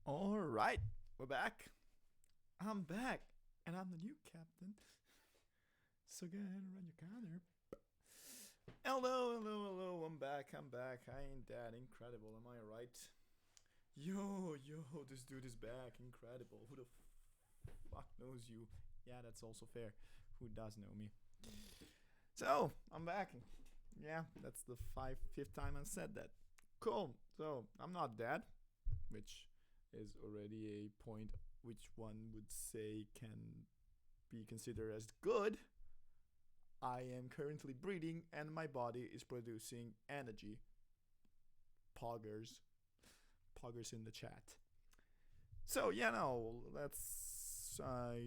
All right, we're back. I'm back, and I'm the new captain. So go ahead and run your counter. Hello. I'm back. I ain't that incredible, am I right? Yo, this dude is back. Incredible. Who the fuck knows you? Yeah, that's also fair. Who does know me? So I'm back. Yeah, that's the fifth time I said that. Cool. So I'm not dead, which is already a point which one would say can be considered as good. I am currently breathing and my body is producing energy. Poggers. Poggers in the chat. So, yeah, no, that's. I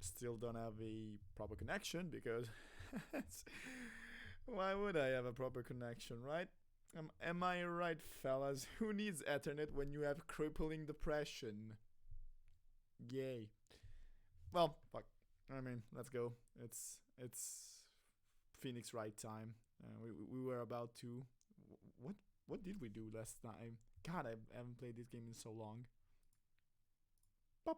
still don't have a proper connection because. Why would I have a proper connection, right? Am I right, fellas? Who needs Ethernet when you have crippling depression? Yay. Well, fuck. I mean, let's go. It's Phoenix Wright time. We were about to. What did we do last time? God, I haven't played this game in so long. Bum.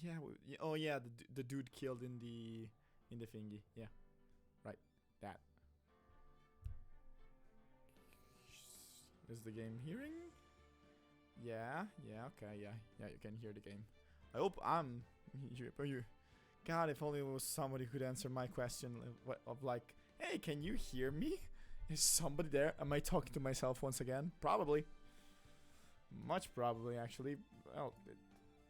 Yeah. Oh yeah, the dude killed in the thingy. Yeah. Right. That. Is the game hearing? Yeah. Okay. Yeah. You can hear the game. I hope I'm. You. God, if only it was somebody who could answer my question of like, hey, can you hear me? Is somebody there? Am I talking to myself once again? Probably. Much probably, actually. Well,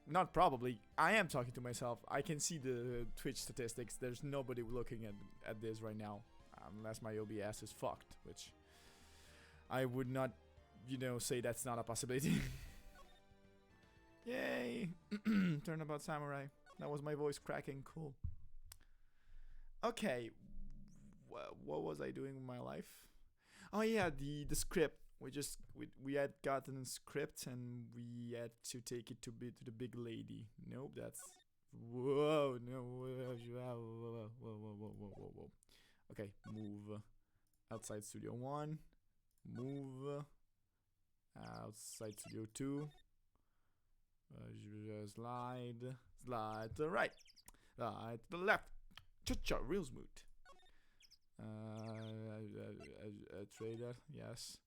not probably. I am talking to myself. I can see the Twitch statistics. There's nobody looking at this right now. Unless my OBS is fucked, which I would not, say that's not a possibility. Yay! Turnabout Samurai. That was my voice cracking. Cool. Okay. What was I doing with my life? Oh yeah, the script. We had gotten a script and we had to take it to the big lady. Nope, that's whoa no whoa. Okay, move outside studio 1. Move outside studio 2. Slide to the right, slide to the left. Cha-cha, real smooth. Trader, yes.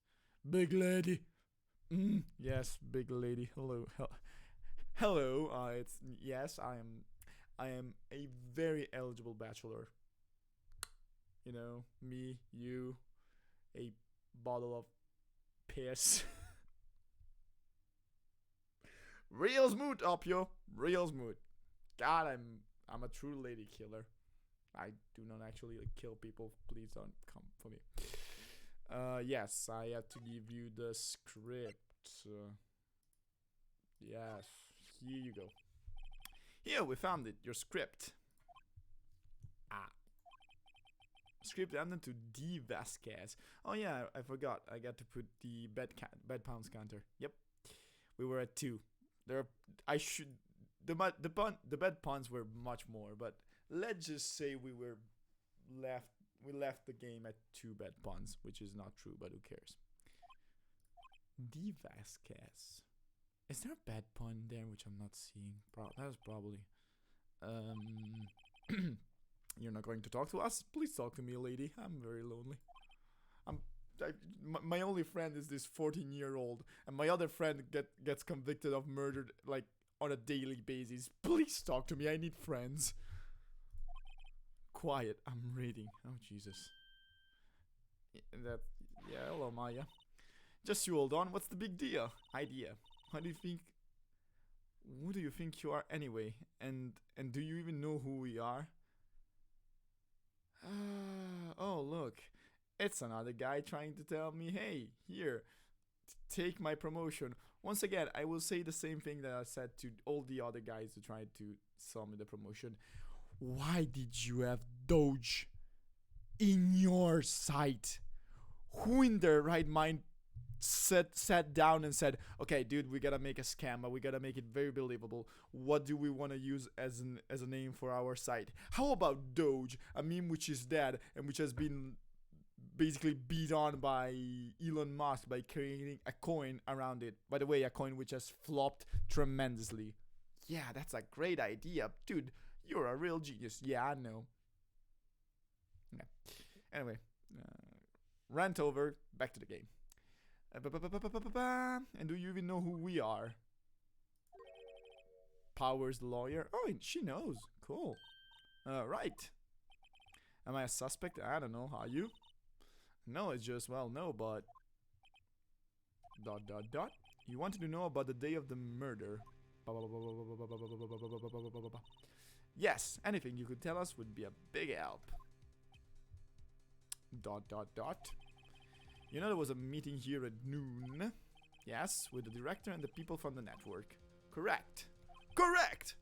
Big lady. Yes, big lady. Hello. Hello. It's yes. I am a very eligible bachelor. Me, you, a bottle of piss. Real smooth up, yo. Real smooth. God, I'm a true lady killer. I do not actually kill people. Please don't come for me. Yes, I have to give you the script. Yes, here you go. Here, we found it. Your script. Script ended to D Vasquez. Oh yeah, I forgot. I got to put the bed pounds counter. Yep, we were at 2. I should. The bed puns were much more, but let's just say we left the game at 2 bed puns, which is not true, but who cares? D Vasquez. Is there a bad pun there which I'm not seeing? That's probably. You're not going to talk to us? Please talk to me, lady. I'm very lonely. My only friend is this 14-year-old, and my other friend gets convicted of murder like on a daily basis. Please talk to me. I need friends. Quiet. I'm reading. Oh Jesus. Yeah, hello Maya. Just you hold on. What's the big deal? Idea. Who do you think you are anyway? And do you even know who we are? Oh look. It's another guy trying to tell me, hey, here, take my promotion. Once again, I will say the same thing that I said to all the other guys who tried to sell me the promotion. Why did you have Doge in your site? Who in their right mind sat down and said, okay, dude, we gotta make a scam, but we gotta make it very believable. What do we want to use as a name for our site? How about Doge, a meme which is dead and which has been basically beat on by Elon Musk by creating a coin around it. By the way, a coin which has flopped tremendously. Yeah, that's a great idea. Dude, you're a real genius. Yeah, I know. Yeah. Anyway, rant over, back to the game. And do you even know who we are? Powers the lawyer. Oh, she knows. Cool. Right. Am I a suspect? I don't know. Are you? No, it's just, well, no, but... Dot, dot, dot. You wanted to know about the day of the murder. Yes, anything you could tell us would be a big help. Dot, dot, dot. You know there was a meeting here at noon? Yes, with the director and the people from the network. Correct. Correct!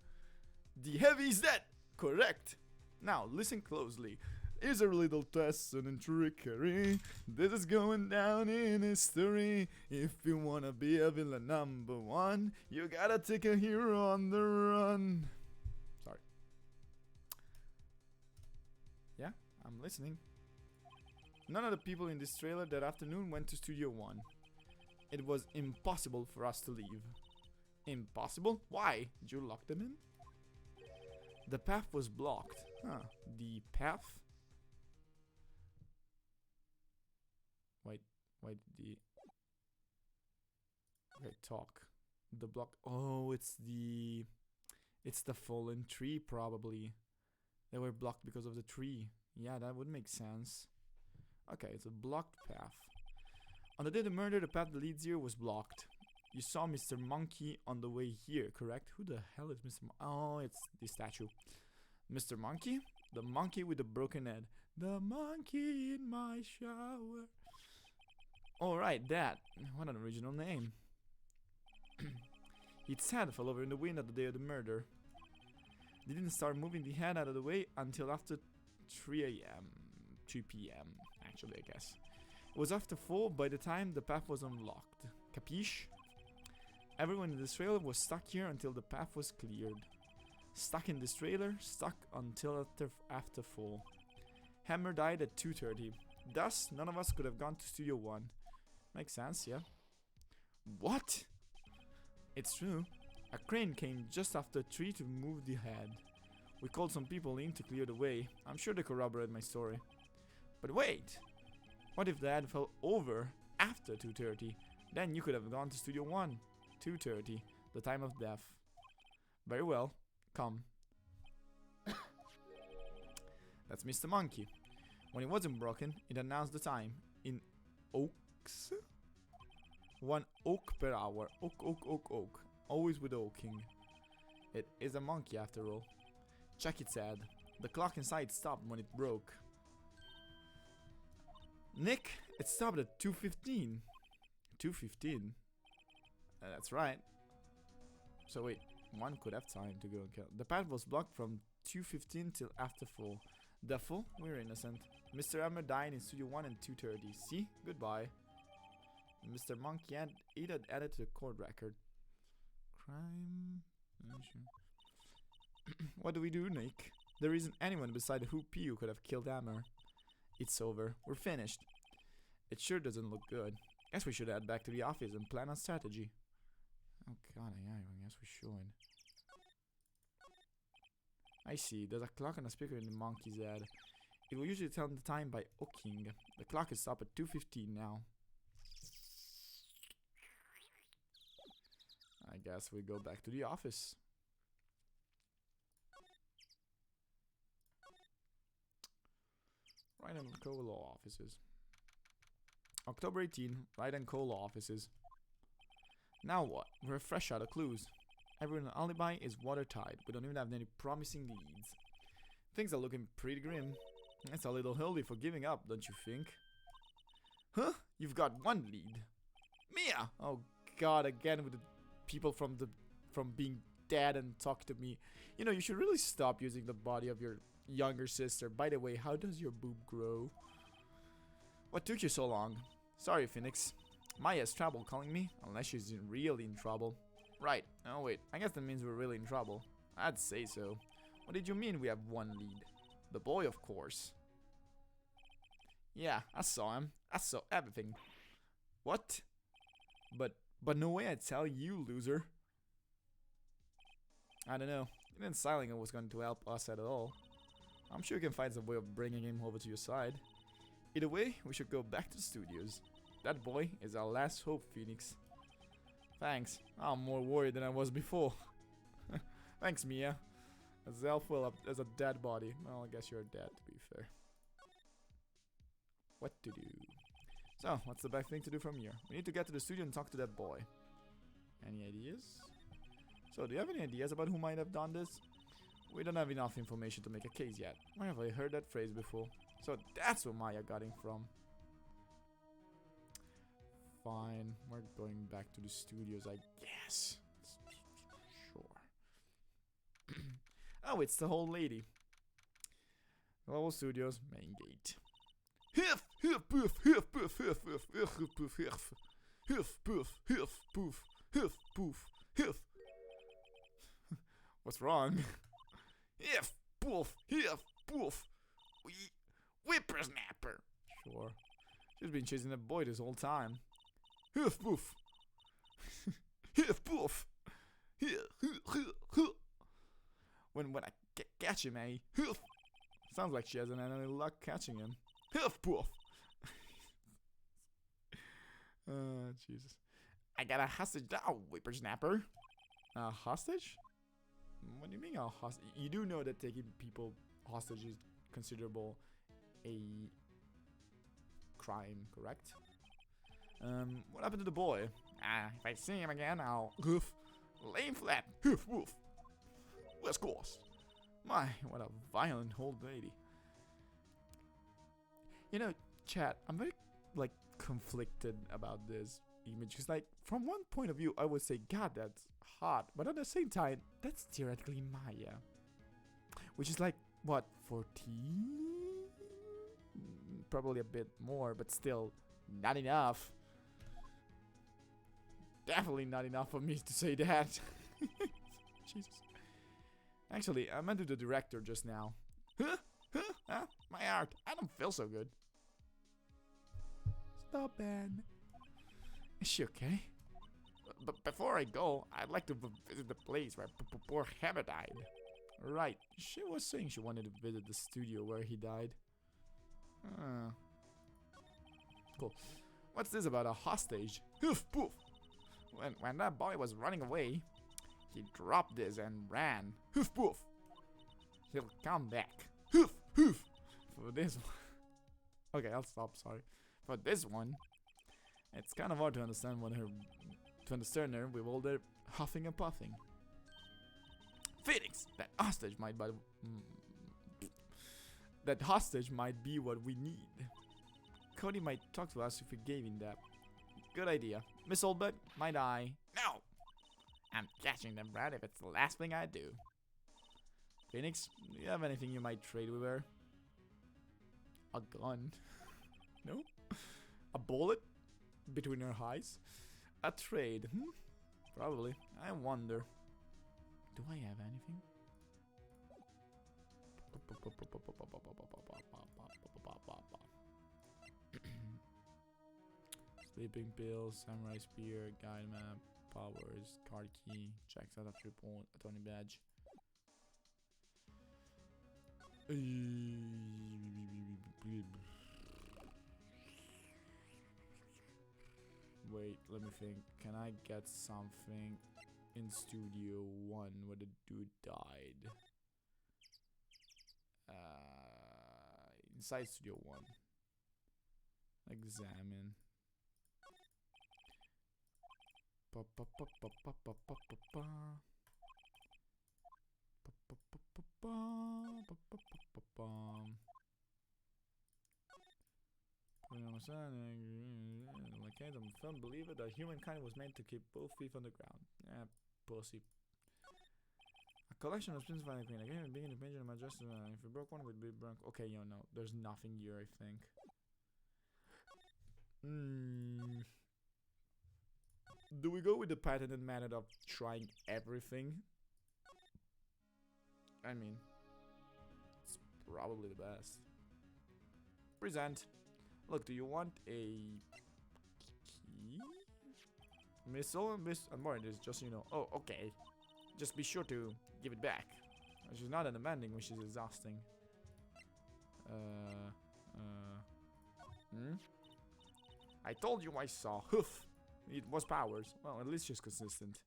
The heavy's dead! Correct! Now, listen closely. Here's a little lesson in trickery. This is going down in history. If you wanna be a villain #1, you gotta take a hero on the run. Sorry. Yeah, I'm listening. None of the people in this trailer that afternoon went to Studio 1. It was impossible for us to leave. Impossible? Why? Did you lock them in? The path was blocked. Huh. The path? Why did the... Okay, talk. The block... Oh, it's the... It's the fallen tree, probably. They were blocked because of the tree. Yeah, that would make sense. Okay, it's a blocked path. On the day of the murder, the path that leads here was blocked. You saw Mr. Monkey on the way here, correct? Who the hell is Mr. Oh, it's the statue. Mr. Monkey? The monkey with the broken head. The monkey in my shower. Alright, that. What an original name. Its head fell over in the wind at the day of the murder. They didn't start moving the head out of the way until after 3 a.m. 2 p.m. actually, I guess. It was after 4 by the time the path was unlocked. Capiche? Everyone in this trailer was stuck here until the path was cleared. Stuck in this trailer, stuck until after 4. Hammer died at 2:30. Thus, none of us could have gone to Studio 1. Makes sense, yeah? What? It's true. A crane came just after 3 to move the head. We called some people in to clear the way. I'm sure they corroborate my story. But wait! What if the head fell over after 2:30? Then you could have gone to Studio 1. 2:30, the time of death. Very well, come. That's Mr. Monkey. When it wasn't broken, it announced the time in oaks. 1 oak per hour. Oak, oak, oak, oak. Always with oaking. It is a monkey after all. Check its head. The clock inside stopped when it broke. Nick, it stopped at 2:15. 2:15? That's right. So wait, one could have time to go and kill. The path was blocked from 2:15 till after 4. Therefore, we're innocent. Mr. Hammer died in Studio 1 at 2:30. See? Goodbye. Mr. Monkey had added to the court record. Crime... What do we do, Nick? There isn't anyone beside the Hoop who could have killed Hammer. It's over. We're finished. It sure doesn't look good. Guess we should head back to the office and plan our strategy. Oh god, yeah, I guess we should. I see. There's a clock and a speaker in the monkey's head. It will usually tell the time by oaking. The clock is up at 2:15 now. I guess we go back to the office. Wright & Co. Law Offices. October 18, Wright & Co. Law Offices. Now what? We're fresh out of clues. Everyone's alibi is watertight. We don't even have any promising leads. Things are looking pretty grim. It's a little early for giving up, don't you think? Huh? You've got one lead. Mia! Oh god, again with the people from being dead and talk to me. You know, you should really stop using the body of your younger sister. By the way, how does your boob grow? What took you so long? Sorry, Phoenix. Maya has trouble calling me, unless she's really in trouble. Right. Oh wait, I guess that means we're really in trouble. I'd say so. What did you mean we have one lead? The boy, of course. Yeah, I saw him. I saw everything. What? But no way I'd tell you, loser. I don't know. You didn't sound like it was going to help us at all. I'm sure you can find some way of bringing him over to your side. Either way, we should go back to the studios. That boy is our last hope, Phoenix. Thanks. I'm more worried than I was before. Thanks, Mia. As helpful as a dead body. Well, I guess you're dead, to be fair. What to do? So, what's the best thing to do from here? We need to get to the studio and talk to that boy. Any ideas? So, do you have any ideas about who might have done this? We don't have enough information to make a case yet. Where have I heard that phrase before? So, that's where Maya got him from. Fine, we're going back to the studios, I guess. Sure. Oh, it's the whole lady. Global Studios, main gate. Huff, huff, poof, huff, poof, huff, huff, huff, poof, huff. Huff, poof, huff, poof, huff, poof, huff. What's wrong? Huff, poof, huff, poof. Whippersnapper. Sure. She's been chasing that boy this whole time. Huff, poof. Huff, poof. When I catch him, eh? Huff. Sounds like she hasn't had any luck catching him. Huff, poof. Jesus. I got a hostage now, whippersnapper. A hostage? What do you mean a hostage? You do know that taking people hostage is considerable a crime, correct? What happened to the boy? If I see him again, I'll hoof, lay him flat, hoof, woof. West Coast. My, what a violent old lady. You know, chat, I'm very, like, conflicted about this image. Because, like, from one point of view, I would say, God, that's hot. But at the same time, that's theoretically Maya. Which is like, what, 14? Probably a bit more, but still, not enough. Definitely not enough for me to say that. Jesus. Actually, I meant to the director just now. Huh? My heart. I don't feel so good. Stop, Ben. Is she okay? But before I go, I'd like to visit the place where poor Hammer died. Right. She was saying she wanted to visit the studio where he died. Cool. What's this about a hostage? Hoof, poof. When that boy was running away, he dropped this and ran. Hoof, poof. He'll come back. Hoof, hoof. For this one. Okay, I'll stop, sorry. For this one, it's kind of hard to understand her with all their huffing and puffing. Phoenix, that hostage might be what we need. Cody might talk to us if we gave him that. Good idea. Miss Oldbutt, might I? No! I'm catching them, Brad, if it's the last thing I do. Phoenix, do you have anything you might trade with her? A gun? No? A bullet? Between her eyes? A trade? Probably. I wonder. Do I have anything? Sleeping pills, samurai spear, guide map, powers, card key, checks out of report, attorney badge. Wait, let me think. Can I get something in Studio 1 where the dude died? Inside Studio 1. Examine. I'm a firm believer that humankind was meant to keep both feet on the ground. Pussy. A collection of spins by the queen. Again, being independent of my justice. If we broke one, we'd be broke. Okay, yo, no. There's nothing here, I think. Do we go with the patented method of trying everything? I mean, it's probably the best. Present. Look, do you want a key? Missile? More than this, just so you know. Oh, okay. Just be sure to give it back. She's not demanding, which is exhausting. I told you I saw hoof. It was powers. Well, at least she's consistent.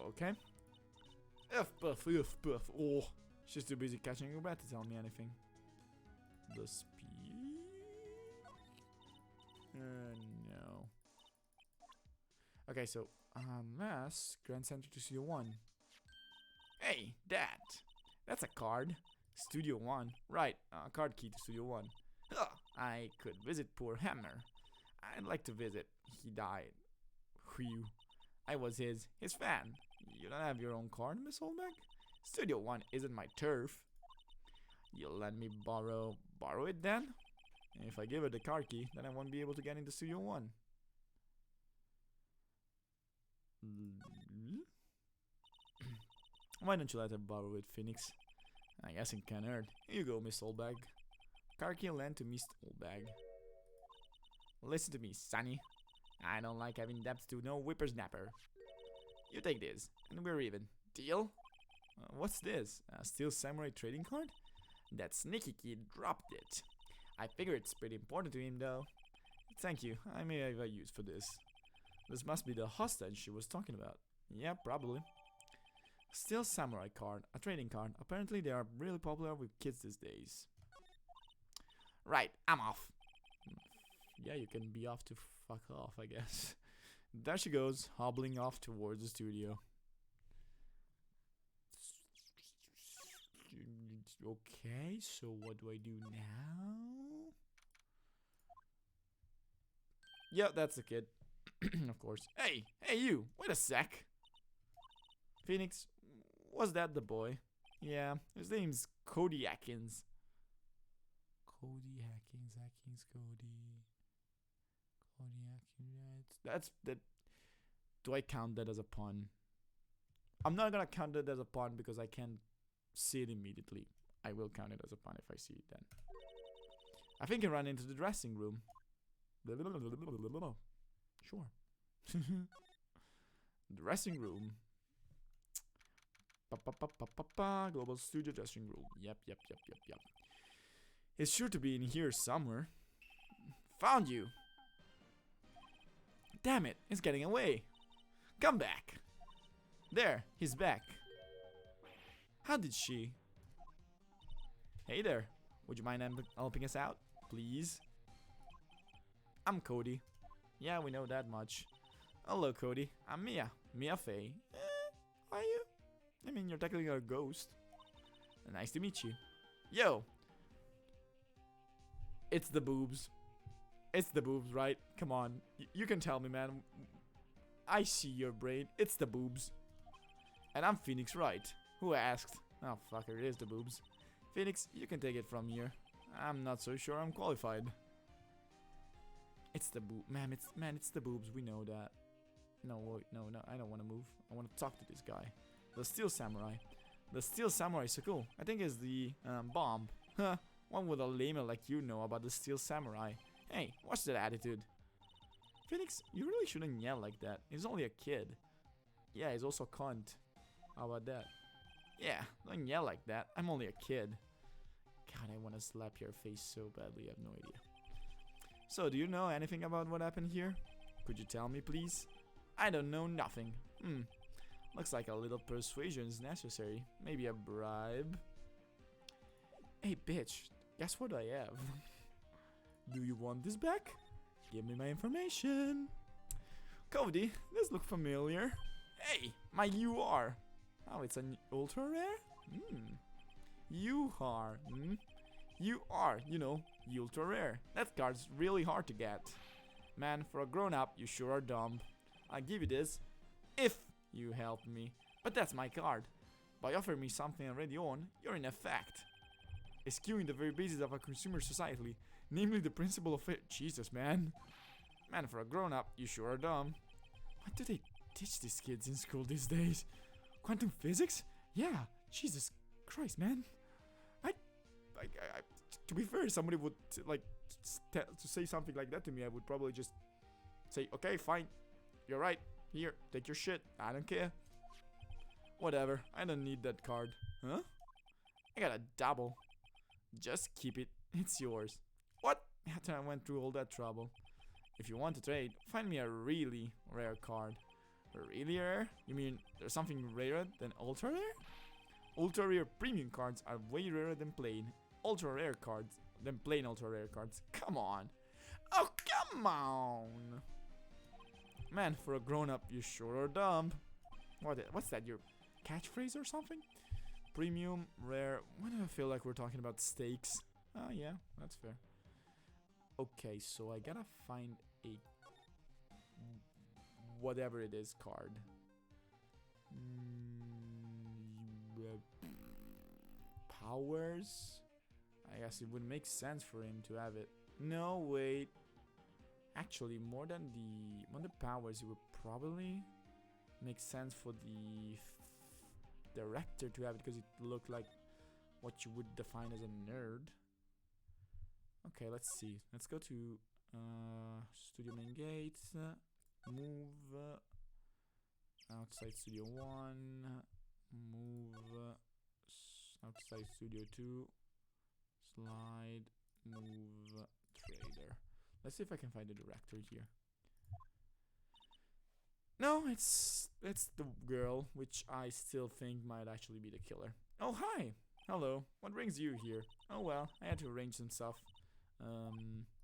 Okay. F buff. Oh, she's too busy catching a rat to tell me anything. The speed? No. Okay, so mass Grand Center to Studio 1. Hey, that's a card. Studio 1. Right, card key to Studio 1. Ugh, I could visit poor Hammer. I'd like to visit. He died. Whew. I was his fan. You don't have your own card, Miss Holbeck? Studio 1 isn't my turf. You'll let me borrow it then? If I give her the card key, then I won't be able to get into Studio 1. Why don't you let her borrow it, Phoenix? I guess it can hurt. Here you go, Miss Oldbag. Card key lent to Miss Oldbag. Listen to me, Sonny. I don't like having debts to no whippersnapper. You take this, and we're even. Deal? What's this? A Steel Samurai trading card? That sneaky kid dropped it. I figure it's pretty important to him, though. Thank you. I may have a use for this. This must be the hostage she was talking about. Yeah, probably. Steel Samurai card, a trading card. Apparently they are really popular with kids these days. Right, I'm off. Yeah, you can be off to fuck off, I guess. There she goes, hobbling off towards the studio. Okay, so what do I do now? Yeah, that's the kid. Of course. Hey you, wait a sec. Phoenix, was that the boy? Yeah, his name's Cody Atkins. Cody Atkins, Cody Atkins, that's that. Do I count that as a pun? I'm not gonna count that as a pun because I can't see it immediately. I will count it as a pun if I see it then. I think he ran into the dressing room. Sure. Dressing room. Global studio dressing room. Yep. It's sure to be in here somewhere. Found you. Damn it, it's getting away. Come back. There, he's back. How did she? Hey there. Would you mind helping us out, please? I'm Cody. Yeah, we know that much. Hello, Cody. I'm Mia. Mia Faye. Are you? I mean, you're technically a ghost. Nice to meet you. Yo. It's the boobs. It's the boobs, right? Come on. You can tell me, man. I see your brain. It's the boobs. And I'm Phoenix Wright. Who asked? Oh, fucker, it is the boobs. Phoenix, you can take it from here. I'm not so sure I'm qualified. It's the boob. It's the boobs. We know that. No, wait, no. I don't want to move. I want to talk to this guy. The Steel Samurai. The Steel Samurai is so cool. I think it's the bomb. Huh. One would a layman like you know about the Steel Samurai. Hey, what's that attitude? Phoenix, you really shouldn't yell like that. He's only a kid. Yeah, he's also a cunt. How about that? Yeah, don't yell like that. I'm only a kid. God, I want to slap your face so badly. I have no idea. So, do you know anything about what happened here? Could you tell me, please? I don't know nothing. Looks like a little persuasion is necessary. Maybe a bribe? Hey, bitch. Guess what I have? Do you want this back? Give me my information. Cody, this look familiar. Hey, my UR. Oh, it's an ultra rare? You are. You are, you know, ultra rare. That card's really hard to get. Man, for a grown-up, you sure are dumb. I'll give you this if you help me. But that's my card. By offering me something I already own, you're in effect eschewing the very basis of a consumer society, namely the principle of it. Jesus, man. Man, for a grown-up, you sure are dumb. Why do they teach these kids in school these days? Quantum physics? Yeah. Jesus Christ, man. I to be fair, somebody would like to say something like that to me. I would probably just say, okay, fine. You're right. Here, take your shit. I don't care. Whatever. I don't need that card. Huh? I got a double. Just keep it. It's yours. What? After I went through all that trouble. If you want to trade, find me a really rare card. Really rare? You mean there's something rarer than ultra rare? Ultra rare premium cards are way rarer than plain ultra rare cards than plain ultra rare cards. Come on. Oh, come on. Man, for a grown up, you sure are dumb. What's that? Your catchphrase or something? Premium, rare. Why do I feel like we're talking about steaks? Oh, yeah, that's fair. Okay, so I gotta find a whatever it is card. Powers? I guess it would make sense for him to have it. No, wait. Actually, more than the powers, it would probably make sense for the director to have it because it looked like what you would define as a nerd. Okay, let's see. Let's go to Studio Main Gates. Move outside Studio 1. Move outside Studio 2. Slide. Move Trader. Let's see if I can find the director here. No, it's the girl, which I still think might actually be the killer. Oh, hi! Hello. What brings you here? Oh, well, I had to arrange some stuff.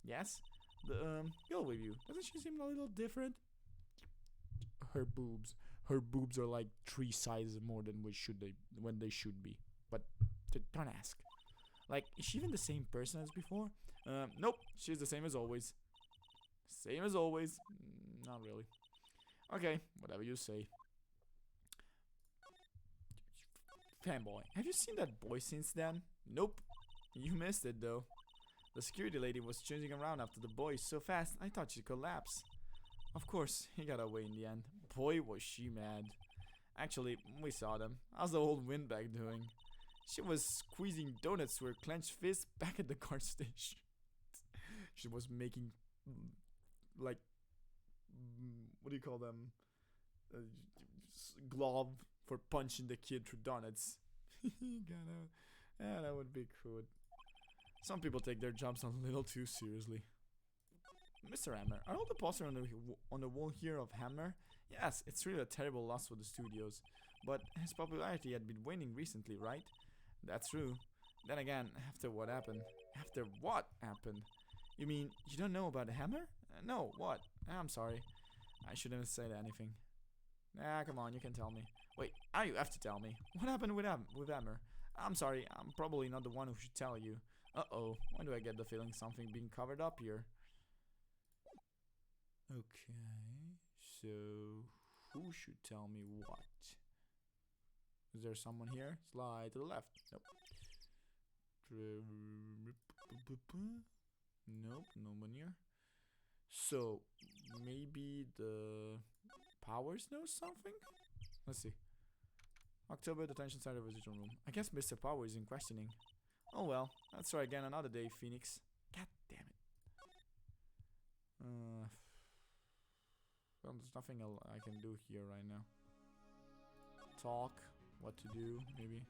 Yes? The girl with you. Doesn't she seem a little different? Her boobs. Her boobs are like 3 sizes more than when they should be. But don't ask. Like, is she even the same person as before? Nope. She's the same as always. Same as always. Not really. Okay, whatever you say. Fanboy. Have you seen that boy since then? Nope. You missed it though. The security lady was changing around after the boy so fast I thought she'd collapse. Of course, he got away in the end. Boy, was she mad. Actually, we saw them. How's the old windbag doing? She was squeezing donuts to her clenched fist back at the car station. She was making, like, what do you call them? Glove for punching the kid through donuts. Yeah, that would be cool. Some people take their jobs a little too seriously. Mr. Hammer, are all the posters on the wall here of Hammer? Yes, it's really a terrible loss for the studios. But his popularity had been waning recently, right? That's true. Then again, after what happened? After what happened? You mean, you don't know about Hammer? No, what? I'm sorry. I shouldn't have said anything. Nah, come on, you can tell me. Wait, now you have to tell me. What happened with Hammer? I'm sorry, I'm probably not the one who should tell you. Uh-oh, why do I get the feeling something being covered up here? Okay, so who should tell me what? Is there someone here? Slide to the left. Nope. Nope, no one here. So, maybe the Powers knows something? Let's see. October, detention center visitor room. I guess Mr. Power is in questioning. Oh well, let's try again another day, Phoenix. God damn it. Well, there's nothing I can do here right now. Talk, what to do, maybe.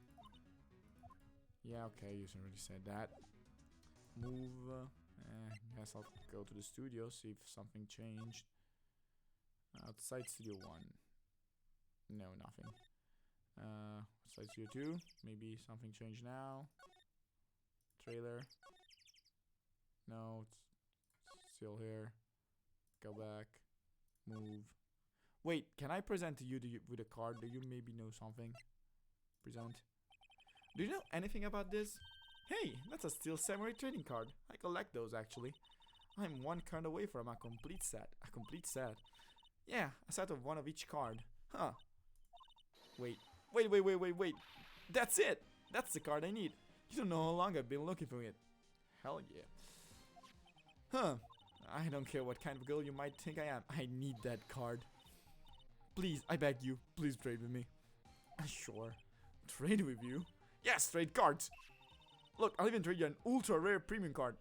Yeah, okay, you already said that. Move. Guess I'll go to the studio, see if something changed. Outside Studio 1. No, nothing. Outside Studio 2. Maybe something changed now. Trailer. No, it's still here. Go back. Move. Wait, can I present to you with a card? Do you maybe know something? Present. Do you know anything about this? Hey, that's a Steel Samurai trading card. I collect those actually. I'm one card away from a complete set. A complete set. Yeah, a set of one of each card. Huh. Wait. That's it! That's the card I need. You don't know how long I've been looking for it. Hell yeah. Huh. I don't care what kind of girl you might think I am. I need that card. Please, I beg you. Please trade with me. Sure. Trade with you? Yes, trade cards. Look, I'll even trade you an ultra rare premium card.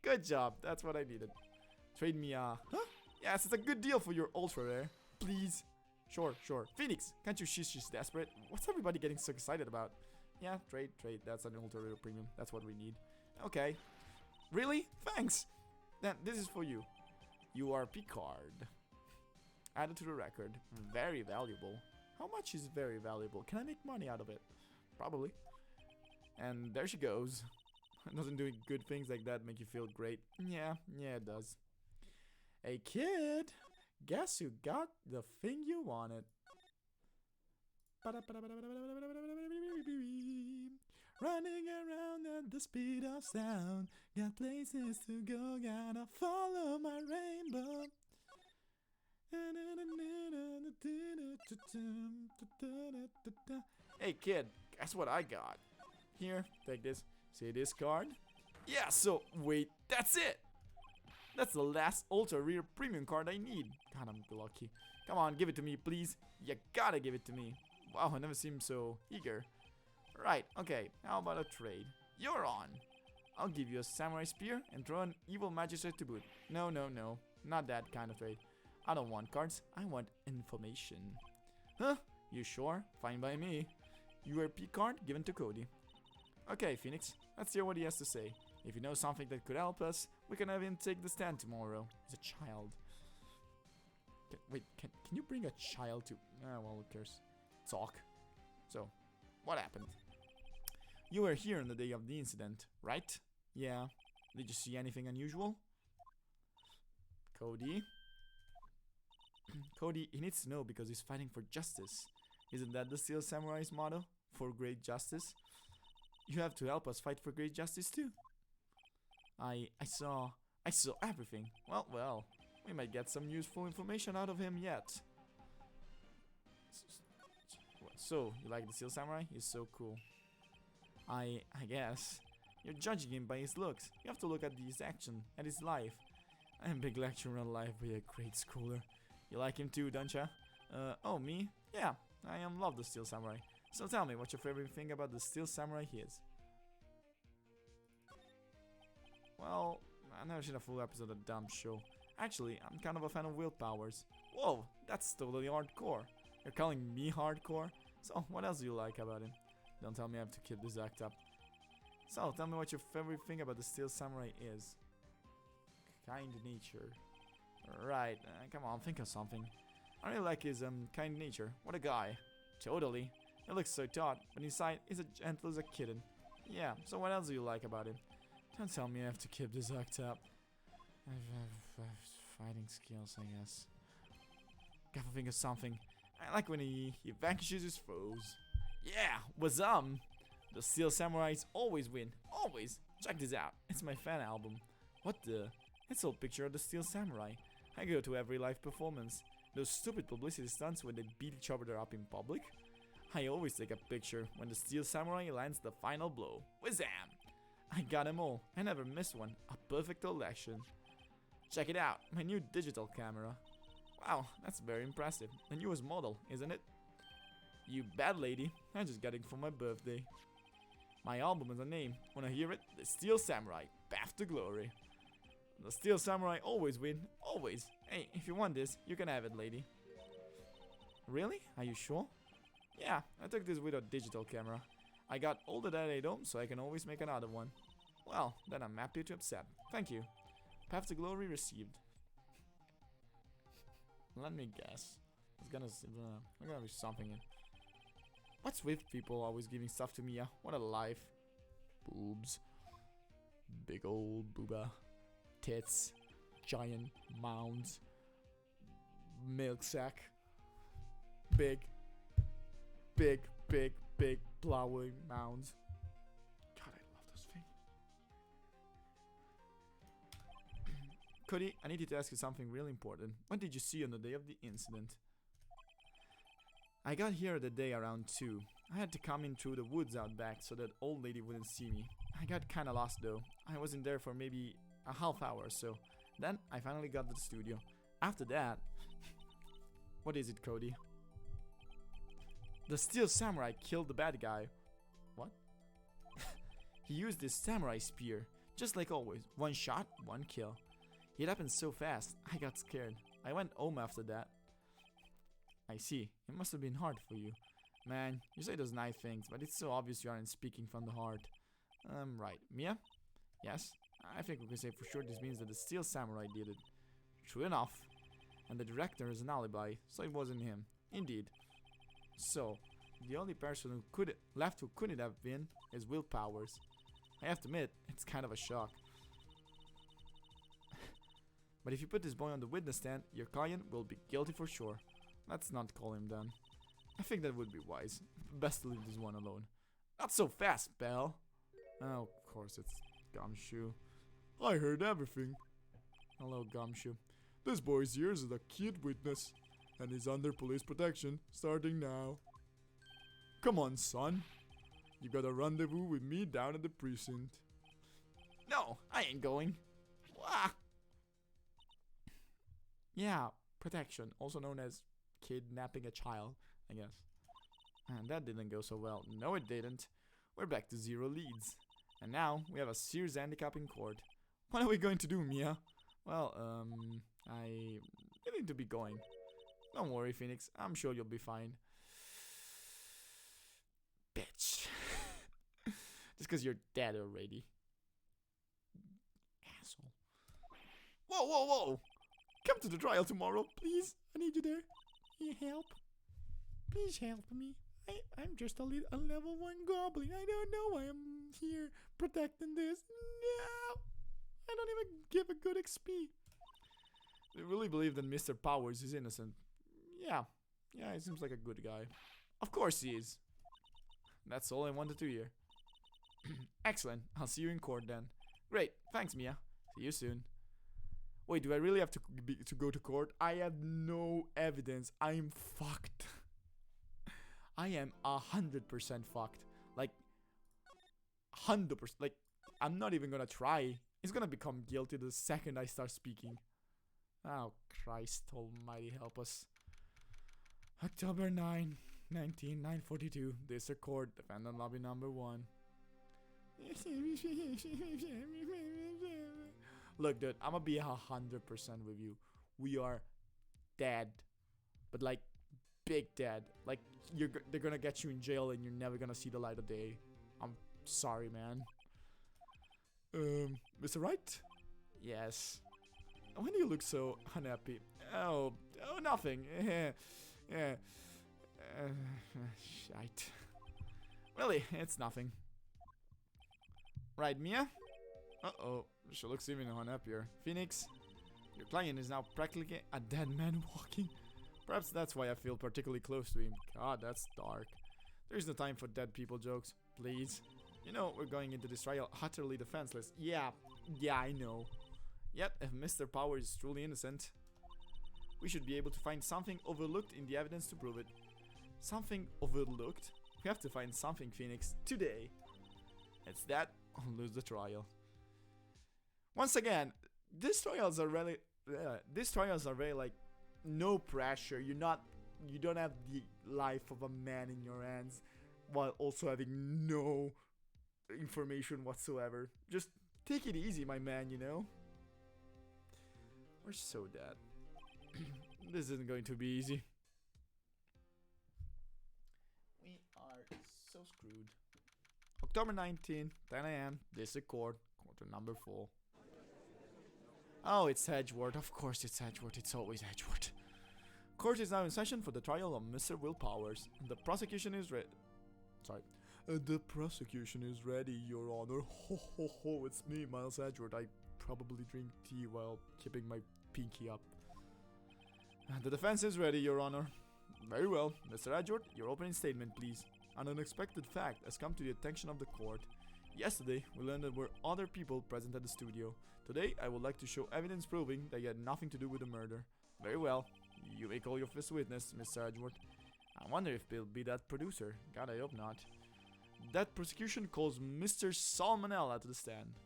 Good job. That's what I needed. Trade me huh? Yes, it's a good deal for your ultra rare. Please. Sure. Phoenix, can't you she's desperate? What's everybody getting so excited about? Yeah, trade. That's an ultra rare premium. That's what we need. Okay. Really? Thanks. Then this is for you. You are Picard. Added to the record. Very valuable. How much is very valuable? Can I make money out of it? Probably. And there she goes. Doesn't doing good things like that make you feel great? Yeah, it does. Hey kid, guess you got the thing you wanted. Running around at the speed of sound. Got places to go, gotta follow my rainbow. Hey kid, guess what I got? Here, take this. See this card? Yeah, so wait, that's it! That's the last ultra rare premium card I need. God, I'm lucky. Come on, give it to me, please. You gotta give it to me. Wow, I never seemed so eager. Right, okay, how about a trade? You're on. I'll give you a samurai spear and throw an evil magistrate to boot. No, not that kind of trade. I don't want cards, I want information. Huh? You sure? Fine by me. URP card given to Cody. Okay, Phoenix, let's hear what he has to say. If you know something that could help us, we can have him take the stand tomorrow. He's a child. Can you bring a child to... well, who cares? Talk. So, what happened? You were here on the day of the incident, right? Yeah. Did you see anything unusual? Cody? Cody, he needs to know because he's fighting for justice. Isn't that the Steel Samurai's motto? For great justice? You have to help us fight for great justice too. I saw everything. Well, we might get some useful information out of him yet. So, you like the Steel Samurai? He's so cool. I guess. You're judging him by his looks. You have to look at his action and his life. I'm a big lecturer on life, but a great schooler. You like him too, don't ya? Oh, me? Yeah, I love the Steel Samurai. So tell me, what's your favorite thing about the Steel Samurai is? Well, I've never seen a full episode of a dumb show. Actually, I'm kind of a fan of Willpower's. Whoa, that's totally hardcore. You're calling me hardcore? So, what else do you like about him? Don't tell me I have to keep this act up. So, tell me what your favorite thing about the Steel Samurai is. Kind nature. Right, come on, think of something. I really like his kind nature. What a guy. Totally. He looks so taut, but inside he's as gentle as a kitten. Yeah, so what else do you like about him? Don't tell me I have to keep this act up. Fighting skills, I guess. Gotta think of something. I like when he vanquishes his foes. Yeah, the Steel Samurais always win. Always. Check this out. It's my fan album. What the? It's a picture of the Steel Samurai. I go to every live performance. Those stupid publicity stunts when they beat each other up in public. I always take a picture when the Steel Samurai lands the final blow. Wazam! I got them all. I never missed one. A perfect collection. Check it out. My new digital camera. Wow, that's very impressive. The newest model, isn't it? You bad lady. I just got it for my birthday. My album has a name. Wanna hear it? The Steel Samurai. Path to Glory. The Steel Samurai always win. Always. Hey, if you want this, you can have it, lady. Really? Are you sure? Yeah, I took this with a digital camera. I got all the data at home, so I can always make another one. Well, then I'm happy to accept. Thank you. Path to Glory received. Let me guess. There's gonna be something in. What's with people always giving stuff to Mia? What a life. Boobs. Big old booba. Tits. Giant mounds. Milk sack. Big plowing mounds. God, I love those things. Cody, I needed to ask you something really important. What did you see on the day of the incident? I got here the day around 2. I had to come in through the woods out back so that old lady wouldn't see me. I got kinda lost though. I wasn't there for maybe a half hour or so. Then I finally got to the studio. After that... What is it, Cody? The Steel Samurai killed the bad guy. What? He used his samurai spear. Just like always. One shot, one kill. It happened so fast, I got scared. I went home after that. I see. It must have been hard for you. Man, you say those nice things, but it's so obvious you aren't speaking from the heart. Right. Mia? Yes? I think we can say for sure this means that the Steel Samurai did it. True enough. And the director has an alibi, so it wasn't him. Indeed. So, the only person who couldn't have been is Will Powers. I have to admit, it's kind of a shock. But if you put this boy on the witness stand, your client will be guilty for sure. Let's not call him then. I think that would be wise. Best to leave this one alone. Not so fast, Belle. Oh, of course, it's Gumshoe. I heard everything. Hello, Gumshoe. This boy's here is a key witness, and he's under police protection, starting now. Come on, son. You got a rendezvous with me down at the precinct. No, I ain't going. Wah. Yeah, protection, also known as kidnapping a child, I guess. And that didn't go so well. No, it didn't. We're back to 0 leads. And now, we have a serious handicap in court. What are we going to do, Mia? Well, I need to be going. Don't worry, Phoenix. I'm sure you'll be fine. Bitch. Just because you're dead already. Asshole. Whoa, whoa, whoa! Come to the trial tomorrow, please. I need you there. Can you help? Please help me. I'm just a level 1 goblin. I don't know why I'm here protecting this. No! I don't even give a good XP. I really believe that Mr. Powers is innocent. Yeah, he seems like a good guy. Of course he is. That's all I wanted to hear. Excellent. I'll see you in court then. Great. Thanks, Mia. See you soon. Wait, do I really have to go to court? I have no evidence. I'm fucked. I am 100% fucked. Like, 100%. Like, I'm not even gonna try. He's gonna become guilty the second I start speaking. Oh, Christ almighty, help us. October 9, 942. District Court, defendant lobby number 1. Look, dude, I'm gonna be 100% with you. We are dead. But, like, big dead. Like, they're gonna get you in jail and you're never gonna see the light of day. I'm sorry, man. Mr. Wright? Yes. Why do you look so unhappy? Oh, nothing. Yeah. Shite. Really, it's nothing. Right, Mia? Uh-oh, she looks even unhappier. Phoenix, your client is now practically a dead man walking. Perhaps that's why I feel particularly close to him. God, that's dark. There's no time for dead people jokes, please. You know, we're going into this trial utterly defenseless. Yeah, I know. Yet, if Mr. Powers is truly innocent, we should be able to find something overlooked in the evidence to prove it. Something overlooked? We have to find something, Phoenix, today. It's that or lose the trial. Once again, these trials are really like no pressure. You don't have the life of a man in your hands while also having no information whatsoever. Just take it easy, my man, you know? We're so dead. This isn't going to be easy. We are so screwed. October 19, 10 AM, District Court, quarter number 4. Oh, it's Edgeworth. Of course it's Edgeworth. It's always Edgeworth. Court is now in session for the trial of Mr. Will Powers. The prosecution is ready. The prosecution is ready, Your Honor. Ho ho ho, it's me, Miles Edgeworth. I probably drink tea while keeping my pinky up. The defense is ready, Your Honor. Very well. Mr. Edgeworth, your opening statement, please. An unexpected fact has come to the attention of the court. Yesterday, we learned that there were other people present at the studio. Today, I would like to show evidence proving that you had nothing to do with the murder. Very well. You may call your first witness, Mr. Edgeworth. I wonder if they'll be that producer. God, I hope not. That prosecution calls Mr. Salmonella to the stand.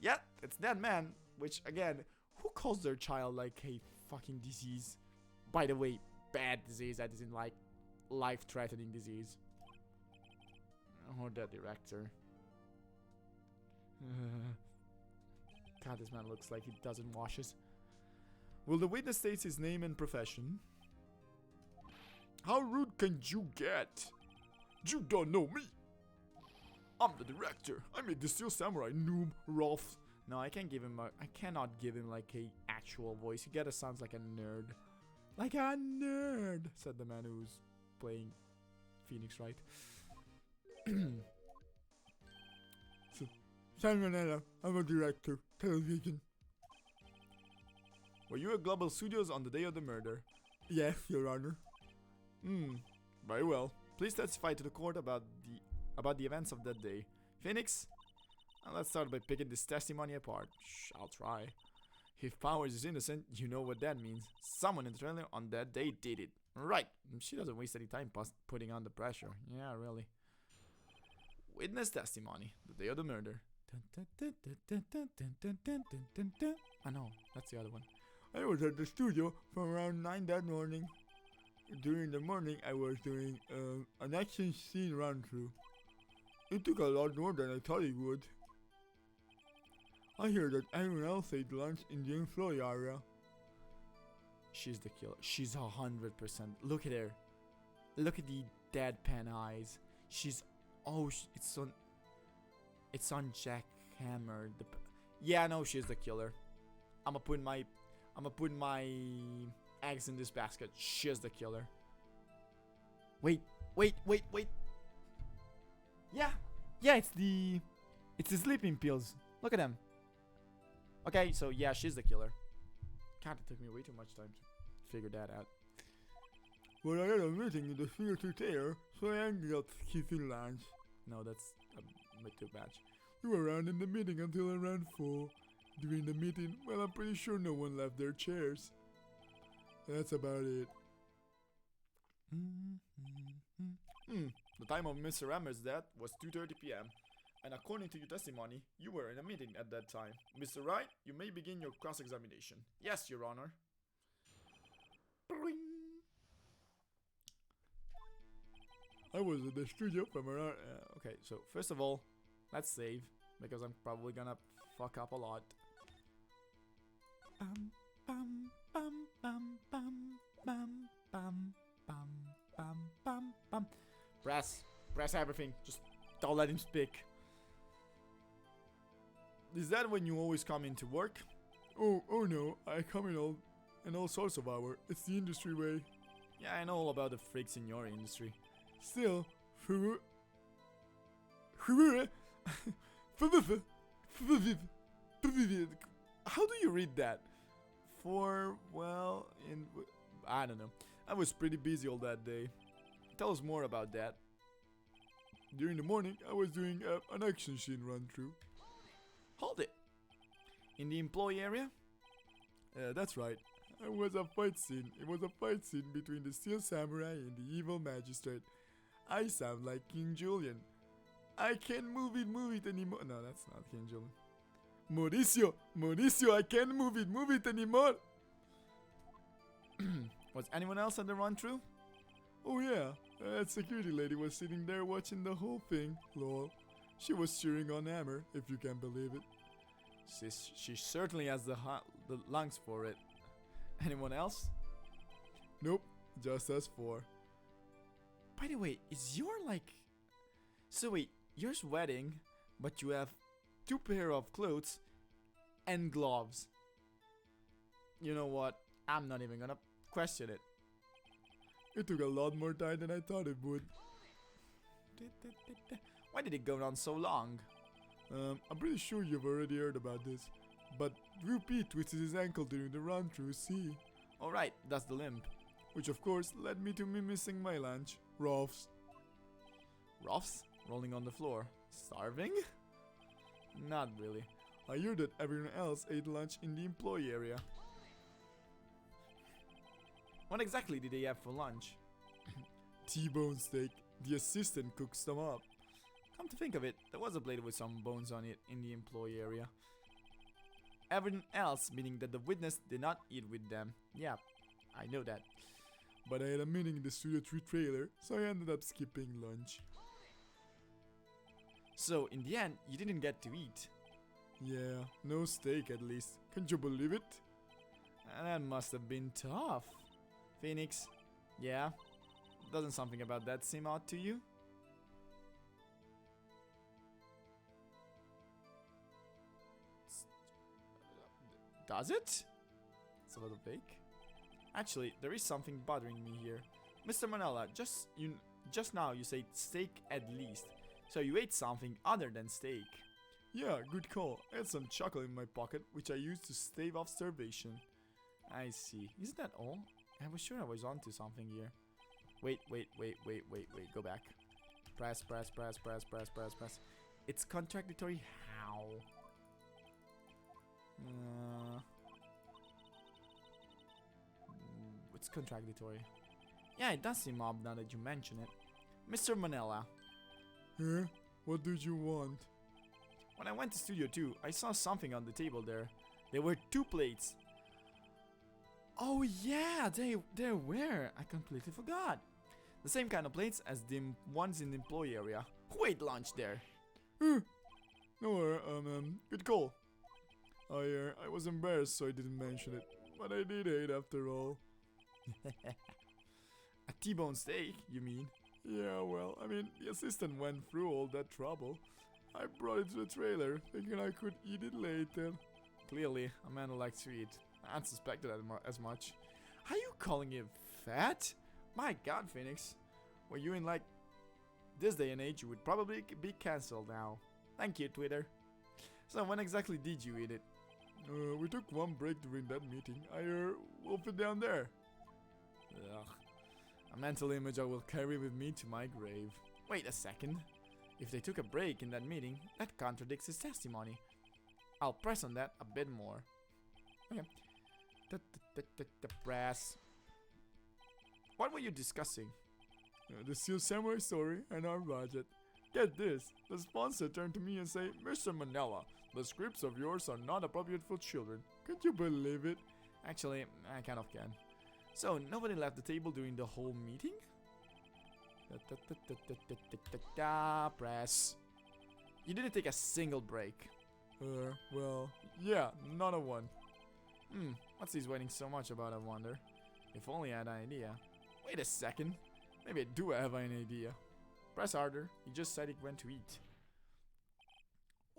Yeah, it's that man. Which, again, who calls their child like a fucking disease? By the way, bad disease that isn't like life-threatening disease. Or the director. God, this man looks like he doesn't wash his. Will the witness state his name and profession? How rude can you get? You don't know me. I'm the director. I made the Steel Samurai, noob, Rolf. No, I can't give him I cannot give him like a actual voice. He kinda sounds like a nerd. Like a nerd, said the man who's playing Phoenix, right? So, Salmonella, I'm a director, television. Were you at Global Studios on the day of the murder? Yes, Your Honor. Very well. Please testify to the court about the events of that day. Phoenix? Let's start by picking this testimony apart. Shh, I'll try. If Powers is innocent, you know what that means. Someone in the trailer on that day did it. Right. She doesn't waste any time putting on the pressure. Yeah, really. Witness testimony. The day of the murder. I know, that's the other one. I was at the studio from around 9 that morning. During the morning, I was doing an action scene run-through. It took a lot more than I thought it would. I hear that everyone else ate lunch in the employee area. She's the killer. She's 100%. Look at her. Look at the deadpan eyes. She's... Oh, it's on Jack Hammer. Yeah, no, she's the killer. I'ma put my eggs in this basket. She's the killer. Wait. Yeah, it's the sleeping pills. Look at them. Okay, so yeah, she's the killer. God, it took me way too much time to figure that out. Well, I had a meeting in the theater there, so I ended up skipping lunch. No, that's a bit too bad. You were around in the meeting until around 4. During the meeting, well, I'm pretty sure no one left their chairs. That's about it. The time of Mr. Hammer's death was 2:30 p.m. And according to your testimony, you were in a meeting at that time. Mr. Wright, you may begin your cross-examination. Yes, Your Honor. I was at the studio from around... okay, so first of all, let's save. Because I'm probably gonna fuck up a lot. Press everything. Just don't let him speak. Is that when you always come into work? Oh no, I come in all sorts of hours. It's the industry way. Yeah, I know all about the freaks in your industry. Still, how do you read that? I don't know. I was pretty busy all that day. Tell us more about that. During the morning, I was doing an action scene run-through. Hold it. In the employee area? That's right. It was a fight scene. It was a fight scene between the Steel Samurai and the evil magistrate. I sound like King Julian. I can't move it anymore. No, that's not King Julian. Mauricio, I can't move it anymore. Was anyone else at the run-through? Oh yeah, that security lady was sitting there watching the whole thing. Lol. She was cheering on Hammer, if you can believe it. She certainly has the lungs for it. Anyone else? Nope, just us 4. By the way, is your so wait, you're sweating, but you have 2 pair of clothes and gloves. You know what? I'm not even gonna question it. It took a lot more time than I thought it would. Why did it go on so long? I'm pretty sure you've already heard about this. But Drew P twisted his ankle during the run through C. Alright, that's the limp. Which of course led me to me missing my lunch. Rolf's. Rolf's? Rolling on the floor. Starving? Not really. I hear that everyone else ate lunch in the employee area. What exactly did they have for lunch? T-bone steak. The assistant cooks them up. Come to think of it, there was a plate with some bones on it in the employee area. Everyone else, meaning that the witness did not eat with them. Yeah, I know that. but I had a meeting in the Studio 3 trailer, so I ended up skipping lunch. So, in the end, you didn't get to eat? Yeah, no steak at least. Can't you believe it? That must have been tough. Phoenix, yeah? Doesn't something about that seem odd to you? Does it? It's a little vague. Actually, there is something bothering me here. Mr. Manella, just now you said steak at least. So you ate something other than steak. Yeah, good call. I had some chocolate in my pocket, which I used to stave off starvation. I see. Isn't that all? I was sure I was onto something here. Wait. Go back. Press. It's contradictory how? It's contradictory. Yeah, it does seem odd now that you mention it. Mr. Manella. Huh? What did you want? When I went to Studio 2, I saw something on the table there. There were 2 plates. Oh yeah, they were. I completely forgot. The same kind of plates as the ones in the employee area. Who ate lunch there? No, good call. I was embarrassed, so I didn't mention it. But I did eat after all. A T-bone steak, you mean? Yeah, well, I mean, the assistant went through all that trouble. I brought it to the trailer, thinking I could eat it later. Clearly, a man who likes to eat. I hadn't suspected as much. Are you calling him fat? My god, Phoenix. Were you in like this day and age, you would probably be cancelled now. Thank you, Twitter. So when exactly did you eat it? We took one break during that meeting. Wolf it down there. Ugh. A mental image I will carry with me to my grave. Wait a second. If they took a break in that meeting, that contradicts his testimony. I'll press on that a bit more. Okay. The press. What were you discussing? The Steel Samurai story and our budget. Get this. The sponsor turned to me and said, Mr. Manella, the scripts of yours are not appropriate for children. Could you believe it? Actually, I kind of can. So, nobody left the table during the whole meeting? Press. You didn't take a single break. Well, yeah, not a one. What's he's waiting so much about, I wonder? If only I had an idea. Wait a second. Maybe I do have an idea. Press harder. He just said he went to eat.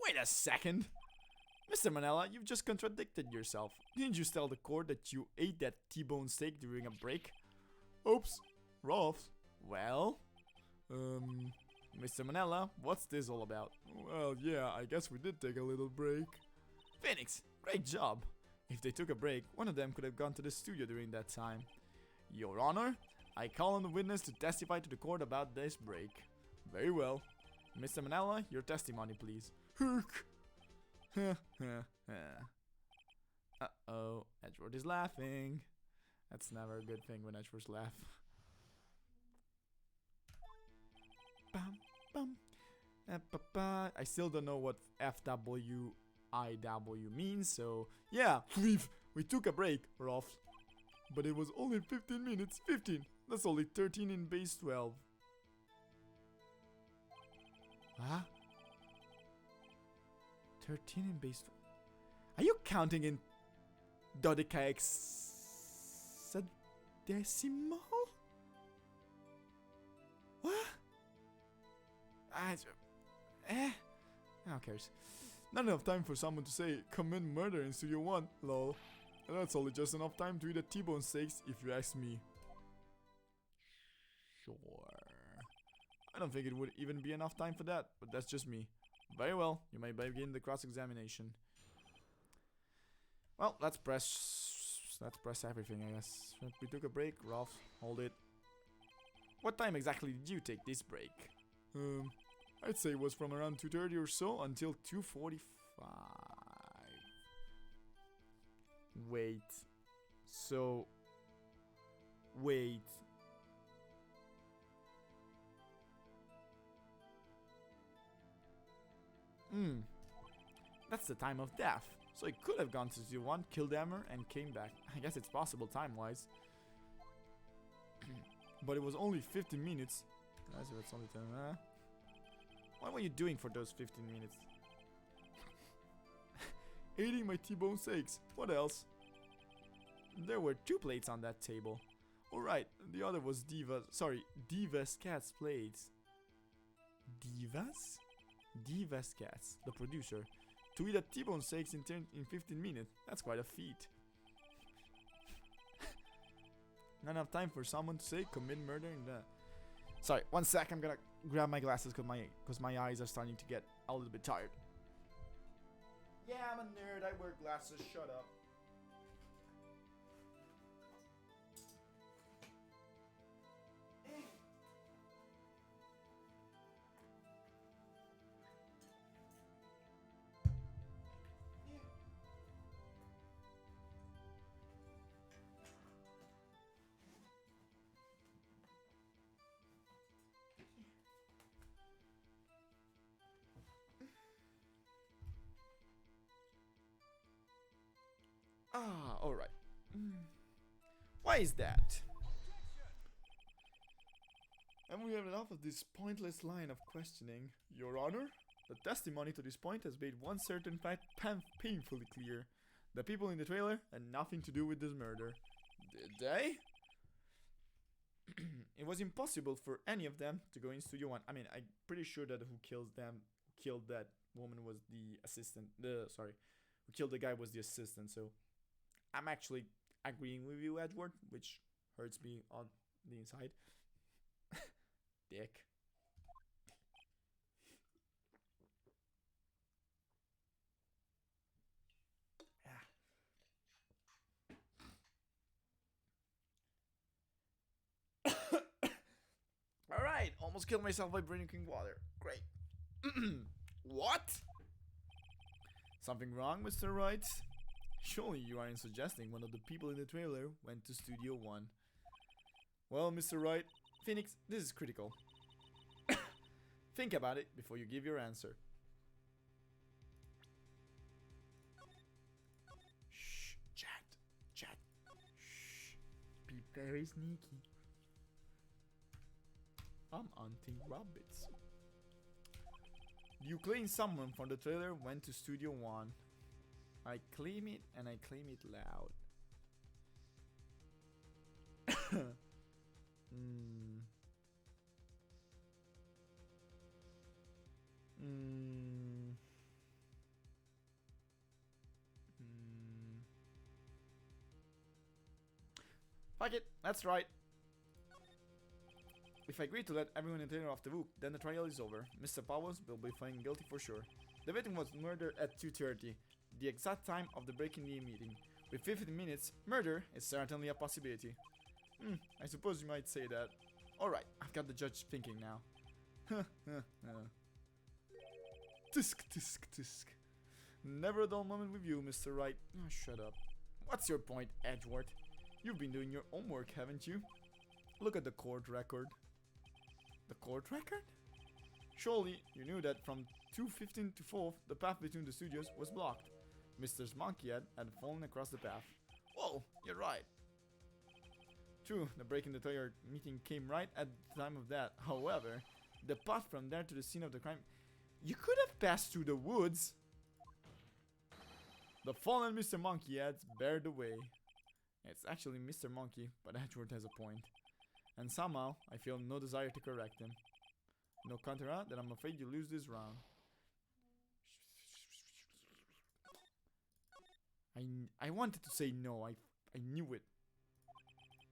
Wait a second. Mr. Manella, you've just contradicted yourself. Didn't you tell the court that you ate that T-bone steak during a break? Oops. Rough. Well? Mr. Manella, what's this all about? Well, yeah, I guess we did take a little break. Phoenix, great job. If they took a break, one of them could have gone to the studio during that time. Your Honor, I call on the witness to testify to the court about this break. Very well. Mr. Manella, your testimony, please. Uh-oh, Edward is laughing. That's never a good thing when Edwards laugh. I still don't know what FWIW means, so yeah, we took a break, Rolf. But it was only 15 minutes. 15. That's only 13 in base 12. Huh? 13 in base 12. Are you counting in dodecahexadecimal? What? Who cares? Not enough time for someone to say commit murder in Studio 1, lol. And that's only just enough time to eat a T-bone steaks if you ask me. Sure. I don't think it would even be enough time for that, but that's just me. Very well, you may begin the cross-examination. Well, let's press everything, I guess. We took a break, Rolf, hold it. What time exactly did you take this break? I'd say it was from around 2:30 or so until 2:45. Wait. So... Wait. That's the time of death. So he could have gone to Studio 1, killed Emmer, and came back. I guess it's possible time-wise. but it was only 15 minutes. I see that's only 10. What were you doing for those 15 minutes? Eating my T-bone steaks. What else? There were 2 plates on that table. Alright, the other was Diva's cat's plates. Divas? Diva's cats, the producer. To eat a T-bone steaks in 15 minutes. That's quite a feat. Not enough time for someone to say commit murder in the... Sorry, one sec, I'm gonna grab my glasses because my eyes are starting to get a little bit tired. Yeah, I'm a nerd, I wear glasses, shut up. Ah, alright. Why is that? And we have enough of this pointless line of questioning. Your Honor, the testimony to this point has made one certain fact painfully clear. The people in the trailer had nothing to do with this murder. Did they? It was impossible for any of them to go in Studio 1. I mean, I'm pretty sure that who killed that woman was the assistant. Who killed the guy was the assistant, so... I'm actually agreeing with you, Edward, which hurts me on the inside. Dick. Alright, almost killed myself by drinking water. Great. What? Something wrong, Mr. Wright? Surely you aren't suggesting one of the people in the trailer went to Studio 1. Well, Mr. Wright, Phoenix, this is critical. Think about it before you give your answer. Shh, chat. Shh, be very sneaky. I'm hunting rabbits. You claim someone from the trailer went to Studio 1. I claim it and I claim it loud. Fuck it, that's right. If I agree to let everyone in the trailer off the hook, then the trial is over. Mr. Powers will be found guilty for sure. The victim was murdered at 2:30. The exact time of the breaking the meeting. With 15 minutes, murder is certainly a possibility. I suppose you might say that. Alright, I've got the judge thinking now. Tisk. Never a dull moment with you, Mr. Wright. Oh, shut up. What's your point, Edward? You've been doing your homework, haven't you? Look at the court record. The court record? Surely, you knew that from 2:15 to 4, the path between the studios was blocked. Mr. Monkeyhead had fallen across the path. Whoa, you're right. True, the break in the trailer meeting came right at the time of that. However, the path from there to the scene of the crime... You could have passed through the woods! The fallen Mr. Monkeyhead bared the way. It's actually Mr. Monkey, but Edward has a point. And somehow, I feel no desire to correct him. No contra, then I'm afraid you lose this round. I wanted to say no, I knew it.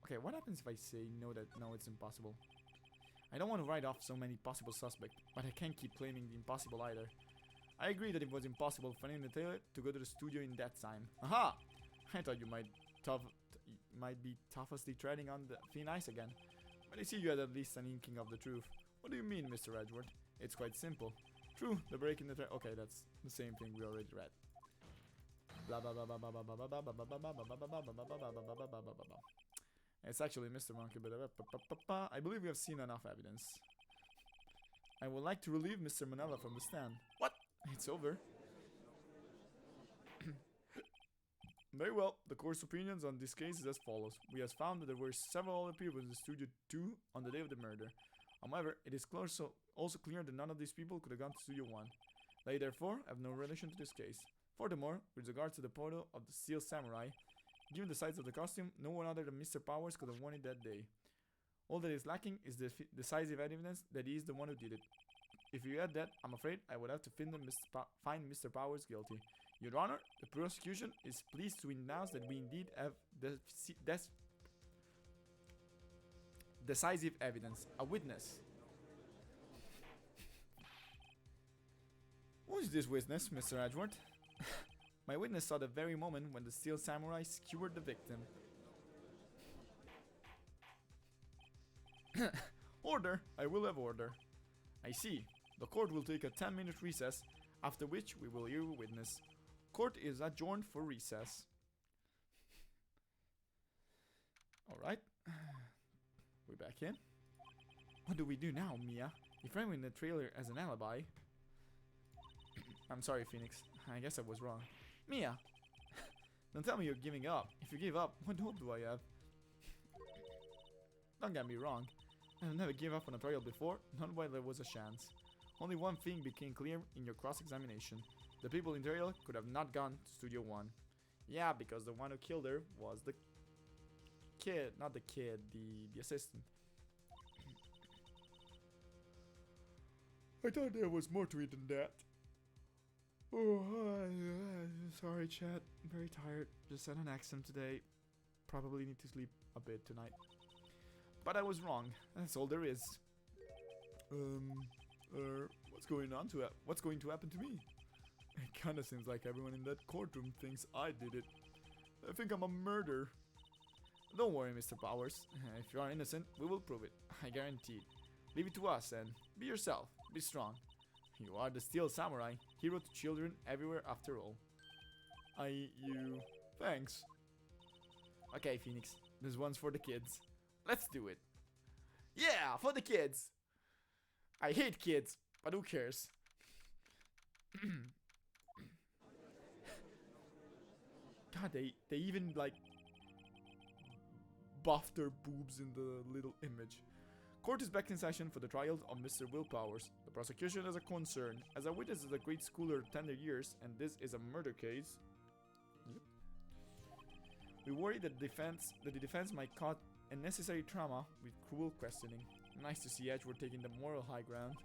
Okay, what happens if I say no, it's impossible? I don't want to write off so many possible suspects, but I can't keep claiming the impossible either. I agree that it was impossible for anyone in the trailer to go to the studio in that time. Aha! I thought you might be toughly treading on the thin ice again. But I see you had at least an inkling of the truth. What do you mean, Mr. Edward? It's quite simple. True, the break in the trailer. Okay, that's the same thing we already read. It's actually Mr. Monkey, but I believe we have seen enough evidence. I would like to relieve Mr. Manella from the stand. What? It's over. Very well, the court's opinions on this case is as follows. We have found that there were several other people in the Studio 2 on the day of the murder. However, it is also clear that none of these people could have gone to Studio 1. They therefore have no relation to this case. Furthermore, with regards to the photo of the Steel Samurai, given the size of the costume, no one other than Mr. Powers could have worn it that day. All that is lacking is the decisive evidence that he is the one who did it. If you add that, I'm afraid I would have to find Mr. Powers guilty. Your Honor, the prosecution is pleased to announce that we indeed have decisive evidence. A witness. Who is this witness, Mr. Edgeworth? My witness saw the very moment when the Steel Samurai skewered the victim. Order! I will have order. I see. The court will take a 10-minute recess, after which we will hear a witness. Court is adjourned for recess. Alright. We're back in. What do we do now, Mia? If I win the trailer as an alibi... I'm sorry, Phoenix. I guess I was wrong. Mia! Don't tell me you're giving up. If you give up, what hope do I have? Don't get me wrong. I've never given up on a trial before, not while there was a chance. Only one thing became clear in your cross-examination. The people in trial could have not gone to Studio 1. Yeah, because the one who killed her was the kid, not the kid, the assistant. I thought there was more to it than that. Oh, sorry, chat. I'm very tired. Just had an accident today. Probably need to sleep a bit tonight. But I was wrong. That's all there is. What's going to happen to me? It kinda seems like everyone in that courtroom thinks I did it. I think I'm a murderer. Don't worry, Mr. Powers. If you are innocent, we will prove it. I guarantee. Leave it to us and be yourself. Be strong. You are the Steel Samurai, hero to children everywhere after all. Thanks. Okay, Phoenix. This one's for the kids. Let's do it. Yeah, for the kids. I hate kids, but who cares? God, they even like buffed their boobs in the little image. Court is back in session for the trial of Mr. Will Powers. The prosecution has a concern. As a witness is a great schooler of tender years, and this is a murder case. Yep. We worry that the defense might cause unnecessary trauma with cruel questioning. Nice to see Edgeworth taking the moral high ground.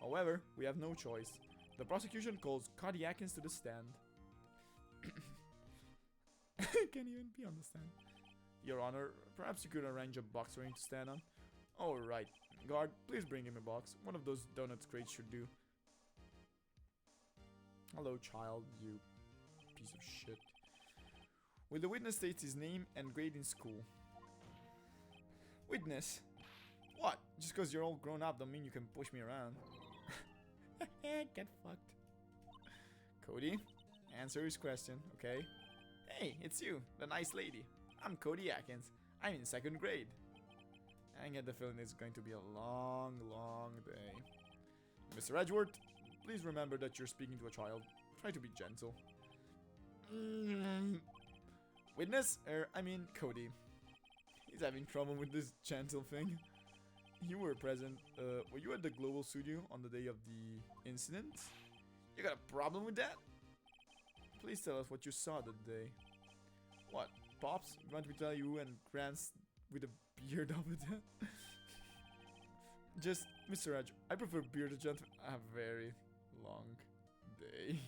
However, we have no choice. The prosecution calls Cody Atkins to the stand. Can't even be on the stand. Your Honor, perhaps you could arrange a box for him to stand on? Alright. Guard, please bring him a box. One of those donuts crates should do. Hello, child, you piece of shit. Will the witness state his name and grade in school? Witness? What? Just because you're all grown up don't mean you can push me around. Get fucked. Cody, answer his question, okay? Hey, it's you, the nice lady. I'm Cody Atkins. I'm in 2nd grade. I get the feeling it's going to be a long, long day. Mr. Edgeworth, please remember that you're speaking to a child. Try to be gentle. Witness? Cody. He's having trouble with this gentle thing. You were present. Were you at the Global Studio on the day of the incident? You got a problem with that? Please tell us what you saw that day. What? Pops? You want me to tell you and Grants with a beard over there? Just, Mr. Edge, I prefer bearded gentlemen. A very long day.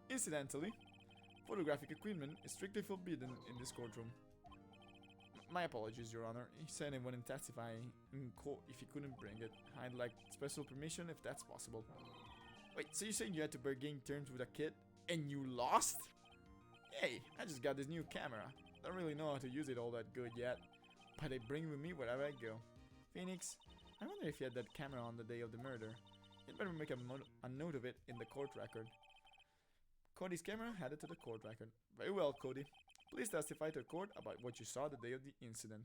Incidentally, photographic equipment is strictly forbidden in this courtroom. My apologies, Your Honor. He said he wouldn't testify in court if he couldn't bring it. I'd like special permission if that's possible. Wait, so you're saying you had to bargain terms with a kid and you lost? Hey, I just got this new camera. Don't really know how to use it all that good yet, but I bring it with me wherever I go. Phoenix, I wonder if you had that camera on the day of the murder. You'd better make a note of it in the court record. Cody's camera added to the court record. Very well, Cody. Please testify to the court about what you saw the day of the incident.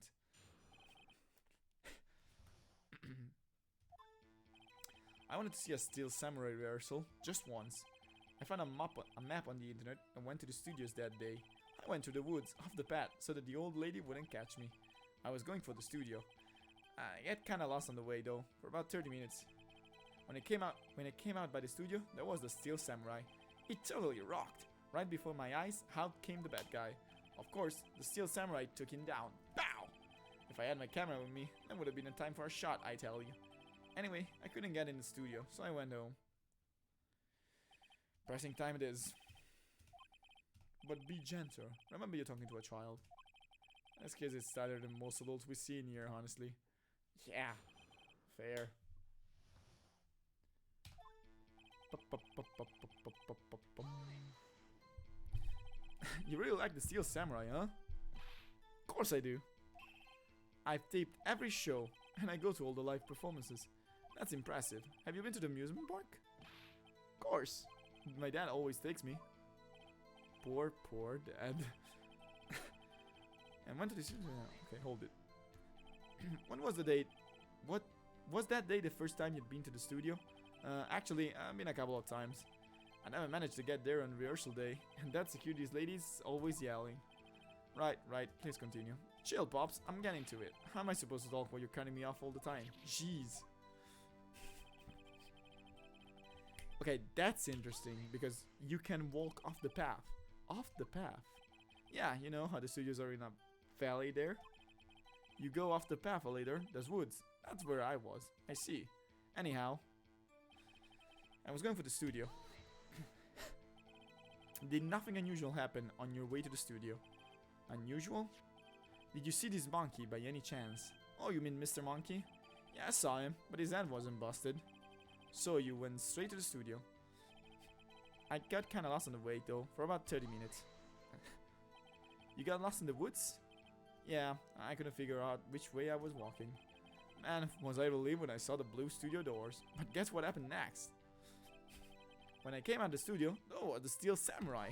I wanted to see a Steel Samurai rehearsal just once. I found a map on the internet and went to the studios that day. I went to the woods off the path so that the old lady wouldn't catch me. I was going for the studio. I get kinda lost on the way though, for about 30 minutes. When I came out by the studio, there was the Steel Samurai. It totally rocked. Right before my eyes, out came the bad guy. Of course, the Steel Samurai took him down. Pow! If I had my camera with me, that would have been a time for a shot, I tell you. Anyway, I couldn't get in the studio, so I went home. Pressing time it is. But be gentle. Remember you're talking to a child. This kid is sadder than most adults we see in here, honestly. Yeah. Fair. You really like the Steel Samurai, huh? Of course I do. I've taped every show, and I go to all the live performances. That's impressive. Have you been to the amusement park? Of course. My dad always takes me. Poor dad. And went to the studio. Okay, hold it. When was the date? What was that day the first time you'd been to the studio? Actually, I've been a couple of times. I never managed to get there on rehearsal day, and that security's lady's always yelling. Right, please continue. Chill, Pops, I'm getting to it. How am I supposed to talk while you're cutting me off all the time? Jeez. Okay, that's interesting, because you can walk off the path. Off the path? Yeah, you know how the studios are in a valley there? You go off the path a later, there's woods. That's where I was. I see. Anyhow, I was going for the studio. Did nothing unusual happen on your way to the studio? Unusual? Did you see this monkey by any chance? Oh, you mean Mr. Monkey? Yeah, I saw him, but his head wasn't busted. So you went straight to the studio. I got kinda lost on the way though, for about 30 minutes. You got lost in the woods? Yeah, I couldn't figure out which way I was walking. Man, was I relieved when I saw the blue studio doors. But guess what happened next? When I came out of the studio, oh, the Steel Samurai.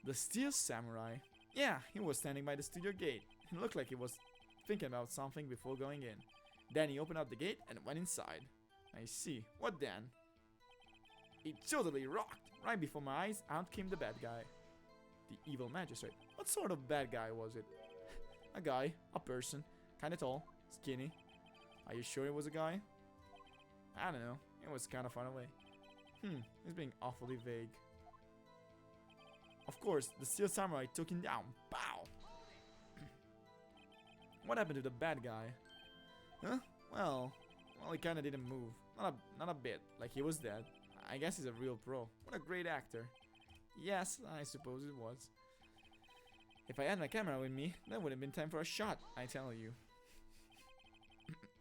The Steel Samurai? Yeah, he was standing by the studio gate. It looked like he was thinking about something before going in. Then he opened up the gate and went inside. I see. What then? It totally rocked. Right before my eyes, out came the bad guy. The evil magistrate. What sort of bad guy was it? A guy, a person, kinda tall, skinny. Are you sure it was a guy? I don't know. It was kinda far away. He's being awfully vague. Of course, the Steel Samurai took him down. Pow! What happened to the bad guy? Huh? Well, he kinda didn't move. Not a bit. Like he was dead. I guess he's a real pro. What a great actor. Yes, I suppose it was. If I had my camera with me, that would have been time for a shot, I tell you.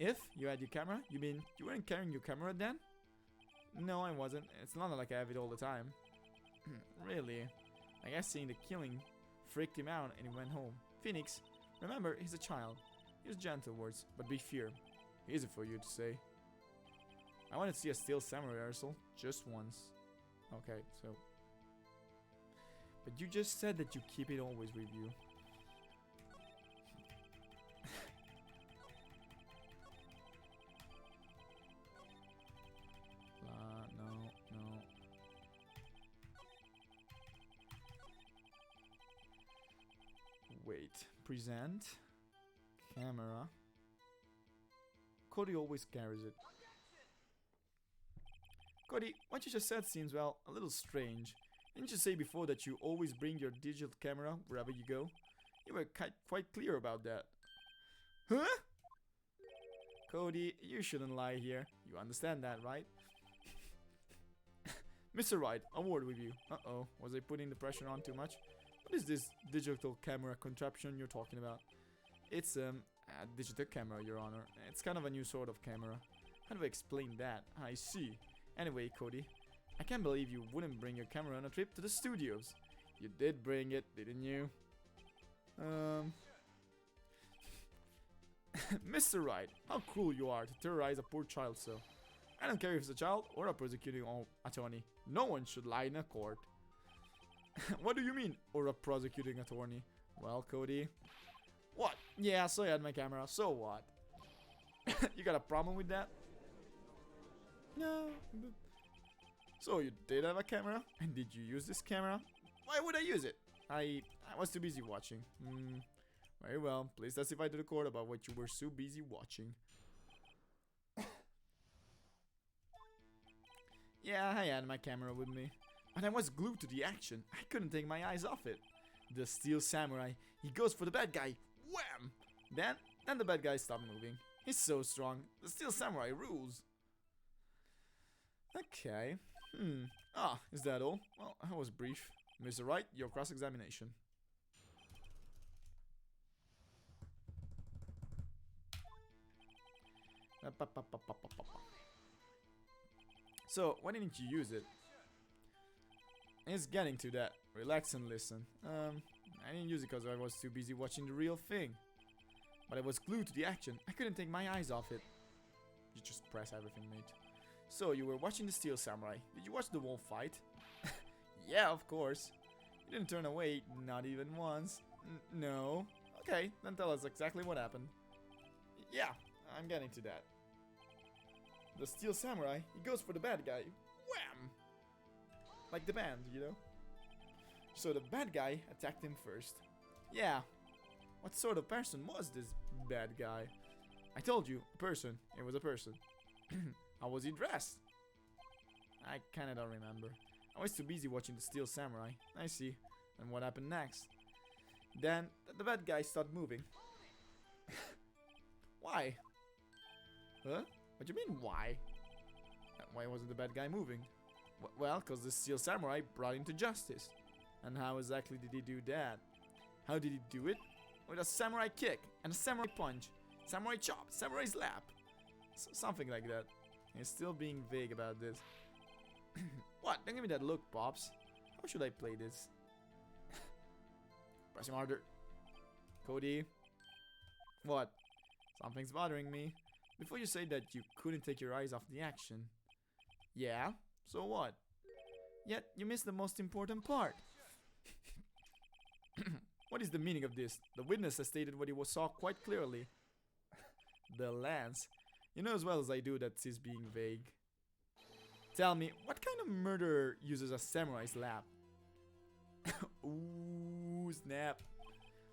If you had your camera, you mean you weren't carrying your camera then? No, I wasn't. It's not like I have it all the time. Really? I guess seeing the killing freaked him out and he went home. Phoenix, remember, he's a child. Use gentle words, but be firm. Easy for you to say. I want to see a Steel Samurai rehearsal just once. Okay, so... But you just said that you keep it always with you. No. Wait. Present. Camera. Cody always carries it. Cody, what you just said seems, well, a little strange. Didn't you say before that you always bring your digital camera wherever you go? You were quite clear about that. Huh? Cody, you shouldn't lie here. You understand that, right? Mr. Wright, a word with you. Uh-oh, was I putting the pressure on too much? What is this digital camera contraption you're talking about? It's a digital camera, Your Honor. It's kind of a new sort of camera. How do I explain that? I see. Anyway, Cody, I can't believe you wouldn't bring your camera on a trip to the studios. You did bring it, didn't you? Mr. Wright, how cruel you are to terrorize a poor child so. I don't care if it's a child or a prosecuting attorney. No one should lie in a court. What do you mean, or a prosecuting attorney? Well, Cody... What? Yeah, so I had my camera, so what? You got a problem with that? No. So you did have a camera? And did you use this camera? Why would I use it? I was too busy watching. Very well. Please testify to the court about what you were so busy watching. Yeah, I had my camera with me. But I was glued to the action. I couldn't take my eyes off it. The Steel Samurai. He goes for the bad guy. Wham! Then the bad guy stopped moving. He's so strong. The Steel Samurai rules. Okay. Ah, is that all? Well, that was brief. Mr. Wright, your cross-examination. So, why didn't you use it? It's getting to that. Relax and listen. I didn't use it because I was too busy watching the real thing. But I was glued to the action. I couldn't take my eyes off it. You just press everything, mate. So, you were watching the Steel Samurai. Did you watch the wolf fight? Yeah, of course. You didn't turn away, not even once. No. Okay, then tell us exactly what happened. Yeah, I'm getting to that. The Steel Samurai, he goes for the bad guy. Wham! Like the band, you know? So the bad guy attacked him first. Yeah. What sort of person was this bad guy? I told you, a person. It was a person. How was he dressed? I kinda don't remember. I was too busy watching the Steel Samurai. I see. And what happened next? Then the bad guy started moving. Why? Huh? What do you mean, why? Why wasn't the bad guy moving? Well, because the Steel Samurai brought him to justice. And how exactly did he do that? How did he do it? With a samurai kick, and a samurai punch, samurai chop, samurai slap. Something like that. He's still being vague about this. What? Don't give me that look, Pops. How should I play this? Press him harder. Cody. What? Something's bothering me. Before you say that you couldn't take your eyes off the action. Yeah? So what? Yet you missed the most important part. What is the meaning of this? The witness has stated what he saw quite clearly. The lance. You know as well as I do that he's being vague. Tell me, what kind of murderer uses a samurai slap? Ooh, snap.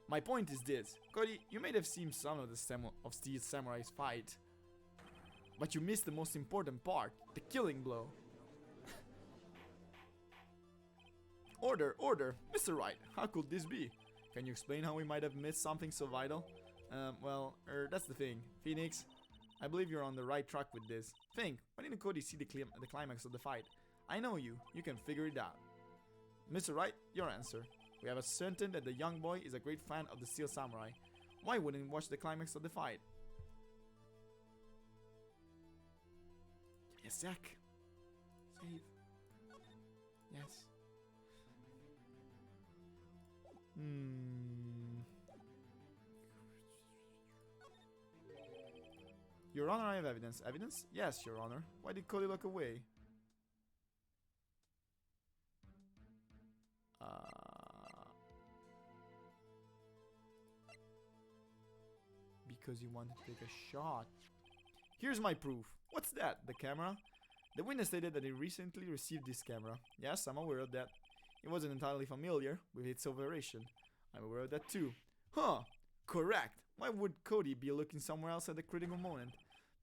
My point is this. Cody, you may have seen some of the Steel Samurai's fight. But you missed the most important part. The killing blow. Order, order. Mr. Wright, how could this be? Can you explain how we might have missed something so vital? That's the thing. Phoenix, I believe you're on the right track with this. Think, why didn't Cody see the climax of the fight? I know you. You can figure it out. Mr. Wright, your answer. We have ascertained that the young boy is a great fan of the Steel Samurai. Why wouldn't he watch the climax of the fight? Yes, Zack. Save. Yes. Your Honor, I have evidence. Evidence? Yes, Your Honor. Why did Cody look away? Because he wanted to take a shot. Here's my proof. What's that? The camera? The witness stated that he recently received this camera. Yes, I'm aware of that. He wasn't entirely familiar with its operation. I'm aware of that too. Huh! Correct! Why would Cody be looking somewhere else at the critical moment?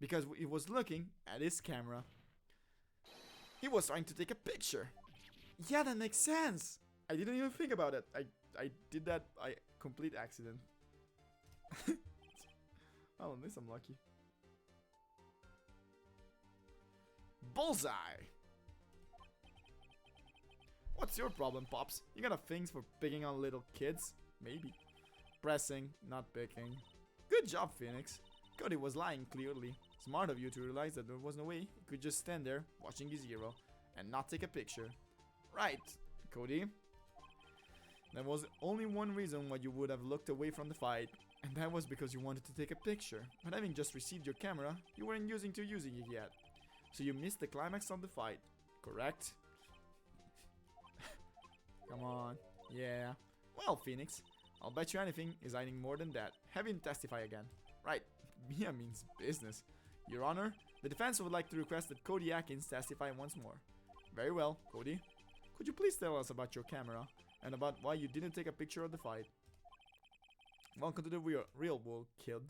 Because he was looking at his camera. He was trying to take a picture. Yeah, that makes sense! I didn't even think about it. I did that by complete accident. Oh, at least I'm lucky. Bullseye! What's your problem, Pops? You got a thing for picking on little kids? Maybe. Pressing, not picking. Good job, Phoenix. Cody was lying clearly. Smart of you to realize that there was no way he could just stand there watching his hero and not take a picture. Right, Cody. There was only one reason why you would have looked away from the fight, and that was because you wanted to take a picture. But having just received your camera, you weren't using it yet. So you missed the climax of the fight, correct? Come on. Yeah. Well, Phoenix, I'll bet you anything is hiding more than that. Have him testify again. Right. Mia means business. Your Honor, the defense would like to request that Cody Atkins testify once more. Very well, Cody. Could you please tell us about your camera? and about why you didn't take a picture of the fight. Welcome to the real world, kid.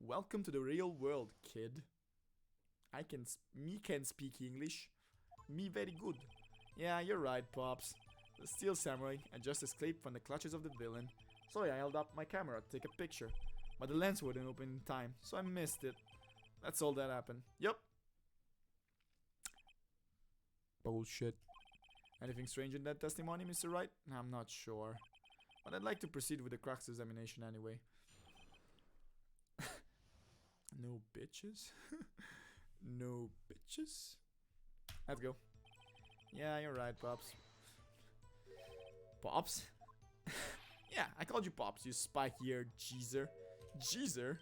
Welcome to the real world, kid. Me can speak English. Me very good. Yeah, you're right, Pops. The Steel Samurai had just escaped from the clutches of the villain. So I held up my camera to take a picture. But the lens wouldn't open in time, so I missed it. That's all that happened. Yup. Bullshit. Anything strange in that testimony, Mr. Wright? I'm not sure. But I'd like to proceed with the Crux examination anyway. No bitches? No bitches? Let's go. Yeah, you're right, Pops. Pops? Yeah, I called you Pops, you spike-eared geezer. Geezer?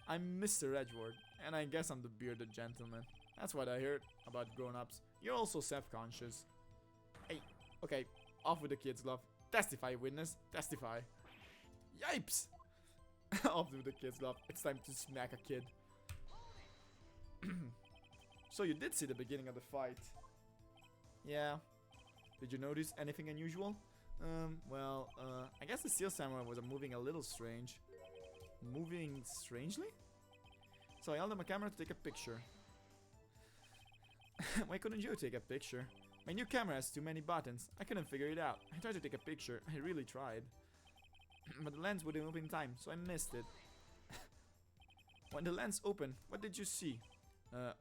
I'm Mr. Edgeworth, and I guess I'm the bearded gentleman. That's what I heard about grown-ups. You're also self-conscious. Hey, okay, off with the kid's glove. Testify, witness. Testify. Yipes! Off with the kid's glove. It's time to smack a kid. So you did see the beginning of the fight. Yeah. Did you notice anything unusual? I guess the Steel Samurai was moving a little strange. Moving strangely? So I held up my camera to take a picture. Why couldn't you take a picture? My new camera has too many buttons. I couldn't figure it out. I tried to take a picture. I really tried. But the lens wouldn't open in time, so I missed it. When the lens opened, what did you see?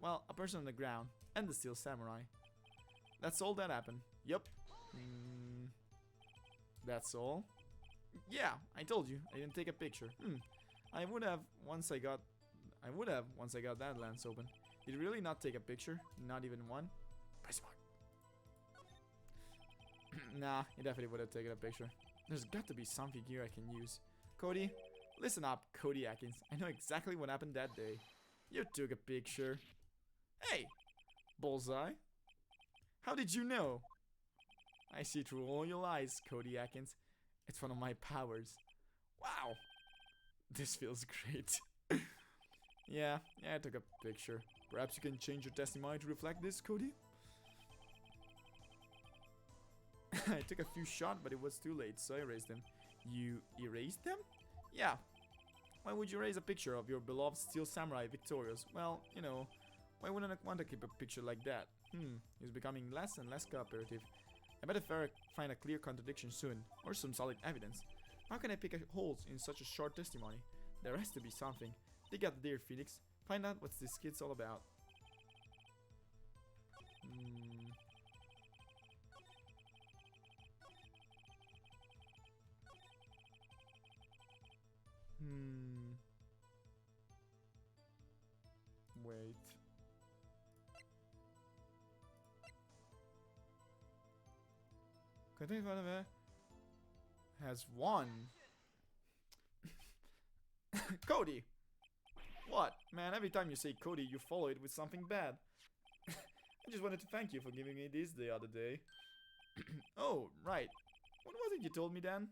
Well, a person on the ground and the Steel Samurai. That's all that happened. Yup. That's all? Yeah, I told you. I didn't take a picture. I would have once I got that lens open. Did you really not take a picture? Not even one? Press mark. Nah, he definitely would have taken a picture. There's got to be something here I can use. Cody, listen up, Cody Atkins. I know exactly what happened that day. You took a picture. Hey, Bullseye. How did you know? I see through all your lies, Cody Atkins. It's one of my powers. Wow. This feels great. Yeah, I took a picture. Perhaps you can change your testimony to reflect this, Cody? I took a few shots, but it was too late, so I erased them. You erased them? Yeah. Why would you erase a picture of your beloved Steel Samurai victorious? Well, you know, why wouldn't I want to keep a picture like that? He's becoming less and less cooperative. I better find a clear contradiction soon, or some solid evidence. How can I pick holes in such a short testimony? There has to be something. Dig out the dear Phoenix. Find out what this kid's all about. Wait. Continue further. Has won. Cody! What? Man, every time you say Cody, you follow it with something bad. I just wanted to thank you for giving me this the other day. Oh, right. What was it you told me, Dan?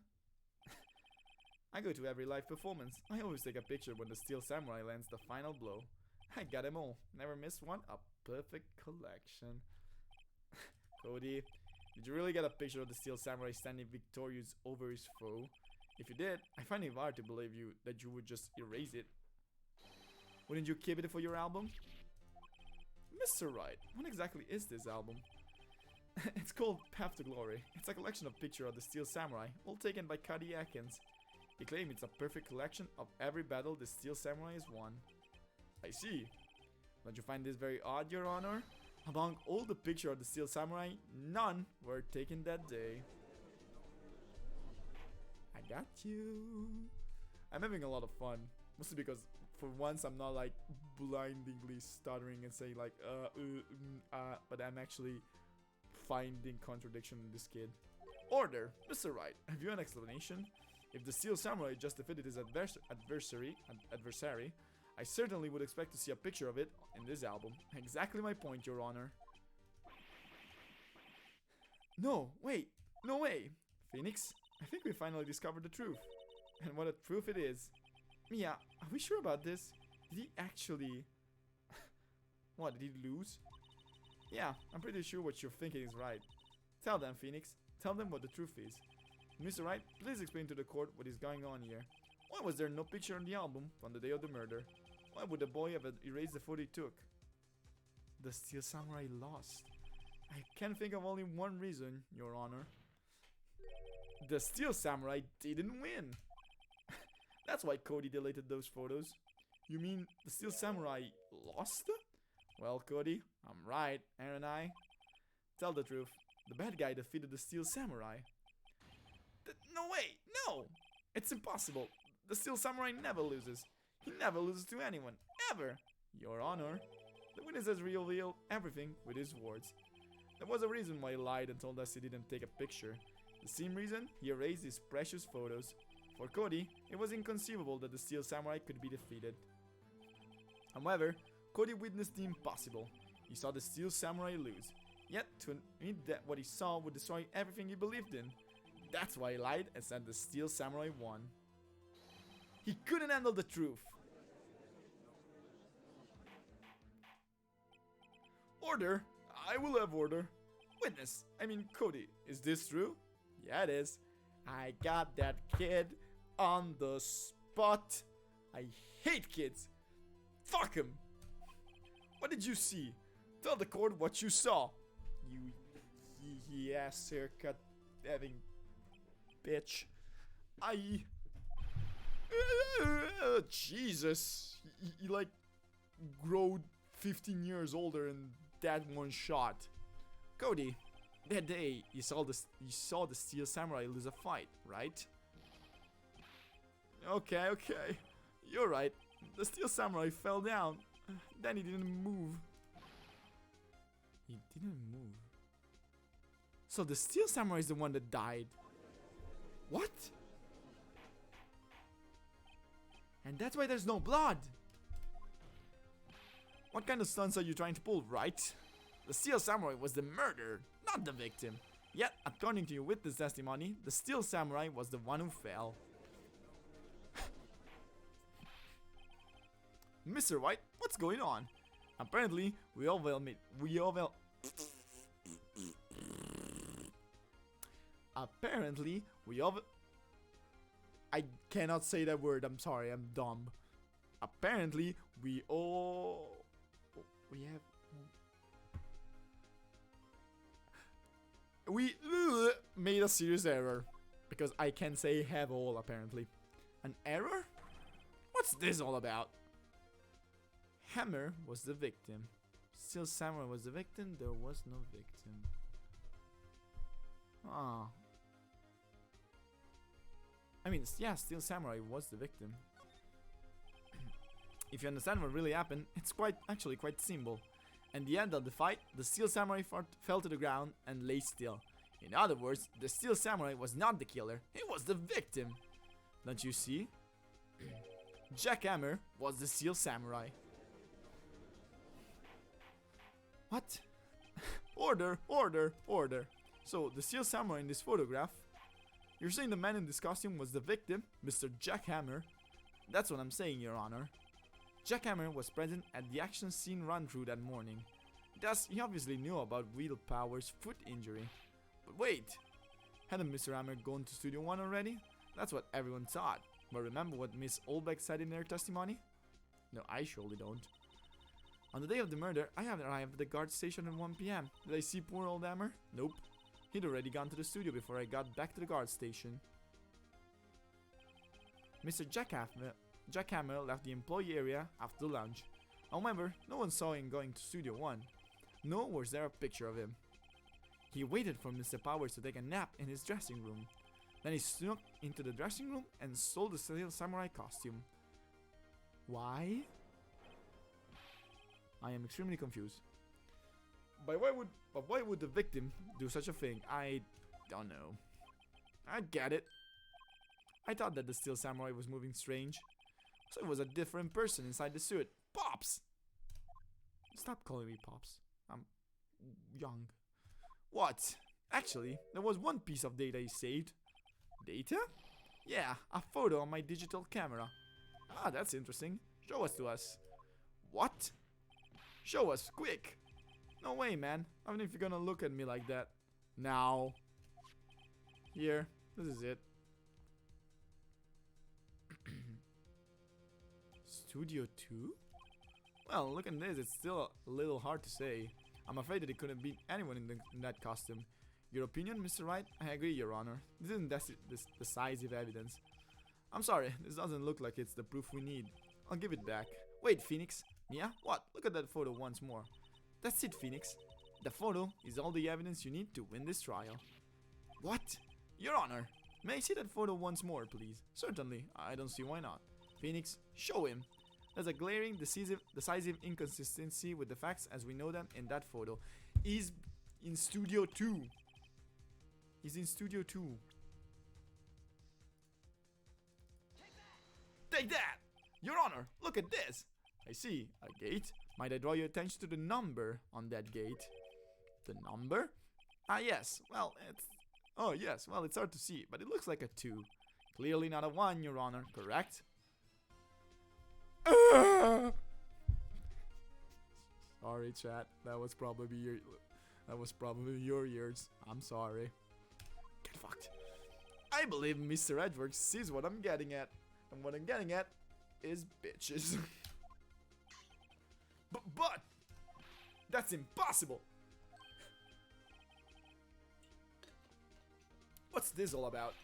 I go to every live performance. I always take a picture when the Steel Samurai lands the final blow. I got them all. Never missed one. A perfect collection. Cody, did you really get a picture of the Steel Samurai standing victorious over his foe? If you did, I find it hard to believe that you would just erase it. Wouldn't you keep it for your album? Mr. Wright, what exactly is this album? It's called Path to Glory. It's a collection of pictures of the Steel Samurai, all taken by Cody Atkins. He claims it's a perfect collection of every battle the Steel Samurai has won. I see. Don't you find this very odd, Your Honor? Among all the pictures of the Steel Samurai, none were taken that day. I got you. I'm having a lot of fun. Mostly because for once I'm not like blindingly stuttering and saying like but I'm actually finding contradiction in this kid. Order! Mr. Wright, have you an explanation? If the Steel Samurai just defeated his adversary, I certainly would expect to see a picture of it in this album. Exactly my point, Your Honor. No, wait, no way! Phoenix, I think we finally discovered the truth. And what a truth it is. Mia, are we sure about this? Did he actually... What, did he lose? Yeah, I'm pretty sure what you're thinking is right. Tell them, Phoenix. Tell them what the truth is. Mr. Wright, please explain to the court what is going on here. Why was there no picture on the album from the day of the murder? Why would the boy have erased the photo he took? The Steel Samurai lost. I can think of only one reason, Your Honor. The Steel Samurai didn't win. That's why Cody deleted those photos. You mean the Steel Samurai lost? Well, Cody, I'm right, aren't I? Tell the truth. The bad guy defeated the Steel Samurai. No way! No! It's impossible. The Steel Samurai never loses. He never loses to anyone. Ever! Your Honor. The witness has revealed everything with his words. There was a reason why he lied and told us he didn't take a picture. The same reason he erased his precious photos. For Cody, it was inconceivable that the Steel Samurai could be defeated. However, Cody witnessed the impossible. He saw the Steel Samurai lose. Yet, to admit that what he saw would destroy everything he believed in. That's why he lied and said the Steel Samurai won. He couldn't handle the truth. Order! I will have order. Witness, I mean Cody, is this true? Yeah, it is. I got that kid on the spot. I hate kids. Fuck him. What did you see? Tell the court what you saw. You ass haircut having bitch. Jesus. He like growed 15 years older in that one shot. Cody, that day you saw the Steel Samurai lose a fight, right? Okay. You're right. The Steel Samurai fell down. Then he didn't move. He didn't move. So the Steel Samurai is the one that died. What? And that's why there's no blood. What kind of stunts are you trying to pull, right? The Steel Samurai was the murderer, not the victim. Yet, according to your witness testimony, the Steel Samurai was the one who fell. Mr. White, what's going on? Apparently, I cannot say that word, I'm sorry, I'm dumb. Apparently, we made a serious error. Because I can say have all, apparently. An error? What's this all about? Hammer was the victim. Steel Samurai was the victim, there was no victim. Ah. I mean, yeah, Steel Samurai was the victim. If you understand what really happened, it's actually quite simple. At the end of the fight, the Steel Samurai fell to the ground and lay still. In other words, the Steel Samurai was not the killer, he was the victim. Don't you see? Jack Hammer was the Steel Samurai. What? Order! So, the Steel Samurai in this photograph, you're saying the man in this costume was the victim, Mr. Jack Hammer? That's what I'm saying, Your Honor. Jack Hammer was present at the action scene run-through that morning. Thus, he obviously knew about Will Power's foot injury. But wait! Hadn't Mr. Hammer gone to Studio 1 already? That's what everyone thought. But remember what Miss Olbeck said in her testimony? No, I surely don't. On the day of the murder, I haven't arrived at the guard station at 1 PM. Did I see poor old Hammer? Nope. He'd already gone to the studio before I got back to the guard station. Mr. Jack Hammer left the employee area after lunch. However, no one saw him going to Studio 1. Nor was there a picture of him. He waited for Mr. Powers to take a nap in his dressing room. Then he snuck into the dressing room and stole the Steel Samurai costume. Why? I am extremely confused. But why would the victim do such a thing? I don't know. I get it. I thought that the Steel Samurai was moving strange. So it was a different person inside the suit. Pops! Stop calling me Pops. I'm young. What? Actually, there was one piece of data he saved. Data? Yeah, a photo on my digital camera. Ah, that's interesting. Show us to us. What? Show us, quick! No way, man. Even if you're gonna look at me like that. Now. Here. This is it. Studio 2? Well, look at this. It's still a little hard to say. I'm afraid that it couldn't be anyone in that costume. Your opinion, Mr. Wright? I agree, Your Honor. This isn't decisive evidence. I'm sorry, this doesn't look like it's the proof we need. I'll give it back. Wait, Phoenix. Yeah? What? Look at that photo once more. That's it, Phoenix. The photo is all the evidence you need to win this trial. What? Your Honor, may I see that photo once more, please? Certainly, I don't see why not. Phoenix, show him. There's a glaring, decisive inconsistency with the facts as we know them in that photo. He's in Studio 2. He's in Studio 2. Take that! Your Honor, look at this! I see, a gate. Might I draw your attention to the number on that gate? The number? Ah, yes. Well, it's... Oh, yes. Well, it's hard to see, but it looks like a 2. Clearly not a 1, Your Honor. Correct? Sorry, chat. That was probably your ears. I'm sorry. Get fucked. I believe Mr. Edwards sees what I'm getting at. And what I'm getting at is bitches. But that's impossible. What's this all about?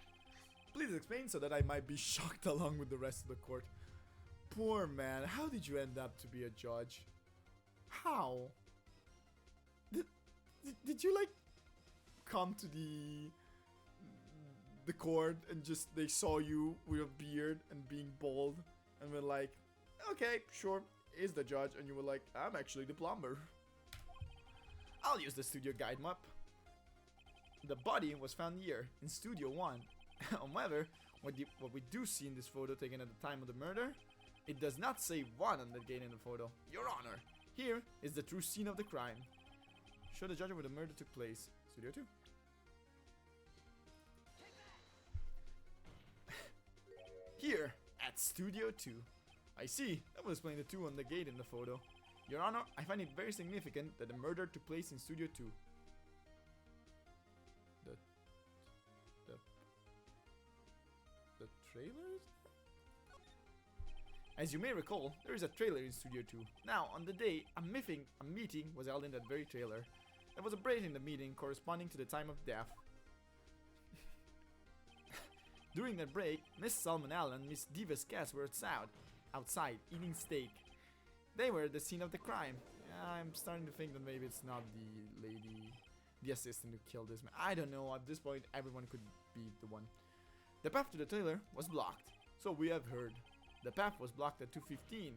Please explain so that I might be shocked along with the rest of the court. Poor man, how did you end up to be a judge? How? Did you like come to the court and just they saw you with a beard and being bald and were like, okay, sure, is the judge, and you were like, I'm actually the plumber. I'll use the studio guide map. The body was found here in Studio 1. However, what we do see in this photo taken at the time of the murder, it does not say 1 on the gate in the photo. Your Honor, here is the true scene of the crime. Show the judge where the murder took place. Studio 2. Here at Studio 2. I see. That was explaining the 2 on the gate in the photo. Your Honor, I find it very significant that the murder took place in Studio 2. The trailers? As you may recall, there is a trailer in Studio 2. Now, on the day, a meeting was held in that very trailer. There was a break in the meeting corresponding to the time of death. During that break, Miss Salmonella and Miss Diva's cats were outside eating steak. They were at the scene of the crime. I'm starting to think that maybe it's not the assistant who killed this man. I don't know, at this point everyone could be the one. The path to the trailer was blocked, so we have heard. The path was blocked at 2:15.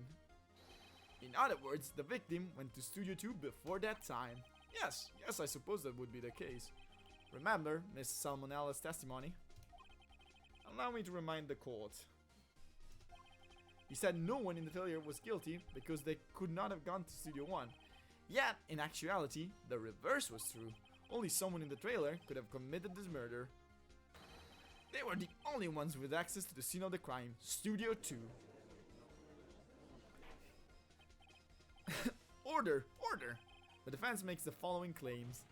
In other words, the victim went to Studio 2 before that time. Yes, I suppose that would be the case. Remember Miss Salmonella's testimony? Allow me to remind the court. He said no one in the trailer was guilty because they could not have gone to Studio 1. Yet, in actuality, the reverse was true. Only someone in the trailer could have committed this murder. They were the only ones with access to the scene of the crime, Studio 2. Order! The defense makes the following claims.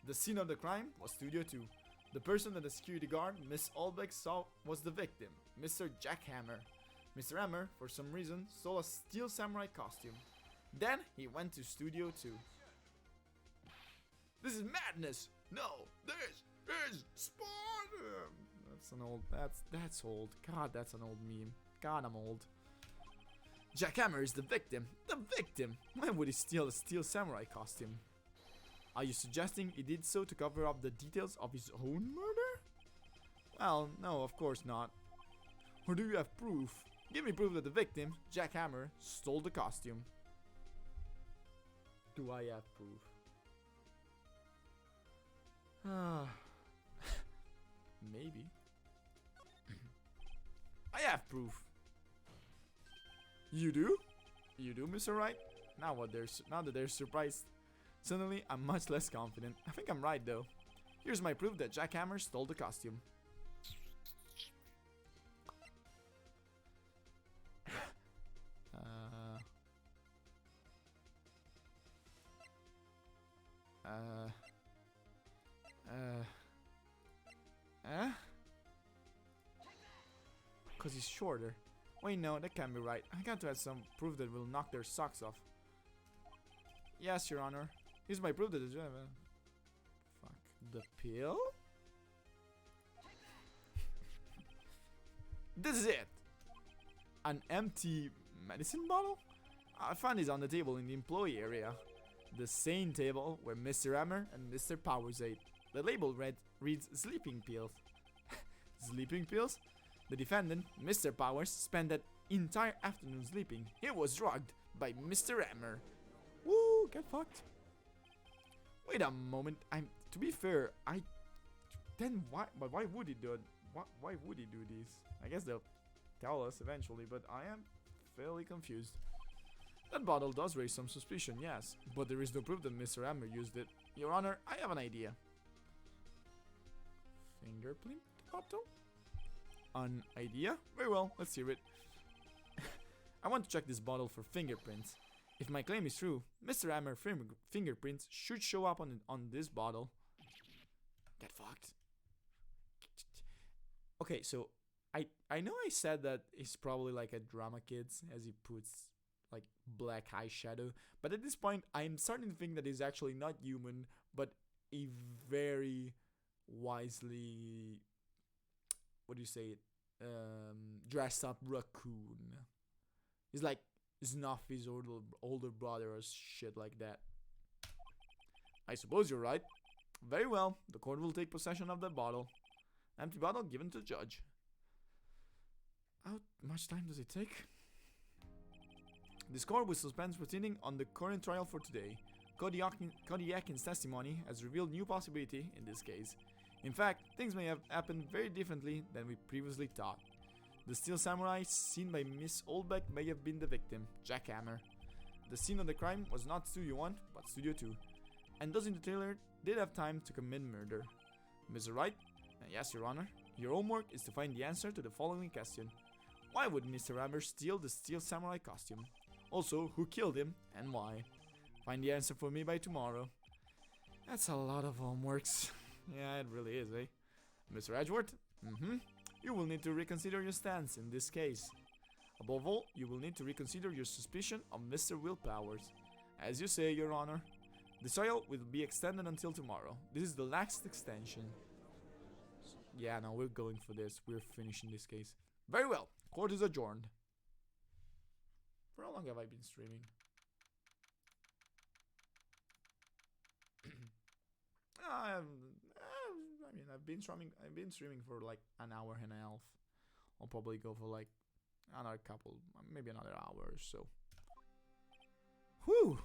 The scene of the crime was Studio 2. The person that the security guard, Miss Albeck, saw was the victim, Mr. Jackhammer. Mr. Hammer, for some reason, stole a steel samurai costume. Then he went to Studio 2. This is madness! No, this is sport! That's old. God, that's an old meme. God, I'm old. Jackhammer is the victim. The victim! Why would he steal a steel samurai costume? Are you suggesting he did so to cover up the details of his own murder? Well, no, of course not. Or do you have proof? Give me proof that the victim, Jackhammer, stole the costume. Do I have proof? Maybe. I have proof. You do? You do, Mr. Wright? Now that they're surprised. Suddenly, I'm much less confident. I think I'm right, though. Here's my proof that Jackhammer stole the costume. Cause he's shorter. Wait, no, that can't be right. I got to have some proof that will knock their socks off. Yes, Your Honor. Here's my proof that the fuck. The pill? This is it! An empty medicine bottle? I found this on the table in the employee area. The same table where Mr. Hammer and Mr. Powers ate. The label reads sleeping pills. Sleeping pills? The defendant, Mr. Powers, spent that entire afternoon sleeping. He was drugged by Mr. Hammer. Woo, get fucked. Wait a moment. To be fair, then why would he do it? Why would he do this? I guess they'll tell us eventually, but I am fairly confused. That bottle does raise some suspicion, yes, but there is no proof that Mr. Hammer used it. Your Honor, I have an idea. Fingerprint bottle? An idea? Very well, let's hear it. I want to check this bottle for fingerprints. If my claim is true, Mr. Hammer fingerprints should show up on this bottle. Get fucked. Okay, so I know I said that it's probably like a drama kids as he puts like black eyeshadow, but at this point I'm starting to think that he's actually not human, but a very wisely, what do you say, dressed up raccoon. He's like Snuffy's older brother or shit like that. I suppose you're right. Very well, the court will take possession of the bottle. Empty bottle given to the judge. How much time does it take? This court will suspend proceeding on the current trial for today. Cody Atkins' testimony has revealed new possibility in this case. In fact, things may have happened very differently than we previously thought. The steel samurai seen by Miss Oldbeck may have been the victim, Jack Hammer. The scene of the crime was not Studio 1, but Studio 2. And those in the trailer did have time to commit murder. Mr. Wright? Yes, Your Honor. Your homework is to find the answer to the following question. Why would Mr. Hammer steal the steel samurai costume? Also, who killed him and why? Find the answer for me by tomorrow. That's a lot of homeworks. Yeah, it really is, eh? Mr. Edgeworth? You will need to reconsider your stance in this case. Above all, you will need to reconsider your suspicion of Mr. Will Powers. As you say, Your Honor. The trial will be extended until tomorrow. This is the last extension. Yeah, no, we're going for this. We're finishing this case. Very well. Court is adjourned. For how long have I been streaming? I mean, I've been streaming for like an hour and a half. I'll probably go for like another couple, maybe another hour or so. Whew!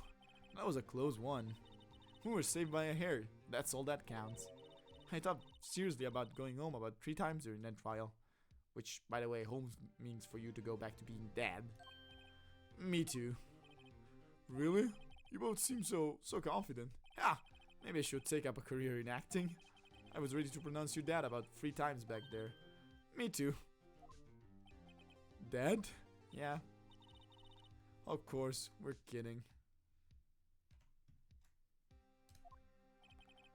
That was a close one. We were saved by a hair. That's all that counts. I thought seriously about going home about 3 times during that trial. Which, by the way, home means for you to go back to being dead. Me too. Really? You both seem so confident. Ha! Maybe I should take up a career in acting. I was ready to pronounce you dad about 3 times back there. Me too. Dad? Yeah. Of course, we're kidding.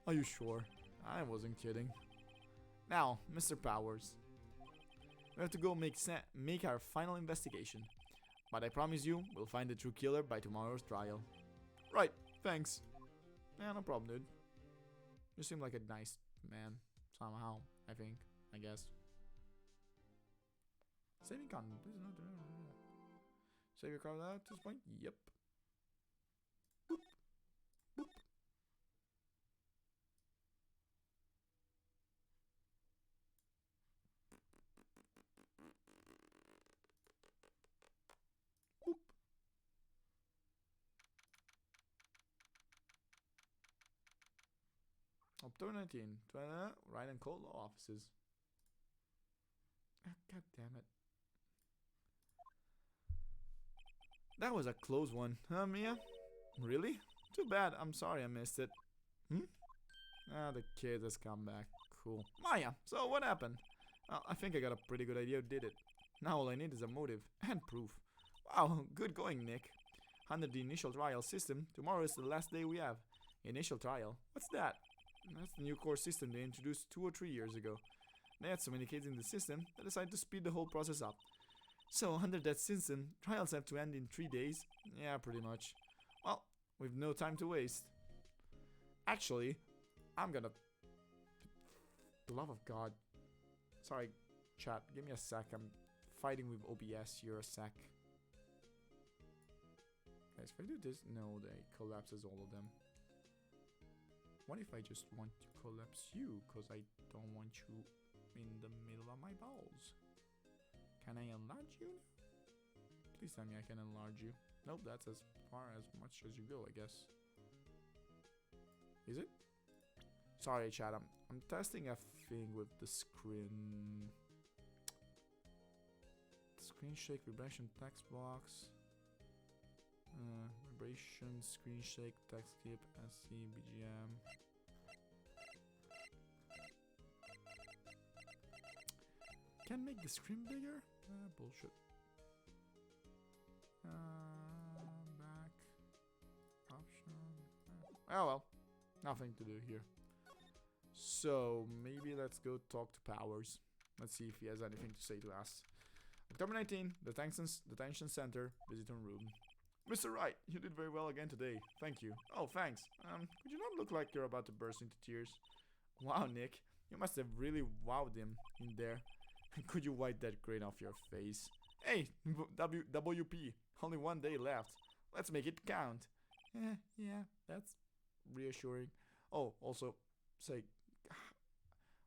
Are you sure? I wasn't kidding. Now, Mr. Powers. We have to go make our final investigation. But I promise you, we'll find the true killer by tomorrow's trial. Right, thanks. Yeah, no problem, dude. You seem like a nice man. Somehow, I think. I guess. Saving content, please not. Save your card out to this point? Yep. Boop. Boop. Boop. October 19, Ryan and Cold Law offices. God damn it. That was a close one, huh, Mia? Really? Too bad. I'm sorry I missed it. Ah, the kid has come back. Cool. Maya, so what happened? I think I got a pretty good idea who did it. Now all I need is a motive and proof. Wow, good going, Nick. Under the initial trial system, tomorrow is the last day we have. Initial trial? What's that? That's the new core system they introduced 2 or 3 years ago. They had so many kids in the system, they decided to speed the whole process up. So, under that system, trials have to end in 3 days? Yeah, pretty much. Well, we've no time to waste. Actually, I'm gonna... The love of God. Sorry, chat, give me a sec. I'm fighting with OBS here a sec. Guys, if I do this... No, they collapses all of them. What if I just want to collapse you? Because I don't want you in the middle of my balls. Can I enlarge you? Please tell me I can enlarge you. Nope, that's as far as much as you go, I guess. Is it? Sorry, chat. I'm testing a thing with the screen. Screen shake, vibration, text box. Vibration, screen shake, text skip, SC, BGM. Can make the screen bigger? Bullshit. Back. Option. Oh well. Nothing to do here. So, maybe let's go talk to Powers. Let's see if he has anything to say to us. October 19, Detention Center, Visitor Room. Mr. Wright, you did very well again today. Thank you. Oh, thanks. Could you not look like you're about to burst into tears? Wow, Nick. You must have really wowed him in there. Could you wipe that grin off your face? Hey, WP. Only 1 day left. Let's make it count. Yeah, that's reassuring. Oh, also, say,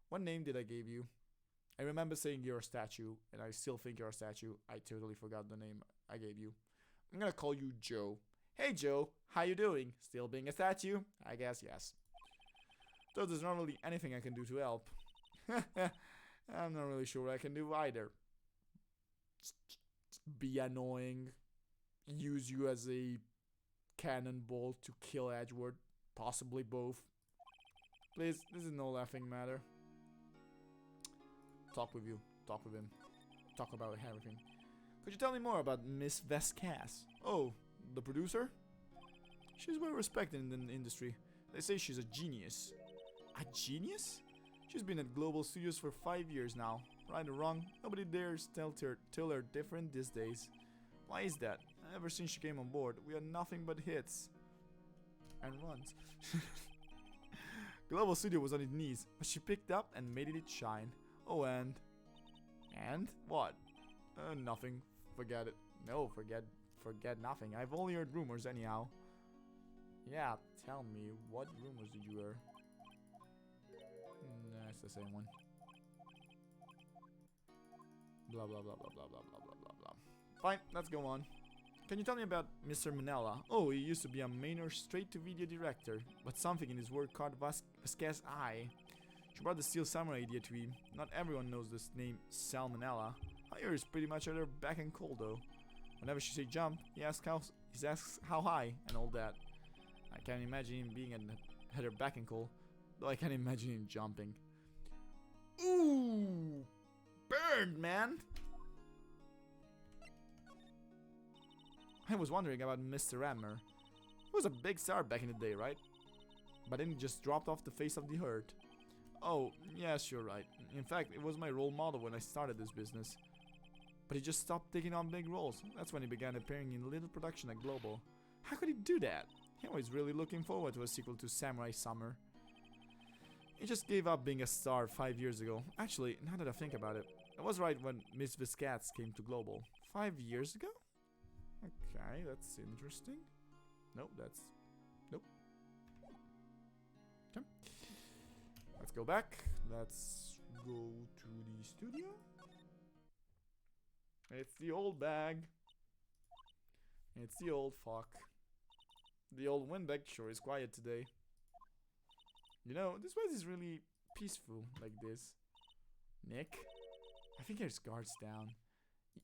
what name did I give you? I remember saying you're a statue, and I still think you're a statue. I totally forgot the name I gave you. I'm gonna call you Joe. Hey Joe, how you doing? Still being a statue? I guess yes. Though there's not really anything I can do to help. I'm not really sure what I can do either. Be annoying. Use you as a cannonball to kill Edgeworth. Possibly both. Please, this is no laughing matter. Talk with you. Talk with him. Talk about everything. Could you tell me more about Miss Vasquez? Oh, the producer? She's well respected in the industry. They say she's a genius. A genius? She's been at Global Studios for 5 years now. Right or wrong, nobody dares tell her different these days. Why is that? Ever since she came on board, we had nothing but hits. And runs. Global Studio was on its knees, but she picked up and made it shine. Oh, and... And? What? Nothing. Forget it. No, forget nothing. I've only heard rumors anyhow. Yeah, tell me, what rumors did you hear? Nah, it's the same one. Blah blah blah blah blah blah blah blah blah blah. Fine, let's go on. Can you tell me about Mr. Manella? Oh, he used to be a minor straight-to-video director, but something in his work caught Vasquez's eye. She brought the Steel Samurai idea to him. Not everyone knows this name, Salmonella. I hear he's pretty much at her beck and call though. Whenever she say jump, he asks how high and all that. I can't imagine him being at her beck and call, though I can imagine him jumping. Ooh! Burned, man! I was wondering about Mr. Rammer. He was a big star back in the day, right? But then he just dropped off the face of the earth. Oh, yes, you're right. In fact, it was my role model when I started this business. But he just stopped taking on big roles. That's when he began appearing in little production at Global. How could he do that? He was really looking forward to a sequel to Samurai Summer. He just gave up being a star 5 years ago. Actually, now that I think about it, I was right when Miss Vasquez came to Global. 5 years ago? Okay, that's interesting. Nope, that's... Nope. Okay. Let's go back. Let's go to the studio. It's the old bag. It's the old fuck. The old windbag sure is quiet today. You know, this place is really peaceful like this. Nick? I think there's guards down.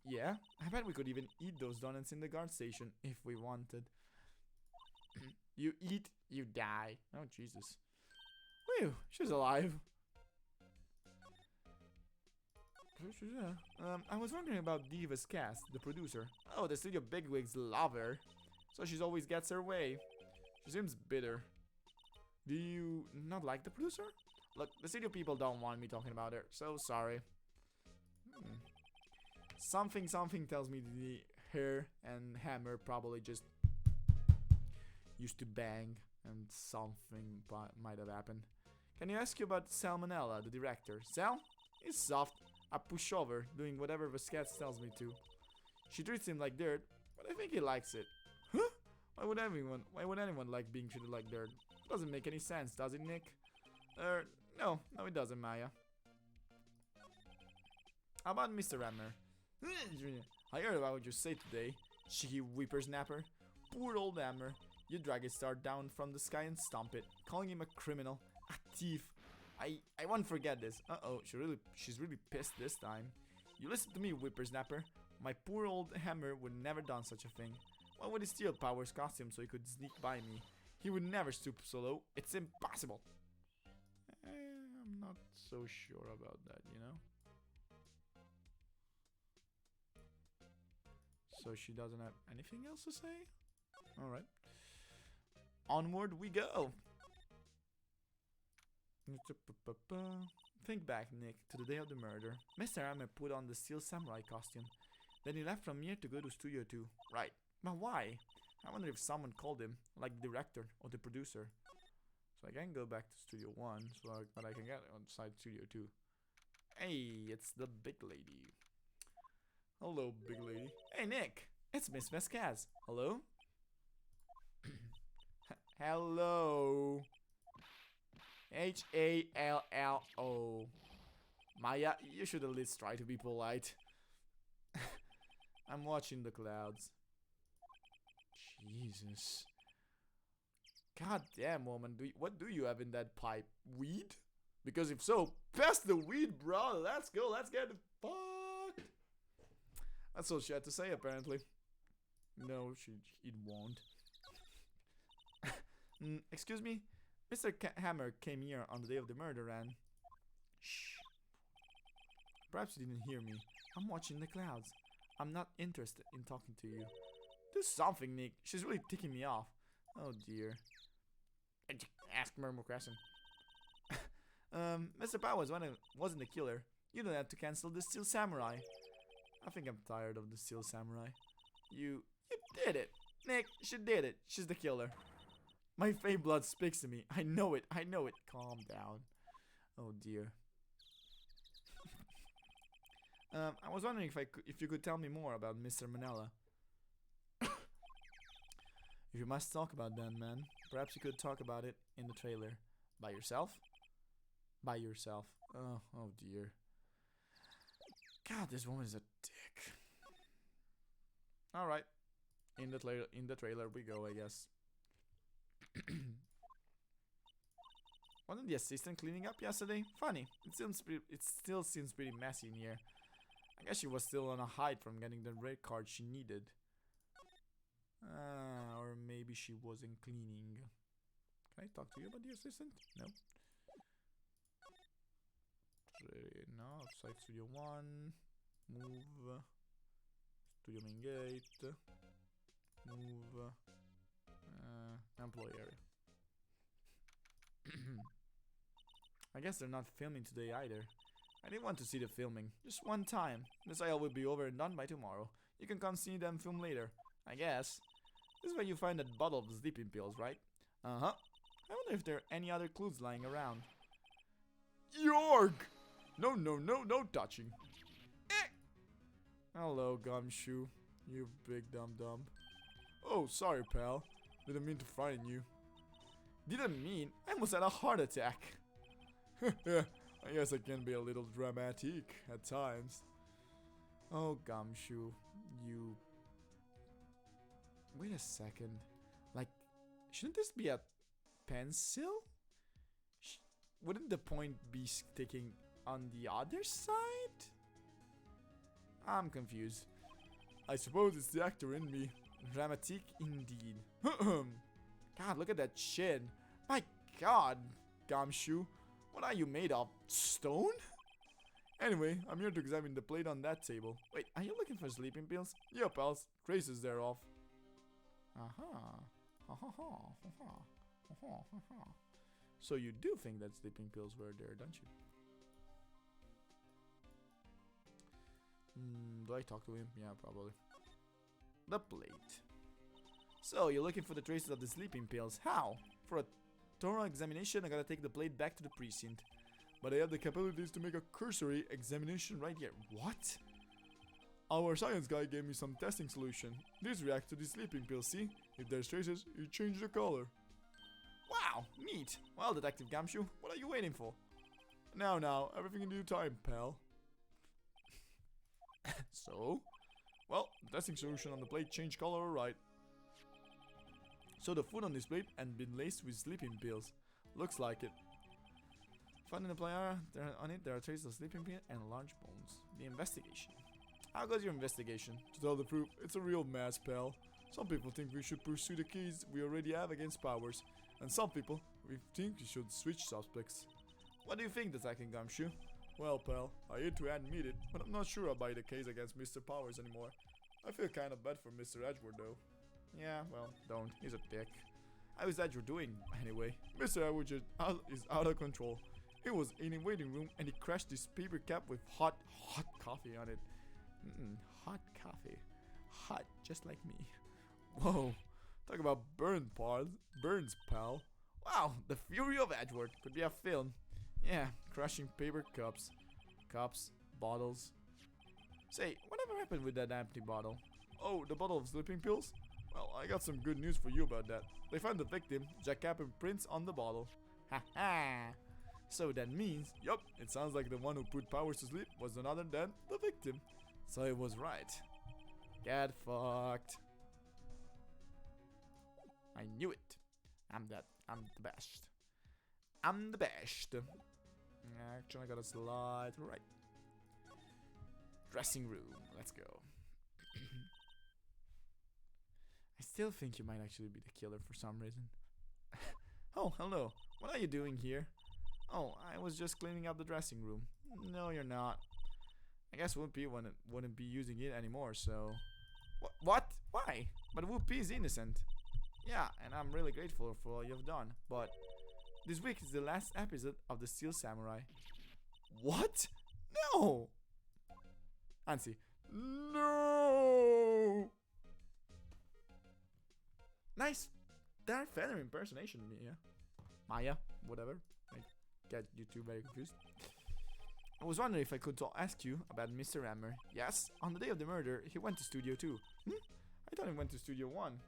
Yeah? I bet we could even eat those donuts in the guard station if we wanted. You eat, you die. Oh, Jesus. Whew, she's alive. I was wondering about Diva's cast, the producer. Oh, the studio bigwigs love her. So she always gets her way. She seems bitter. Do you not like the producer? Look, the studio people don't want me talking about her. So sorry. Something tells me the her and Hammer probably just used to bang and something might have happened. Can you ask you about Salmonella, the director? Sal? He's soft, a pushover, doing whatever Vasquez tells me to. She treats him like dirt, but I think he likes it. Huh? Why would anyone like being treated like dirt? Doesn't make any sense, does it, Nick? No, it doesn't, Maya. How about Mr. Hammer? I heard about what you say today, cheeky whippersnapper. Poor old Hammer. You drag his star down from the sky and stomp it, calling him a criminal, a thief. I won't forget this. Uh-oh, she's really pissed this time. You listen to me, whippersnapper. My poor old Hammer would never done such a thing. Why would he steal Power's costume so he could sneak by me? He would never stoop so low. It's impossible. I'm not so sure about that, you know? So she doesn't have anything else to say? Alright. Onward we go! Think back, Nick, to the day of the murder. Mr. Hammer put on the Steel Samurai costume. Then he left from here to go to Studio 2. Right. But why? I wonder if someone called him, like the director or the producer. So I can go back to Studio 1, but I can get on side Studio 2. Hey, it's the big lady. Hello, big lady. Hey, Nick! It's Miss Vasquez. Hello? Hello. Hallo. Maya, you should at least try to be polite. I'm watching the clouds. Jesus. God damn, woman. What do you have in that pipe? Weed? Because if so, pass the weed, bro. Let's go. Let's get it fucked. That's all she had to say, apparently. No, it won't. Excuse me? Mr. Hammer came here on the day of the murder and... Shh. Perhaps you didn't hear me. I'm watching the clouds. I'm not interested in talking to you. Do something, Nick. She's really ticking me off. Oh dear. Ask Murmur Crescent. Mr. Powers wasn't the killer. You don't have to cancel the Steel Samurai. I think I'm tired of the Steel Samurai. You did it. Nick, she did it. She's the killer. My fake blood speaks to me. I know it. Calm down. Oh dear. I was wondering if you could tell me more about Mr. Manella. If you must talk about that, man, perhaps you could talk about it in the trailer. By yourself? By yourself. Oh dear. God, this woman is a dick. Alright. In the trailer we go, I guess. Wasn't the assistant cleaning up yesterday? Funny. It still seems pretty messy in here. I guess she was still on a hide from getting the red card she needed. Or maybe she wasn't cleaning. Can I talk to you about the assistant? No. No, outside Studio 1. Move. Studio main gate. Move. Employee area. I guess they're not filming today either. I didn't want to see the filming. Just one time. The sale will be over and done by tomorrow. You can come see them film later. I guess. This is where you find that bottle of sleeping pills, right? Uh-huh. I wonder if there are any other clues lying around. York! No touching. Eh! Hello, Gumshoe. You big dum-dum. Oh, sorry, pal. Didn't mean to frighten you. Didn't mean? I almost had a heart attack. I guess I can be a little dramatic at times. Oh, Gumshoe. You... Wait a second. Like, shouldn't this be a pencil? Wouldn't the point be sticking on the other side? I'm confused. I suppose it's the actor in me. Dramatic indeed. God, look at that chin. My God, Gumshoe. What are you made of? Stone? Anyway, I'm here to examine the plate on that table. Wait, are you looking for sleeping pills? Yeah, pals. Traces thereof. So you do think that sleeping pills were there, don't you? Do I talk to him? Yeah, probably. The plate. So, you're looking for the traces of the sleeping pills. How? For a thorough examination, I gotta take the plate back to the precinct. But I have the capabilities to make a cursory examination right here. What? Our science guy gave me some testing solution. This reacts to the sleeping pills, see? If there's traces, you change the color. Wow, neat. Well, Detective Gumshoe, what are you waiting for? Now, everything in due time, pal. So? Well, the testing solution on the plate changed color, alright. So the food on this plate had been laced with sleeping pills. Looks like it. Found in the plate on it, there are traces of sleeping pill and large bones. The investigation. How goes your investigation? To tell the truth, it's a real mess, pal. Some people think we should pursue the keys we already have against Powers. And some people, we think we should switch suspects. What do you think, Detective Gumshoe? Well, pal, I hate to admit it, but I'm not sure I'll buy the case against Mr. Powers anymore. I feel kinda bad for Mr. Edgeworth, though. Yeah, well, don't. He's a dick. How is Edgeworth doing, anyway? Mr. Edgeworth is out of control. He was in a waiting room and he crashed this paper cup with hot coffee on it. Hot coffee. Hot, just like me. Whoa. Talk about burns, pal. Wow, the fury of Edgeworth. Could be a film. Yeah, crushing paper cups. Bottles. Say, whatever happened with that empty bottle? Oh, the bottle of sleeping pills? Well, I got some good news for you about that. They found the victim, Jack Kaplan prints on the bottle. Ha ha! So that means, yup, it sounds like the one who put Powers to sleep was none other than the victim. So it was right. Get fucked. I knew it. I'm the best. I'm the best. Actually, I gotta slide right. Dressing room. Let's go. I still think you might actually be the killer for some reason. Oh, hello. What are you doing here? Oh, I was just cleaning up the dressing room. No, you're not. I guess Whoopi wouldn't be using it anymore, so... What? Why? But Whoopi is innocent. Yeah, and I'm really grateful for all you've done, but... This week is the last episode of The Steel Samurai. What? No! Ansi. No! Nice Darth Vader impersonation, Maya, whatever. I get you two very confused. I was wondering if I could ask you about Mr. Hammer. Yes, on the day of the murder, he went to Studio 2. I thought he went to Studio 1.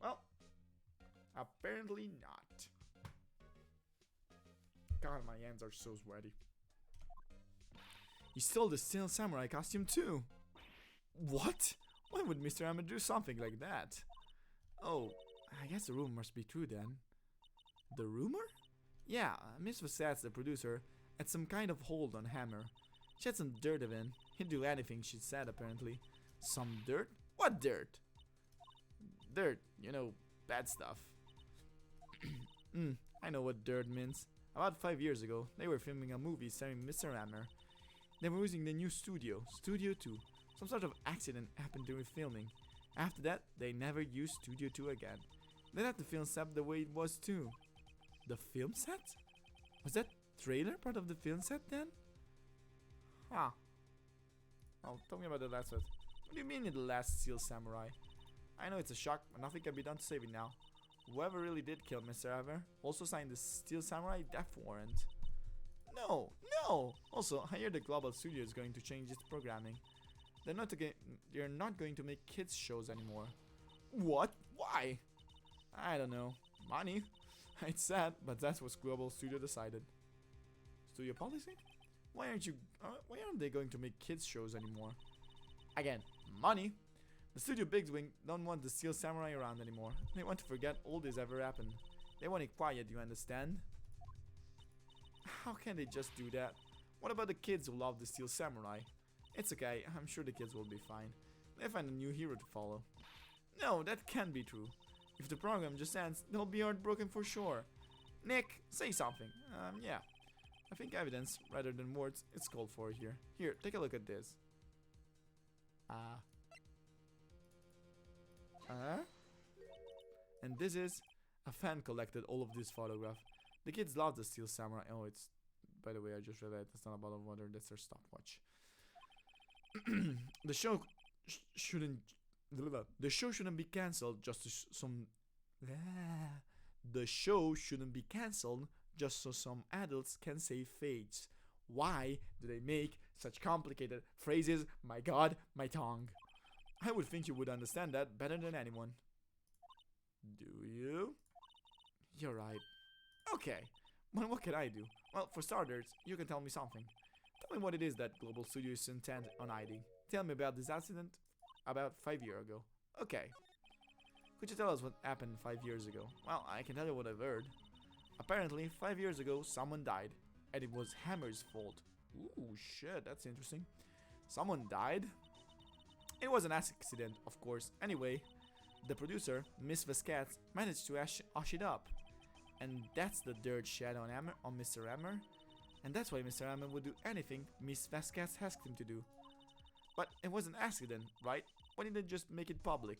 Well, apparently not. God, my hands are so sweaty. He stole the Steel Samurai costume too. What? Why would Mr. Hammer do something like that? Oh, I guess the rumor must be true then. The rumor? Yeah, Miss Vasats, the producer, had some kind of hold on Hammer. She had some dirt of him. He'd do anything she said, apparently. Some dirt? What dirt? Dirt, you know, bad stuff. I know what dirt means. About 5 years ago, they were filming a movie starring Mr. Hammer. They were using the new studio, Studio 2. Some sort of accident happened during filming. After that, they never used Studio 2 again. They left the film set the way it was too. The film set? Was that trailer part of the film set then? Huh. Oh, tell me about the last set. What do you mean in the last Steel Samurai? I know it's a shock, but nothing can be done to save it now. Whoever really did kill Mr. Hammer also signed the Steel Samurai death warrant. No! Also, I hear the Global Studio is going to change its programming. They're not going to make kids shows anymore. What? Why? I don't know. Money? It's sad, but that's what Global Studio decided. Studio policy? Why aren't they going to make kids shows anymore? Again, money. The studio bigwig don't want the Steel Samurai around anymore. They want to forget all this ever happened. They want it quiet, you understand? How can they just do that? What about the kids who love the Steel Samurai? It's okay, I'm sure the kids will be fine. They find a new hero to follow. No, that can't be true. If the program just ends, they'll be heartbroken for sure. Nick, say something. Yeah. I think evidence, rather than words, is called for here. Here, take a look at this. And this is... A fan collected all of these photographs. The kids love the Steel Samurai. Oh, it's... By the way, I just realized that's not a bottle of water. That's our stopwatch. The show shouldn't... The show shouldn't be cancelled just to some... The show shouldn't be cancelled just so some adults can save fates. Why do they make such complicated phrases? My god, my tongue. I would think you would understand that better than anyone. Do you? You're right. Okay, well, what can I do? Well, for starters, you can tell me something. Tell me what it is that Global Studio is intent on hiding. Tell me about this accident about 5 years ago. Okay. Could you tell us what happened 5 years ago? Well, I can tell you what I've heard. Apparently, 5 years ago, someone died. And it was Hammer's fault. Ooh, shit, that's interesting. Someone died? It was an accident, of course. Anyway, the producer, Miss Vasquez, managed to hush it up. And that's the dirt shed on Mr. Hammer. And that's why Mr. Hammer would do anything Miss Vasquez asked him to do. But it was an accident, right? Why didn't they just make it public?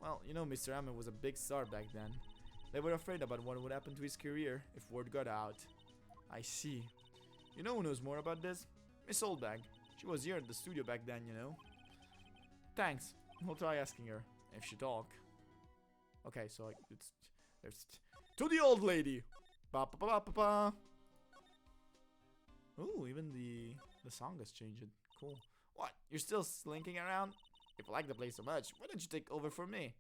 Well, you know, Mr. Hammer was a big star back then. They were afraid about what would happen to his career if word got out. I see. You know who knows more about this? Miss Oldbag. She was here at the studio back then, you know. Thanks. We'll try asking her if she talk. Okay, so there's to the old lady. Ba ba ba ba ba. Ooh, even the song has changed. Cool. What? You're still slinking around? If you like the place so much, why don't you take over for me?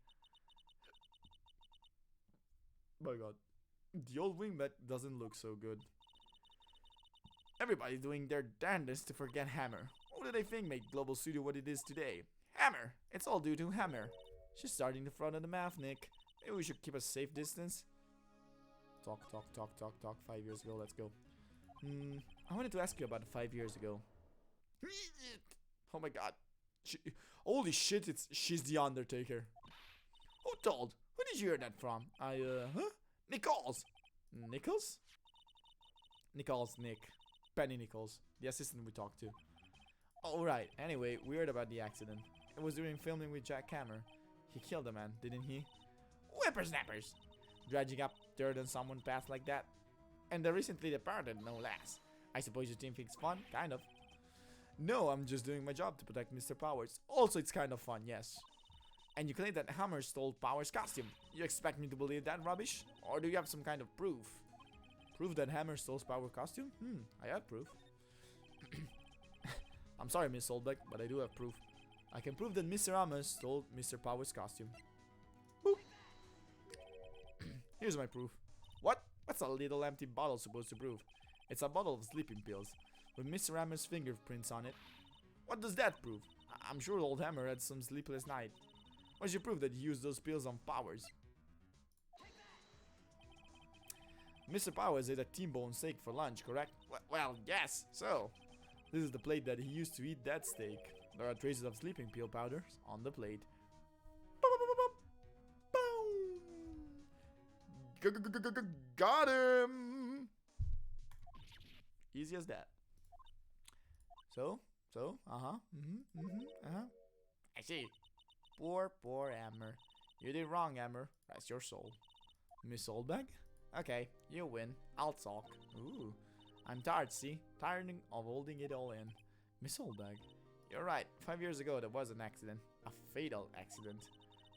My god. The old wingbat doesn't look so good. Everybody's doing their darndest to forget Hammer. Who do they think made Global Studio what it is today? Hammer! It's all due to Hammer. She's starting the front of the mouth, Nick. Maybe we should keep a safe distance. Talk. 5 years ago, let's go. I wanted to ask you about 5 years ago. Oh my god. Holy shit, she's the Undertaker. Who told? Who did you hear that from? Huh? Nichols! Nichols? Nick. Penny Nichols, the assistant we talked to. Alright, anyway, we heard about the accident. It was during filming with Jack Hammer. He killed a man, didn't he? Whippersnappers! Dredging up dirt on someone passed like that. And the recently departed, no less. I suppose your team thinks fun? Kind of. No, I'm just doing my job to protect Mr. Powers. Also, it's kind of fun, yes. And you claim that Hammer stole Powers' costume. You expect me to believe that rubbish? Or do you have some kind of proof? Proof that Hammer stole Powers' costume? I have proof. I'm sorry, Miss Oldbeck, but I do have proof. I can prove that Mr. Hammer stole Mr. Powers' costume. Boop. Here's my proof. What? What's a little empty bottle supposed to prove? It's a bottle of sleeping pills with Mr. Hammer's fingerprints on it. What does that prove? I'm sure old Hammer had some sleepless night. What's your proof that he used those pills on Powers? Mr. Powers ate a T-bone steak for lunch, correct? Well, yes, so. This is the plate that he used to eat that steak. There are traces of sleeping pill powders on the plate. Got him! Easy as that. So, I see. Poor Hammer. You did wrong, Hammer. Rest your soul. Miss Oldbag? Okay, you win. I'll talk. Ooh. I'm tired, see? Tired of holding it all in. Miss Oldbag. You're right. 5 years ago, there was an accident. A fatal accident.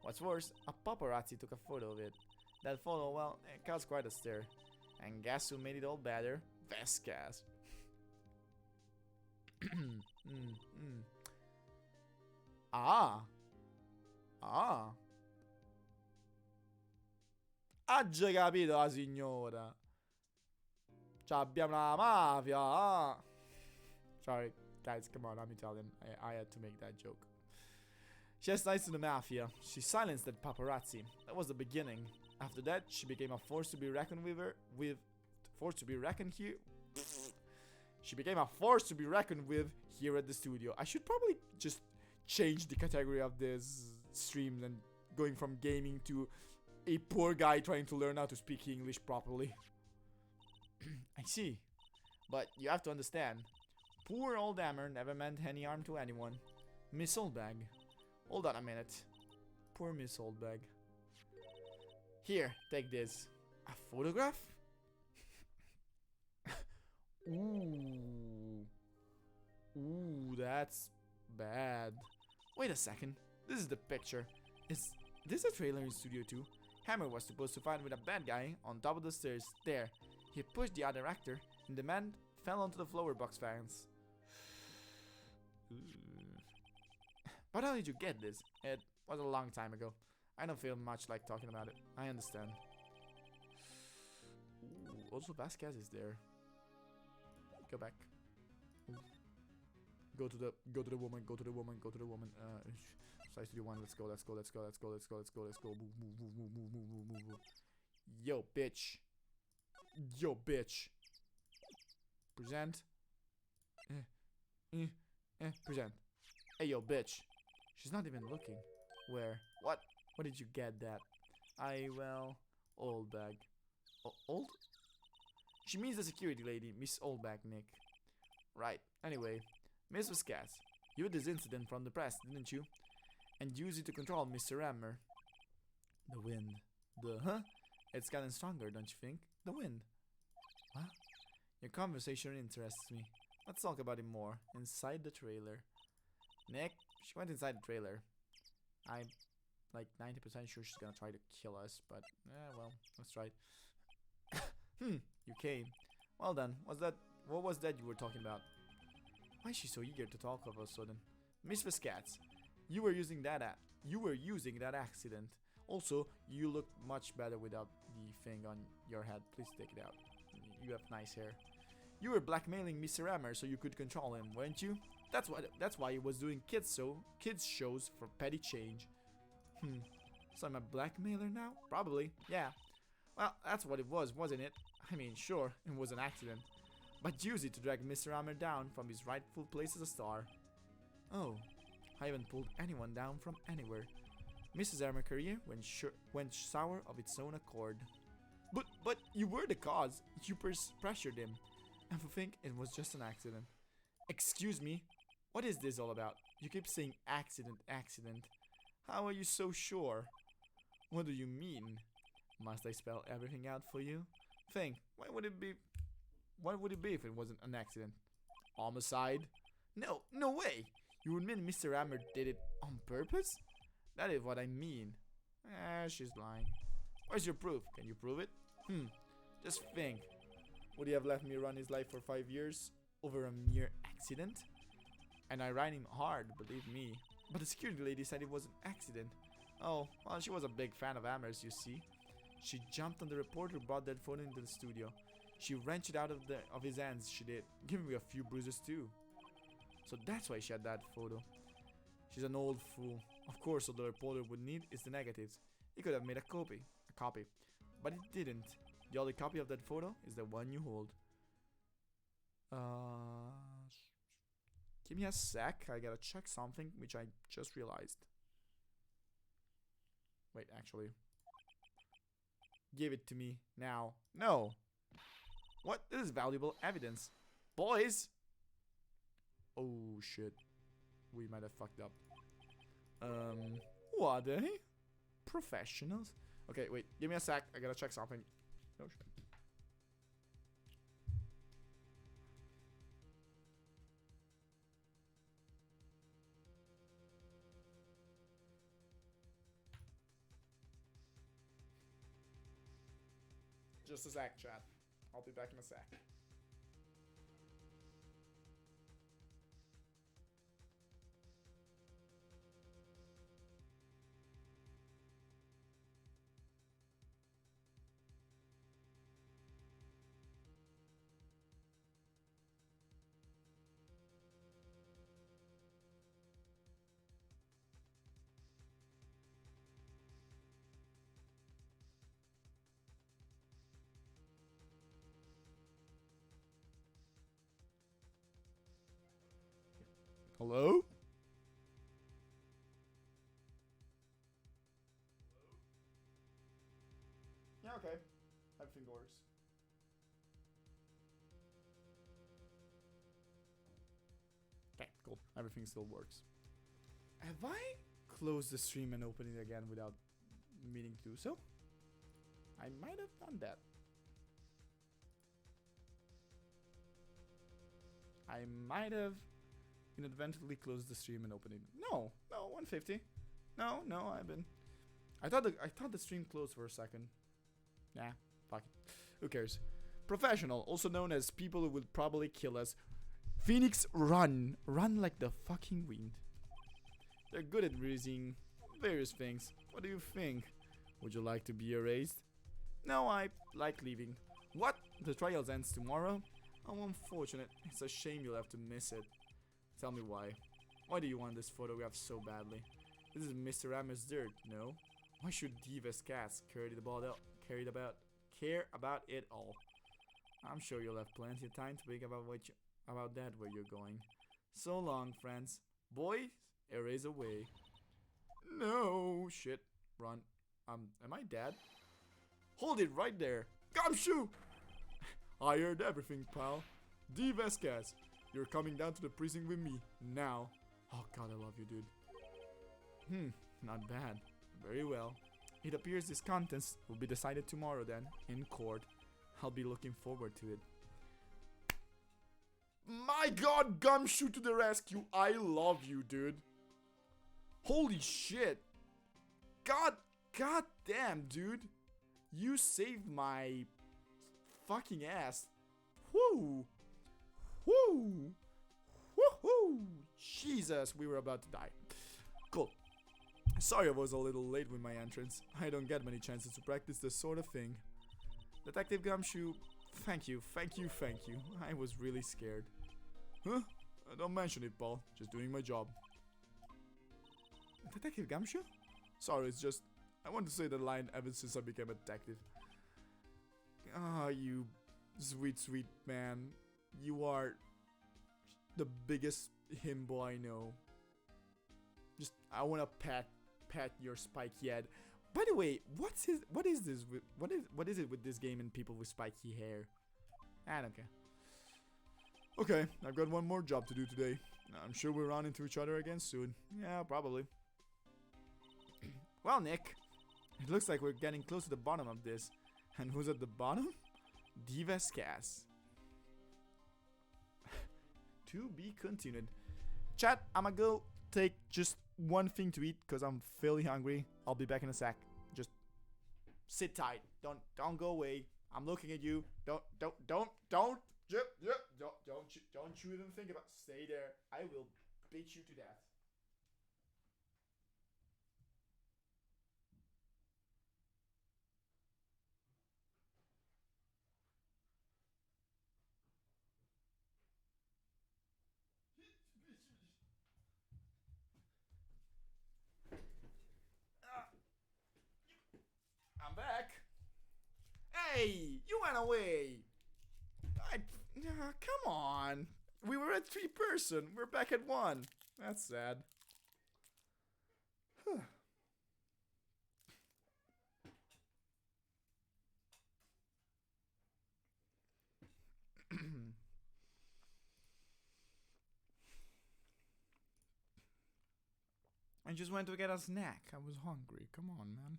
What's worse, a paparazzi took a photo of it. That photo, well, it caused quite a stir. And guess who made it all better? Vasquez. Ah. Ha già capito la signora. Cioè abbiamo la mafia. Sorry, guys, come on, let me tell them. I had to make that joke. She has ties to the mafia. She silenced that paparazzi. That was the beginning. After that, she became a force to be reckoned with. She became a force to be reckoned with here at the studio. I should probably just change the category of this stream and going from gaming to a poor guy trying to learn how to speak English properly. I see. But you have to understand. Poor old Hammer never meant any harm to anyone. Miss Oldbag. Hold on a minute. Poor Miss Oldbag. Here, take this. A photograph? Ooh. Ooh, that's bad. Wait a second. This is the picture. Is this a trailer in Studio 2? Hammer was supposed to fight with a bad guy on top of the stairs. There. He pushed the other actor, and the man fell onto the flower box fans. But how did you get this? It was a long time ago. I don't feel much like talking about it. I understand. Ooh, also Vasquez is there. Go back. Ooh. Go to the woman, go to the woman, go to the woman. Size 31, let's go, let's go, let's go, let's go, let's go, let's go, let's go. Move, move, move, move, move, move, move, move, move. Yo, bitch. Yo, bitch. Present. Present. Hey, yo, bitch. She's not even looking. Where? What? What did you get that? Well, old bag. Old? She means the security lady, Miss Oldbag, Nick. Right. Anyway, Miss Vasquez, you had this incident from the press, didn't you? And used it to control Mr. Hammer. The wind. Huh? It's gotten stronger, don't you think? The wind. What? Your conversation interests me. Let's talk about it more. Inside the trailer. Nick, she went inside the trailer. I'm like 90% sure she's gonna try to kill us, but well, let's try it. You came. Well done. What was that you were talking about? Why is she so eager to talk all of a sudden? Miss Vasquez, you were using that accident. Also, you look much better without the thing on your head. Please take it out. You have nice hair. You were blackmailing Mr. Hammer so you could control him, weren't you? That's why he was doing kids shows for petty change. So I'm a blackmailer now? Probably, yeah. Well, that's what it was, wasn't it? I mean, sure, it was an accident. But use it to drag Mr. Hammer down from his rightful place as a star. Oh, I haven't pulled anyone down from anywhere. Mrs. Hammer's career went sour of its own accord. But you were the cause. You pressured him. And to think it was just an accident. Excuse me? What is this all about? You keep saying accident. How are you so sure? What do you mean? Must I spell everything out for you? Think, what would it be if it wasn't an accident? Homicide? No way! You would mean Mr. Hammer did it on purpose? That is what I mean. She's lying. Where's your proof? Can you prove it? Just think. Would he have let me run his life for 5 years over a mere accident? And I ran him hard, believe me. But the security lady said it was an accident. Oh, well, she was a big fan of Hammer's, you see. She jumped on the reporter who brought that phone into the studio. She wrenched it out of his hands, she did. Giving me a few bruises too. So that's why she had that photo. She's an old fool. Of course, all the reporter would need is the negatives. He could have made a copy. But it didn't. The only copy of that photo is the one you hold. Give me a sec. I gotta check something, which I just realized. Wait, actually. Give it to me now. No. What? This is valuable evidence. Boys! Oh, shit. We might have fucked up. What, eh? Professionals? Okay, wait. Give me a sec. I gotta check something. Oh, shit. Just a sec, chat. I'll be back in a sec. Hello? Yeah, okay. Everything works. Okay, cool. Everything still works. Have I closed the stream and opened it again without meaning to do so? I might have done that. I might have inadvertently closed the stream and opened it. No, 150. No, I thought the stream closed for a second. Nah, fuck it. Who cares? Professional, also known as people who would probably kill us. Phoenix, run like the fucking wind. They're good at raising various things. What do you think? Would you like to be erased? No, I like leaving. What? The trials ends tomorrow? Oh, unfortunate. It's a shame you'll have to miss it. Tell me why. Why do you want this photograph so badly? This is Mr. Ammer's dirt, no? Why should Diva's cats care about it all? I'm sure you'll have plenty of time to think about that where you're going. So long, friends. Boys, erase away. No, shit. Run. Am I dead? Hold it right there. Gumshoe! I heard everything, pal. D. Vasquez, you're coming down to the precinct with me, now. Oh god, I love you, dude. Not bad. Very well. It appears this contest will be decided tomorrow then, in court. I'll be looking forward to it. My god, Gumshoe to the rescue. I love you, dude. Holy shit. God damn, dude. You saved my fucking ass. Whoo. Whoo. Woohoo. Jesus, we were about to die. Cool. Sorry I was a little late with my entrance. I don't get many chances to practice this sort of thing. Detective Gumshoe, thank you. I was really scared. Huh? Don't mention it, Paul. Just doing my job. Detective Gumshoe? Sorry, it's just... I want to say the line ever since I became a detective. Ah, you sweet man. You are the biggest himbo I know. Just, I want to pat your spiky head. By the way, what is it with this game and people with spiky hair? I don't care. Okay, I've got one more job to do today. I'm sure we'll run into each other again soon. Yeah, probably. Well, Nick, it looks like we're getting close to the bottom of this. And who's at the bottom? D. Vasquez. To be continued. Chat, I'ma go take just one thing to eat because I'm fairly hungry. I'll be back in a sec. Just sit tight. Don't go away. I'm looking at you. Don't you even think about. Stay there. I will beat you to death. I'm back. Hey, you went away. Come on. We were at 3 person. We're back at 1. That's sad. I just went to get a snack. I was hungry. Come on, man.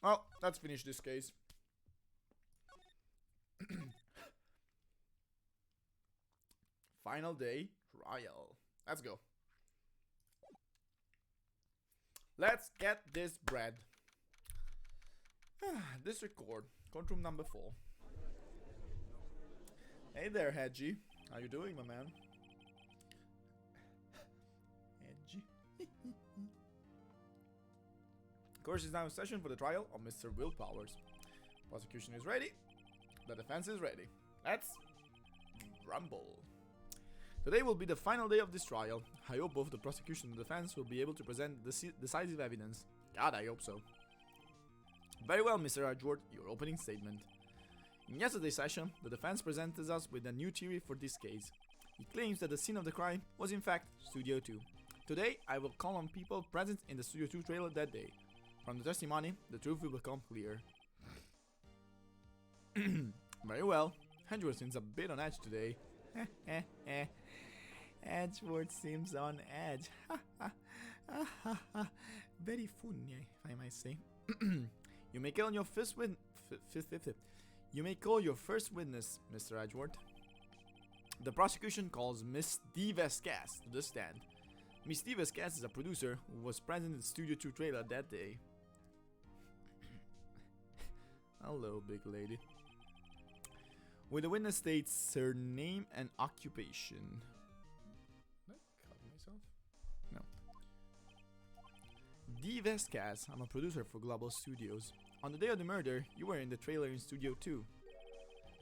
Well, let's finish this case. Final day trial. Let's go. Let's get this bread. District Court, courtroom number 4. Hey there, Hedgie. How you doing, my man? Hedgie. Court is now in session for the trial of Mr. Will Powers. Prosecution is ready. The defense is ready. Let's rumble. Today will be the final day of this trial. I hope both the prosecution and the defense will be able to present decisive evidence. God, I hope so. Very well, Mr. Edgeworth, your opening statement. In yesterday's session, the defense presented us with a new theory for this case. It claims that the scene of the crime was in fact Studio 2. Today, I will call on people present in the Studio 2 trailer that day. From the testimony, the truth will become clear. Very well. Edgeworth seems a bit on edge today. Edgeworth seems on edge. Very funny, if I might say. You may call your first You may call your first witness, Mr. Edgeworth. The prosecution calls Miss D. Vasquez to the stand. Miss D. Vasquez is a producer who was present in the Studio 2 trailer that day. Hello, big lady. With the witness states her name and occupation. Did I cut myself? No. D. Vasquez, I'm a producer for Global Studios. On the day of the murder, you were in the trailer in Studio 2.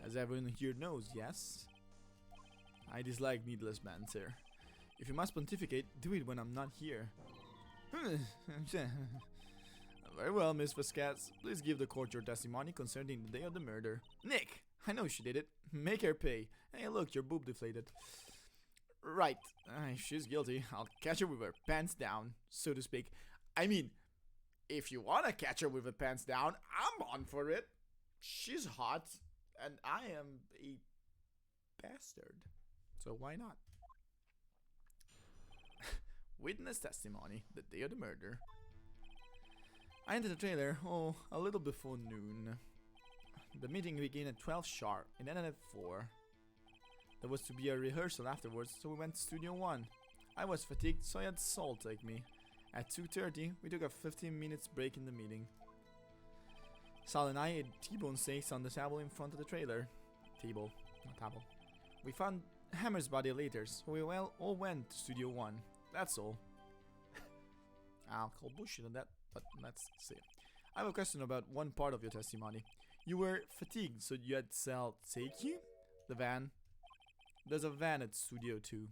As everyone here knows, yes? I dislike needless banter. If you must pontificate, do it when I'm not here. Very well, Miss Vasquez. Please give the court your testimony concerning the day of the murder. Nick! I know she did it. Make her pay. Hey, look, your boob deflated. Right. If she's guilty, I'll catch her with her pants down, so to speak. I mean, if you wanna catch her with her pants down, I'm on for it. She's hot, and I am a bastard. So why not? Witness testimony, the day of the murder. I entered the trailer, a little before noon. The meeting began at 12 sharp, and ended at 4. There was to be a rehearsal afterwards, so we went to Studio 1. I was fatigued, so I had Saul take me. At 2:30, we took a 15 minutes break in the meeting. Saul and I ate T-bone steaks on the table in front of the trailer. Table, not table. We found Hammer's body later, so we all went to Studio 1. That's all. I'll call bullshit on that, but let's see. I have a question about one part of your testimony. You were fatigued, so you had Sal take you? The van? There's a van at Studio 2.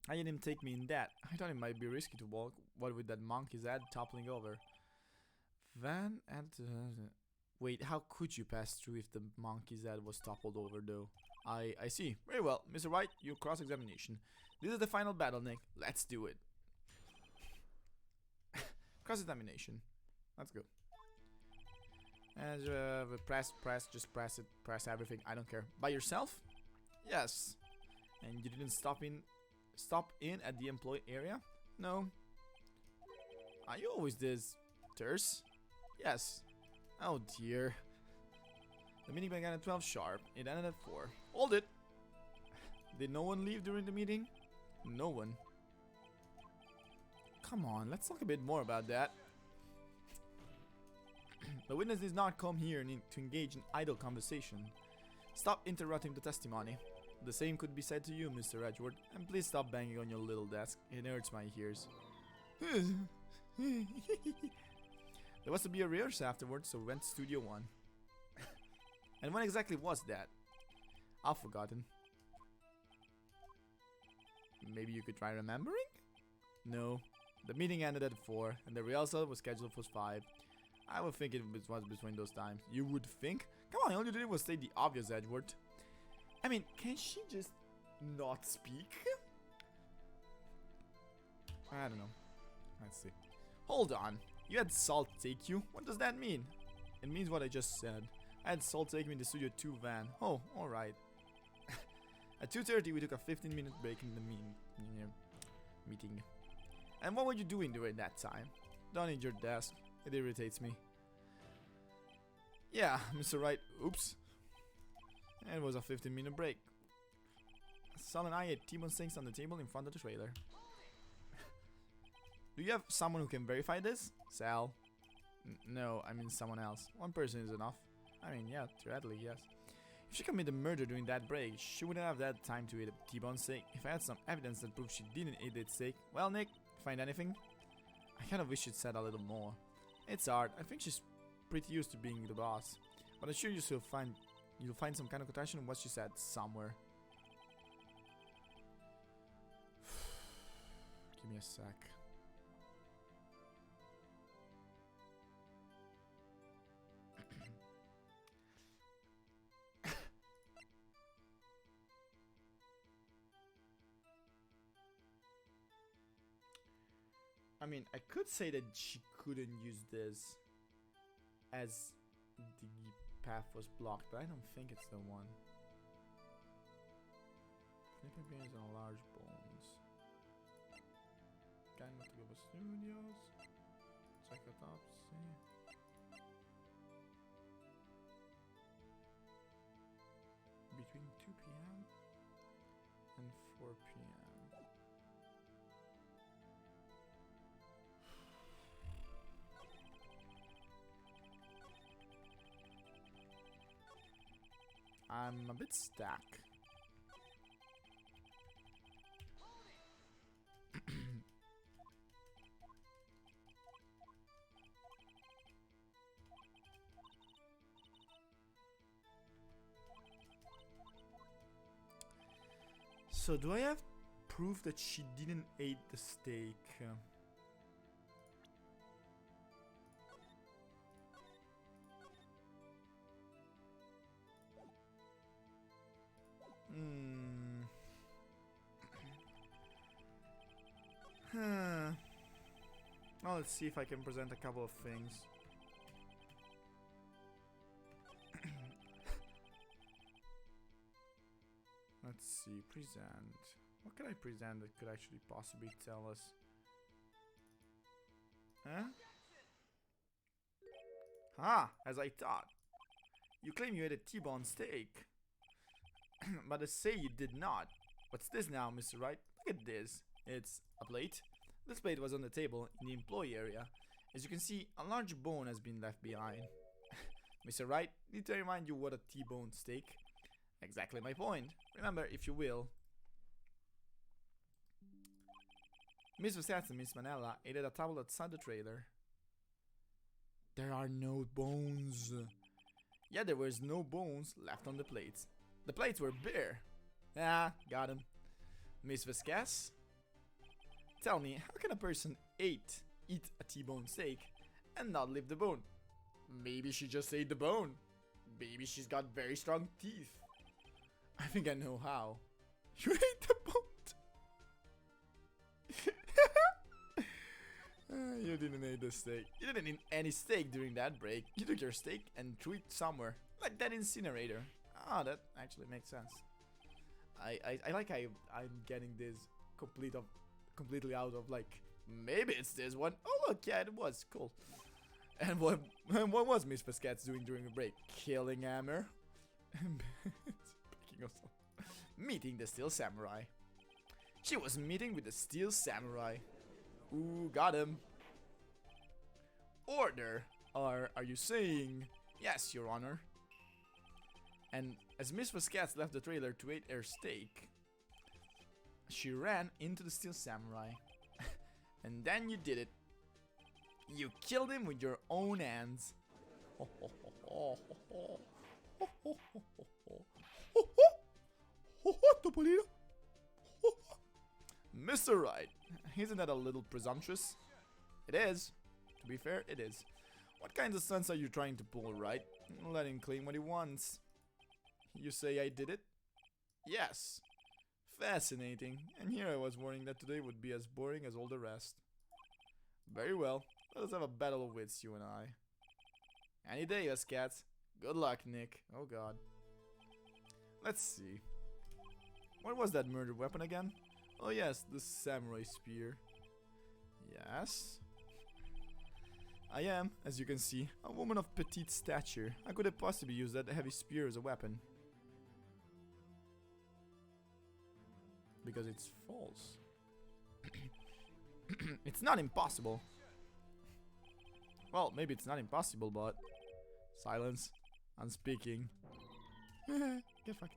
I had him take me in that. I thought it might be risky to walk, what with that monkey's head toppling over. Van at... Wait, how could you pass through if the monkey's head was toppled over, though? I see. Very well. Mr. White, your cross-examination. This is the final battle, Nick. Let's do it. Cross-examination. Let's go. And just press it. Press everything. I don't care. By yourself? Yes. And you didn't stop in at the employee area? No. Are you always this terse? Yes. Oh dear. The meeting began at 12 sharp. It ended at 4. Hold it! Did no one leave during the meeting? No one. Come on, let's talk a bit more about that. The witness does not come here to engage in idle conversation. Stop interrupting the testimony. The same could be said to you, Mr. Edgeworth, and please stop banging on your little desk. It hurts my ears. There was to be a rehearsal afterwards, so we went to Studio 1. And when exactly was that? I've forgotten. Maybe you could try remembering? No. The meeting ended at 4, and the rehearsal was scheduled for 5. I would think it was between those times. You would think? Come on, all you did was state the obvious, Edgeworth. I mean, can she just not speak? I don't know. Let's see. Hold on. You had Salt take you? What does that mean? It means what I just said. I had Salt take me in the Studio 2 van. Oh, alright. At 2:30 we took a 15-minute break in the meeting. And what were you doing during that time? Down at your desk. It irritates me. Yeah, Mr. Wright. Oops. And it was a 15-minute break. Sal and I ate T-bone steaks on the table in front of the trailer. Do you have someone who can verify this? Sal. No, I mean someone else. One person is enough. I mean, yeah, theoretically, yes. If she committed murder during that break, she wouldn't have that time to eat a T-bone steak. If I had some evidence that proved she didn't eat that steak, well, Nick, find anything? I kind of wish she'd said a little more. It's hard. I think she's pretty used to being the boss. But I'm sure you'll find some kind of quotation of what she said somewhere. Give me a sec. I mean, I could say that she couldn't use this as the path was blocked, but I don't think it's the one. Flipping beans and large bones. Can not go to studios. Check it up, see. Between 2 p.m. and 4 p.m. I'm a bit stuck. So do I have proof that she didn't eat the steak? Huh. Well, let's see if I can present a couple of things. Let's see, present. What could I present that could actually possibly tell us? Huh? Ah, as I thought. You claim you ate a T-bone steak. But I say you did not. What's this now, Mr. Wright? Look at this. It's a plate. This plate was on the table in the employee area. As you can see, a large bone has been left behind. Mr. Wright, need to remind you what a T-bone steak? Exactly my point. Remember, if you will. Miss Vasquez and Miss Manella ate at a table outside the trailer. There are no bones. Yeah, there was no bones left on the plates. The plates were bare. Ah, got him. Miss Vasquez? Tell me, how can a person eat a T-bone steak and not leave the bone? Maybe she just ate the bone. Maybe she's got very strong teeth. I think I know how. You ate the bone. You didn't eat the steak. You didn't eat any steak during that break. You took your steak and threw it somewhere. Like that incinerator. Ah, that actually makes sense. I like I'm getting this completely out of like, maybe it's this one. Oh look, yeah, it was cool. And what was Miss Vasquez doing during the break? Killing Hammer? Meeting the Steel Samurai. She was meeting with the Steel Samurai. Ooh, got him. Order. Are you saying? Yes, Your Honor. And as Miss Vasquez left the trailer to eat her steak, she ran into the Steel Samurai. And then you did it. You killed him with your own hands. Mr. Wright, isn't that a little presumptuous? It is. To be fair, it is. What kinds of stunts are you trying to pull, Wright? Let him claim what he wants. You say I did it? Yes. Fascinating. And here I was worrying that today would be as boring as all the rest. Very well. Let us have a battle of wits, you and I. Any day, us cats. Good luck, Nick. Oh god. Let's see. What was that murder weapon again? Oh yes, the samurai spear. Yes. I am, as you can see, a woman of petite stature. How could I possibly use that heavy spear as a weapon? Because it's false. It's not impossible. Well, maybe it's not impossible, but... Silence. I'm speaking. Get fucked.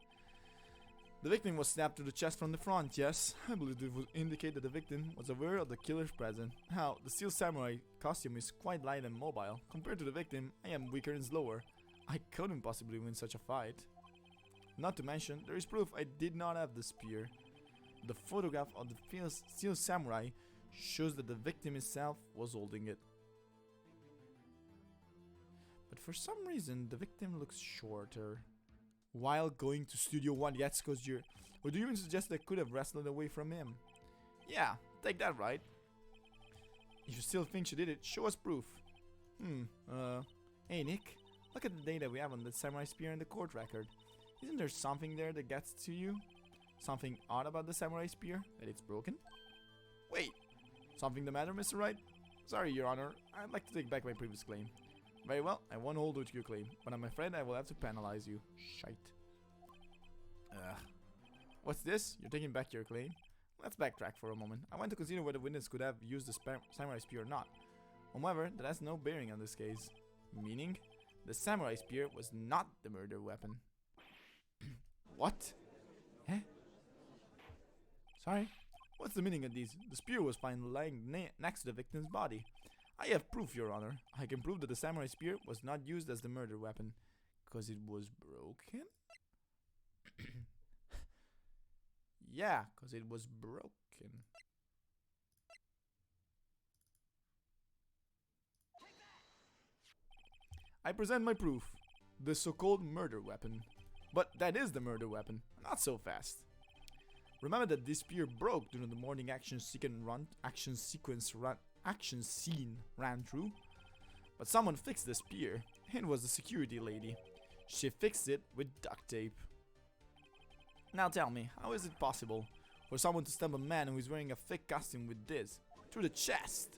The victim was stabbed to the chest from the front, yes. I believe it would indicate that the victim was aware of the killer's presence. How, the Steel Samurai costume is quite light and mobile. Compared to the victim, I am weaker and slower. I couldn't possibly win such a fight. Not to mention, there is proof I did not have the spear. The photograph of the Steel Samurai shows that the victim itself was holding it. But for some reason, the victim looks shorter. While going to Studio 1, yes, cause you're... Or do you even suggest I could have wrestled away from him? Yeah, take that, right? If you still think she did it, show us proof. Hey Nick, look at the data we have on the samurai spear and the court record. Isn't there something there that gets to you? Something odd about the samurai spear? That it's broken? Wait, something the matter, Mr. Wright? Sorry, Your Honor, I'd like to take back my previous claim. Very well, I won't hold to your claim, but I'm afraid I will have to penalize you. Shite. Ugh. What's this? You're taking back your claim? Let's backtrack for a moment. I want to consider whether witness could have used the samurai spear or not. However, that has no bearing on this case. Meaning, the samurai spear was not the murder weapon. What? Eh? Sorry? What's the meaning of these? The spear was found lying next to the victim's body. I have proof, Your Honor. I can prove that the samurai spear was not used as the murder weapon. Because it was broken? Yeah, because it was broken. I present my proof. The so-called murder weapon. But that is the murder weapon. Not so fast. Remember that this spear broke during the morning action scene ran through? But someone fixed the spear. It was the security lady. She fixed it with duct tape. Now tell me, how is it possible for someone to stab a man who is wearing a fake costume with this? Through the chest?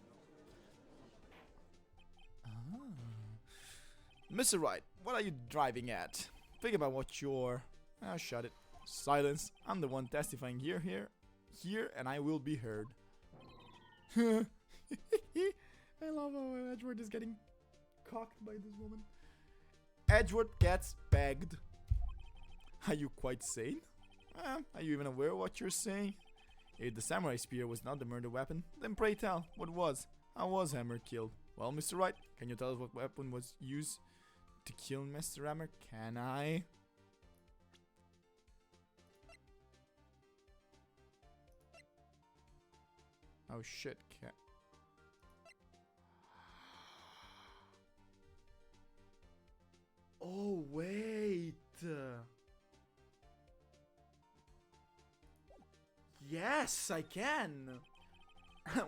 Mr. Wright, what are you driving at? Think about what you're... Ah, shut it. Silence. I'm the one testifying here, and I will be heard. I love how Edward is getting cocked by this woman. Edward gets pegged. Are you quite sane? Are you even aware of what you're saying? If the samurai spear was not the murder weapon, then pray tell, what was? How was Hammer killed? Well, Mr. Wright, can you tell us what weapon was used to kill Mr. Hammer? Can I? Oh shit, cat. Oh wait. Yes, I can.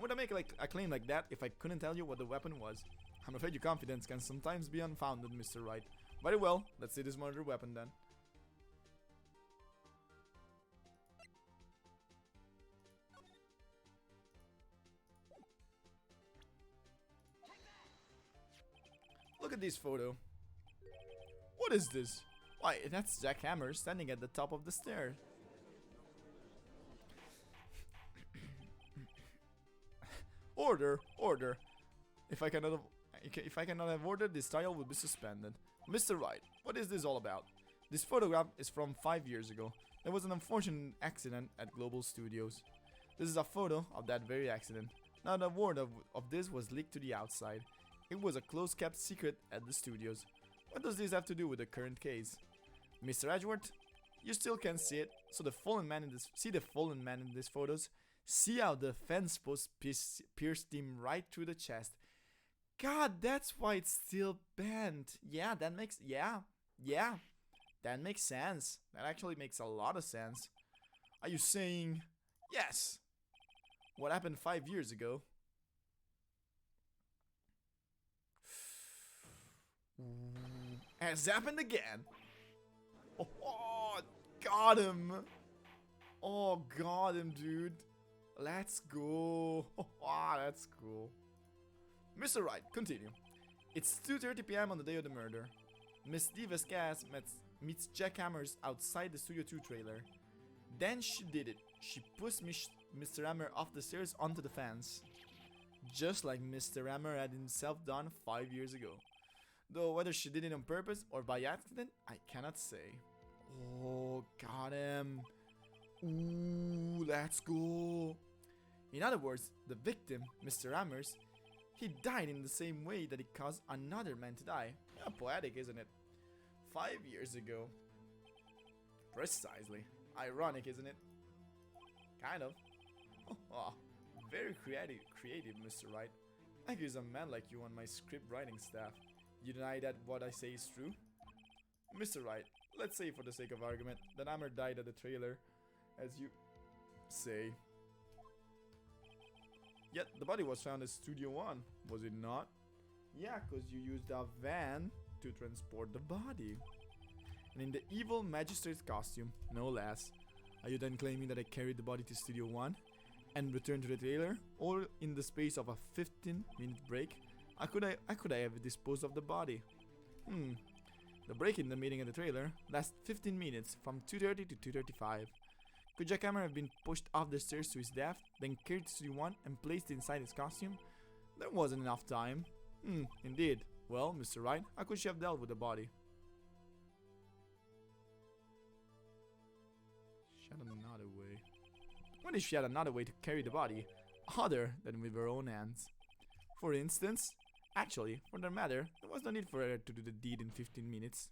Would I make like a claim like that if I couldn't tell you what the weapon was? I'm afraid your confidence can sometimes be unfounded, Mr. Wright. Very well, let's see this murder weapon then. Look at this photo. What is this? Why, that's Jack Hammer standing at the top of the stairs. Order, order. If I cannot have order, this trial will be suspended. Mr. Wright, what is this all about? This photograph is from 5 years ago. There was an unfortunate accident at Global Studios. This is a photo of that very accident. Not a word of this was leaked to the outside. It was a close-kept secret at the studios. What does this have to do with the current case? Mr. Edgeworth, you still can't see it. So the fallen man in this, see the fallen man in these photos? See how the fence post pierced him right through the chest. God, that's why it's still bent. Yeah, that makes that makes sense. That actually makes a lot of sense. Are you saying yes? What happened 5 years ago? Has happened again. Oh, got him. Oh, got him, dude. Let's go. Oh, that's cool. Mr. Wright, continue. It's 2:30 p.m. on the day of the murder. Miss Diva's gas meets Jack Hammers outside the Studio 2 trailer. Then she did it. She pushed Mr. Hammer off the stairs onto the fence. Just like Mr. Hammer had himself done 5 years ago. Though whether she did it on purpose or by accident, I cannot say. Oh, got him. Ooh, let's go. In other words, the victim, Mr. Hammers, he died in the same way that he caused another man to die. Yeah, poetic, isn't it? 5 years ago. Precisely. Ironic, isn't it? Kind of. Oh, very creative, Mr. Wright. I could use a man like you on my script writing staff. You deny that what I say is true? Mr. Wright, let's say for the sake of argument that Hammer died at the trailer, as you say. Yet the body was found at Studio 1, was it not? Yeah, because you used a van to transport the body. And in the evil magistrate's costume, no less. Are you then claiming that I carried the body to Studio 1 and returned to the trailer? Or in the space of a 15-minute break, how could I have disposed of the body? The break in the meeting at the trailer lasts 15 minutes from 2:30 to 2:35. Could Jackhammer have been pushed off the stairs to his death, then carried to Studio 1 and placed inside his costume? There wasn't enough time. Indeed. Well, Mr. Wright, how could she have dealt with the body? She had another way. What if she had another way to carry the body, other than with her own hands? For instance, actually, for that matter, there was no need for her to do the deed in 15 minutes.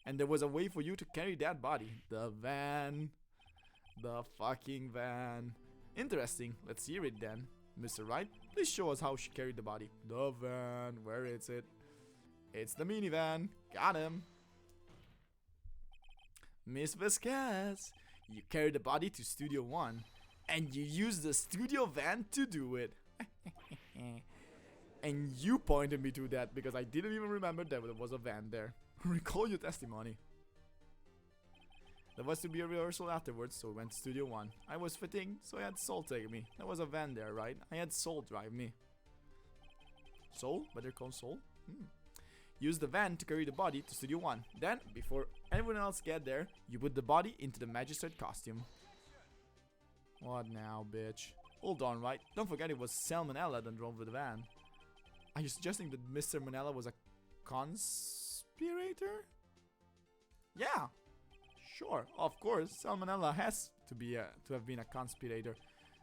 And there was a way for you to carry that body. The van. The fucking van. Interesting. Let's hear it then. Mr. Wright, please show us how she carried the body. The van. Where is it? It's the minivan. Got him. Miss Vasquez, you carried the body to Studio 1. And you used the studio van to do it. And you pointed me to that because I didn't even remember that there was a van there. Recall your testimony. There was to be a rehearsal afterwards, so we went to Studio 1. I was fatigued, so I had Soul take me. There was a van there, right? I had Soul drive me. Soul? Better call Soul? Use the van to carry the body to Studio 1. Then, before anyone else get there, you put the body into the magistrate costume. What now, bitch? Hold on, right? Don't forget it was Salmonella that drove the van. Are you suggesting that Mr. Manella was a conspirator? Yeah. Sure, of course, Salmonella has to have been a conspirator.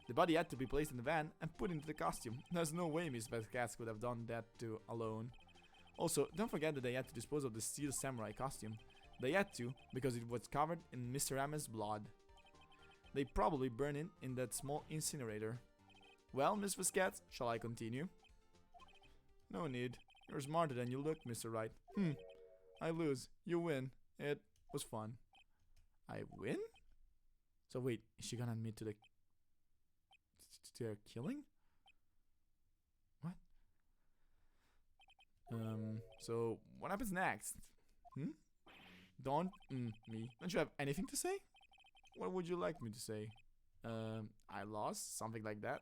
The body had to be placed in the van and put into the costume. There's no way Miss Vasquez could have done that alone. Also, don't forget that they had to dispose of the steel samurai costume. They had to, because it was covered in Mr. Rame's blood. They probably burned it in that small incinerator. Well, Miss Vasquez, shall I continue? No need. You're smarter than you look, Mr. Wright. I lose. You win. It was fun. I win? So wait, is she gonna admit to their killing? What? So what happens next? Don't me. Don't you have anything to say? What would you like me to say? I lost? Something like that?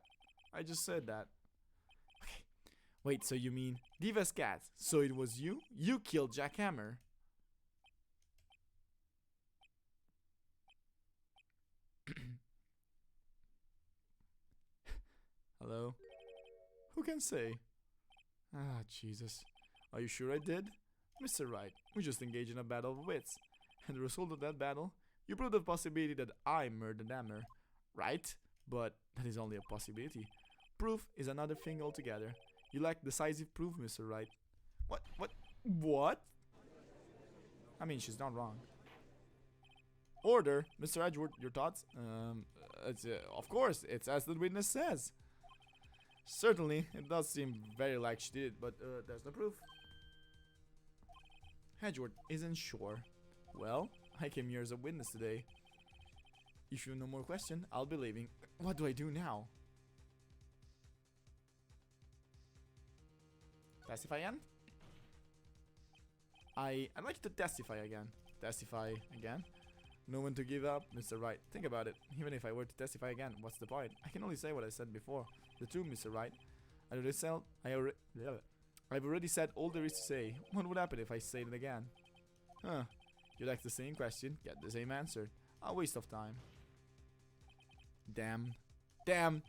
I just said that. Okay. Wait, so you mean Diva's cat? So it was you? You killed Jackhammer. Hello? Who can say? Ah, Jesus. Are you sure I did? Mr. Wright, we just engaged in a battle of wits. And the result of that battle, you proved the possibility that I murdered Hammer. Right? But that is only a possibility. Proof is another thing altogether. You lack decisive proof, Mr. Wright. What? I mean, she's not wrong. Order, Mr. Edgeworth, your thoughts? Of course, it's as the witness says. Certainly, it does seem very like she did it, but there's no proof. Edgeworth isn't sure. Well, I came here as a witness today. If you have no more question, I'll be leaving. What do I do now? Testify again? I'd like you to testify again. Testify again? No one to give up, Mr. Wright. Think about it. Even if I were to testify again, what's the point? I can only say what I said before. The truth, Mr. Wright. I've already said all there is to say. What would happen if I say it again? Huh. You'd ask the same question, get the same answer. A waste of time. Damn. Damn!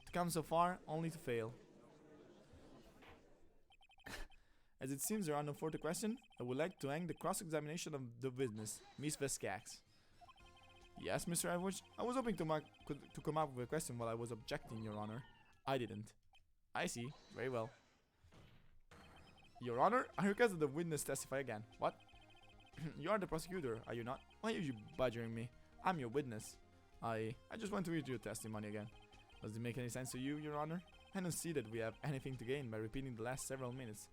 To come so far, only to fail. As it seems there are no further questions, I would like to hang the cross-examination of the witness, Miss Vasquez. Yes, Mr. Edwards? I was hoping to come up with a question while I was objecting, Your Honor. I didn't. I see. Very well. Your Honor, I request that the witness testify again. What? You are the prosecutor, are you not? Why are you badgering me? I'm your witness. I just want to read your testimony again. Does it make any sense to you, Your Honor? I don't see that we have anything to gain by repeating the last several minutes.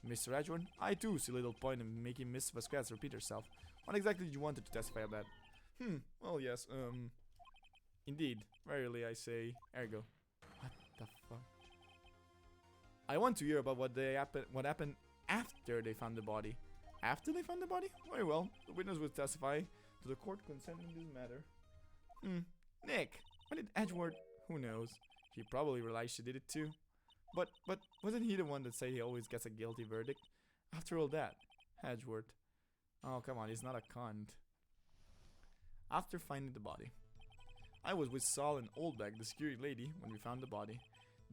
Mr. Edgeworth, I too see little point in making Miss Vasquez repeat herself. What exactly did you want to testify about? Well, yes, indeed. Verily, I say, ergo. What the fuck? I want to hear about what happened after they found the body. After they found the body? Very well. The witness will testify to the court concerning this matter. Nick, what did Edgeworth? Who knows? He probably realized she did it too. But wasn't he the one that said he always gets a guilty verdict? After all that, Edgeworth. Oh, come on, he's not a cunt. After finding the body. I was with Saul and Oldbag, the security lady, when we found the body.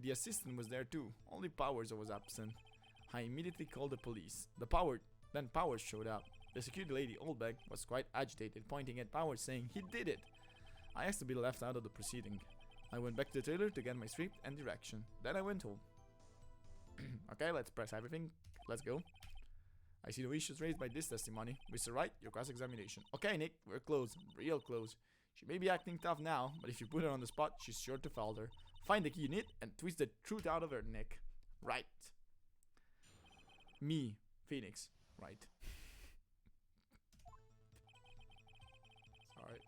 The assistant was there too, only Powers was absent. I immediately called the police. Then Powers showed up. The security lady, Oldbag, was quite agitated, pointing at Powers saying he did it. I asked to be left out of the proceeding. I went back to the trailer to get my script and direction. Then I went home. Okay, let's press everything. Let's go. I see no issues raised by this testimony. Mr. Wright, your cross-examination. Okay, Nick, we're close. Real close. She may be acting tough now, but if you put her on the spot, she's sure to falter. Find the key you need and twist the truth out of her, Nick. Right. Me, Phoenix. Right. Sorry.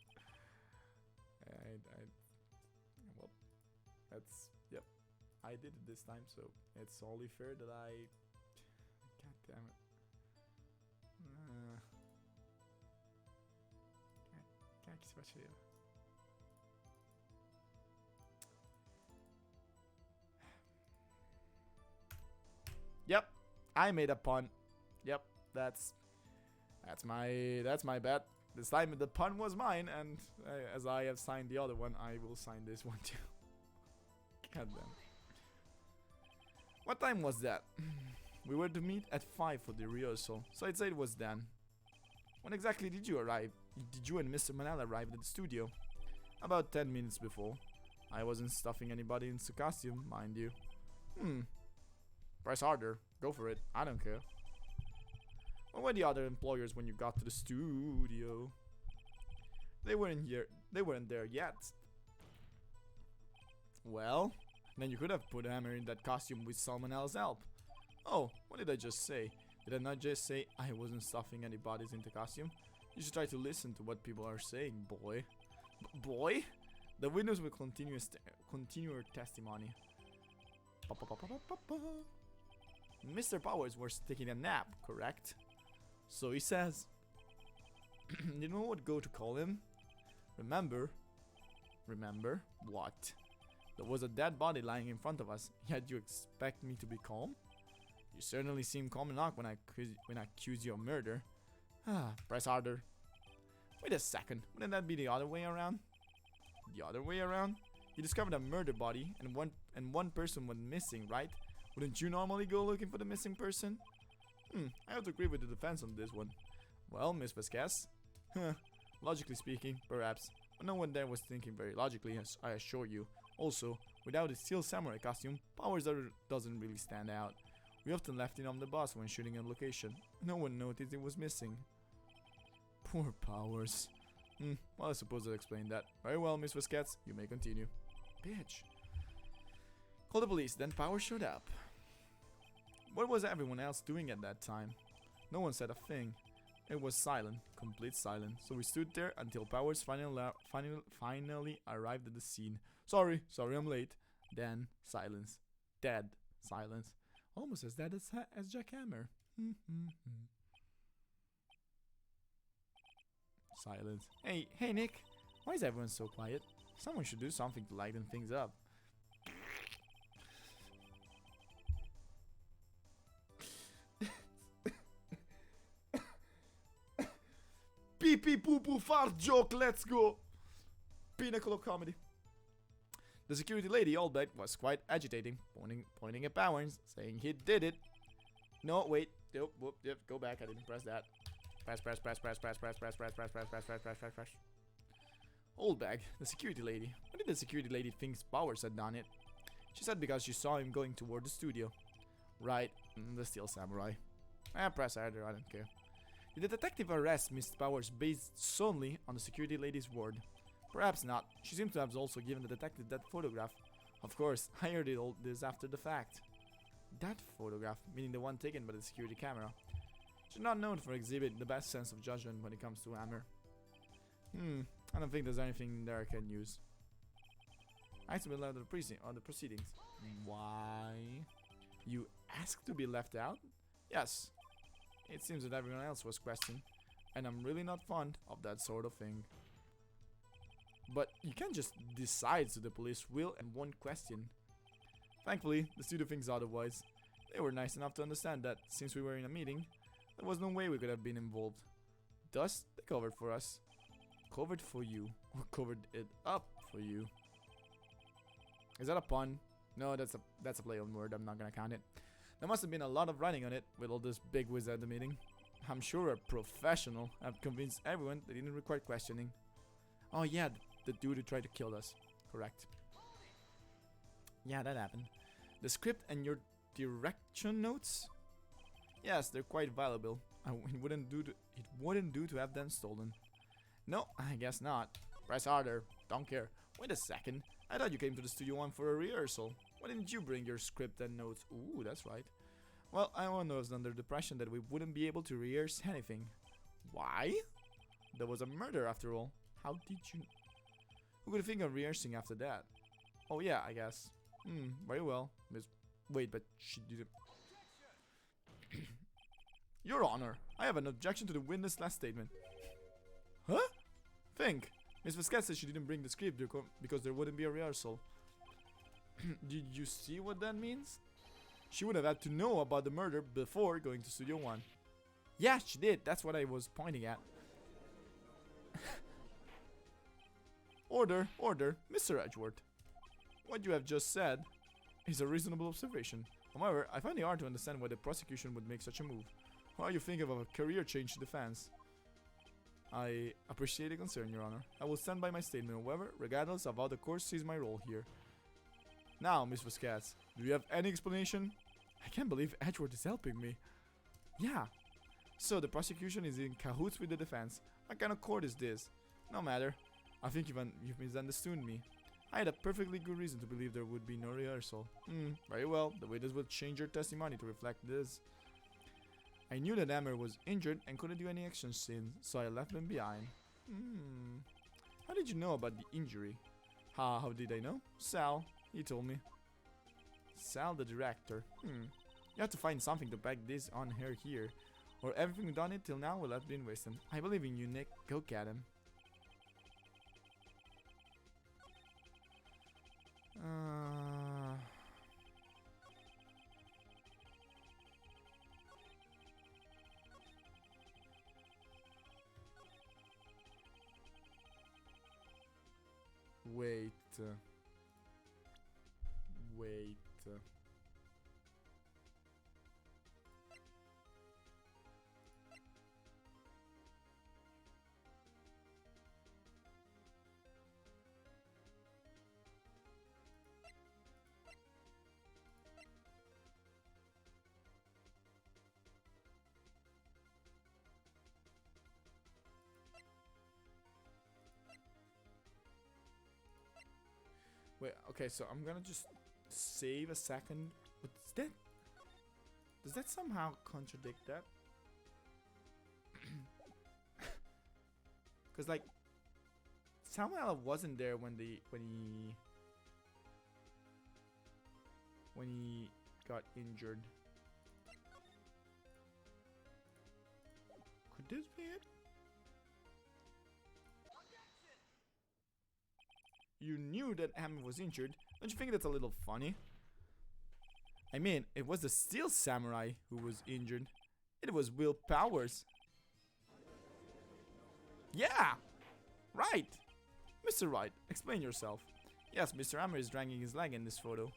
Well, that's, yep. I did it this time, so it's only fair that I... God damn it. Как se vai Yep, I made a pun. Yep, that's my bet. This time the pun was mine, and as I have signed the other one, I will sign this one too. God damn. What time was that? We were to meet at 5 for the rehearsal, so I'd say it was then. When exactly did you arrive? Did you and Mr. Manel arrive at the studio? About 10 minutes before. I wasn't stuffing anybody into costume, mind you. Press harder. Go for it. I don't care. Where were the other employers when you got to the studio? They weren't here. They weren't there yet. Well, then you could have put Hammer in that costume with Salmonell's help. Oh, what did I just say? Did I not just say I wasn't stuffing anybody's into costume? You should try to listen to what people are saying, boy. Boy? The witness will continue her testimony. Mr. Powers was taking a nap, correct? So he says. You know what go to call him? Remember? Remember? What? There was a dead body lying in front of us, yet you expect me to be calm? You certainly seem calm enough when I accuse you of murder. Press harder. Wait a second, wouldn't that be the other way around? The other way around? You discovered a murder body and one person went missing, right? Wouldn't you normally go looking for the missing person? I have to agree with the defense on this one. Well, Miss Vasquez? Logically speaking, perhaps. But no one there was thinking very logically, I assure you. Also, without his steel samurai costume, Powers doesn't really stand out. We often left it on the bus when shooting on location. No one noticed it was missing. Poor Powers. Well, I suppose I'll explain that. Very well, Miss Vasquez, you may continue. Bitch. Call the police, then Powers showed up. What was everyone else doing at that time? No one said a thing. It was silent, complete silence. So we stood there until Powers finally arrived at the scene. Sorry, I'm late. Then silence. Dead silence. Almost as dead as Jack Hammer. Silence. Hey Nick, why is everyone so quiet? Someone should do something to lighten things up. Pee pee poo poo fart joke, let's go! Pinnacle of comedy. The security lady, Albert, was quite agitating, pointing at Powers, saying he did it. No, wait. Yep, go back, I didn't press that. Press. Oldbag, the security lady. Why did the security lady think Powers had done it? She said because she saw him going toward the studio. Right, the steel samurai. Press harder, I don't care. Did the detective arrest Mr. Powers based solely on the security lady's word? Perhaps not. She seems to have also given the detective that photograph. Of course, I heard it all this after the fact. That photograph, meaning the one taken by the security camera. She's not known for exhibiting the best sense of judgment when it comes to Hammer. I don't think there's anything there I can use. I asked to be left on the proceedings. Why? You asked to be left out? Yes. It seems that everyone else was questioned, and I'm really not fond of that sort of thing. But you can't just decide so the police will and won't question. Thankfully, the studio thinks otherwise. They were nice enough to understand that, since we were in a meeting, there was no way we could have been involved. Thus, they covered for us. Covered for you. Or covered it up for you. Is that a pun? No, that's a play on word. I'm not gonna count it. There must have been a lot of writing on it with all this big whiz at the meeting. I'm sure a professional have convinced everyone that didn't require questioning. Oh yeah, the dude who tried to kill us. Correct. Yeah, that happened. The script and your direction notes? Yes, they're quite valuable. It wouldn't do to have them stolen. No, I guess not. Press harder. Don't care. Wait a second. I thought you came to the Studio One for a rehearsal. Why didn't you bring your script and notes? Ooh, that's right. Well, I was under the impression that we wouldn't be able to rehearse anything. Why? There was a murder after all. How did you... Who could think of rehearsing after that? Oh yeah, I guess. Very well. Wait, but she didn't... Your Honor, I have an objection to the witness' last statement. Huh? Think. Miss Vasquez said she didn't bring the script because there wouldn't be a rehearsal. Did you see what that means? She would have had to know about the murder before going to Studio One. Yeah, she did. That's what I was pointing at. Order, order, Mr. Edgeworth. What you have just said is a reasonable observation. However, I find it hard to understand why the prosecution would make such a move. Why are you thinking of a career change to defense? I appreciate the concern, Your Honor. I will stand by my statement, however, regardless of how the court sees my role here. Now, Miss Vasquez, do you have any explanation? I can't believe Edgeworth is helping me. Yeah. So the prosecution is in cahoots with the defense. What kind of court is this? No matter. I think you've misunderstood me. I had a perfectly good reason to believe there would be no rehearsal. Very well. The witness will change your testimony to reflect this. I knew that Hammer was injured and couldn't do any action since, so I left him behind. How did you know about the injury? How did I know? Sal, he told me. Sal, the director. You have to find something to back this on her here, or everything done it till now will have been wasted. I believe in you, Nick. Go get him. Wait. Wait, okay, so I'm gonna just save a second. What's that? Does that somehow contradict that? Cause like Samuel wasn't there when he got injured. Could this be it? You knew that Hammond was injured. Don't you think that's a little funny? I mean, it was the Steel Samurai who was injured. It was Will Powers. Yeah! Right! Mr. Wright, explain yourself. Yes, Mr. Hammer is dragging his leg in this photo.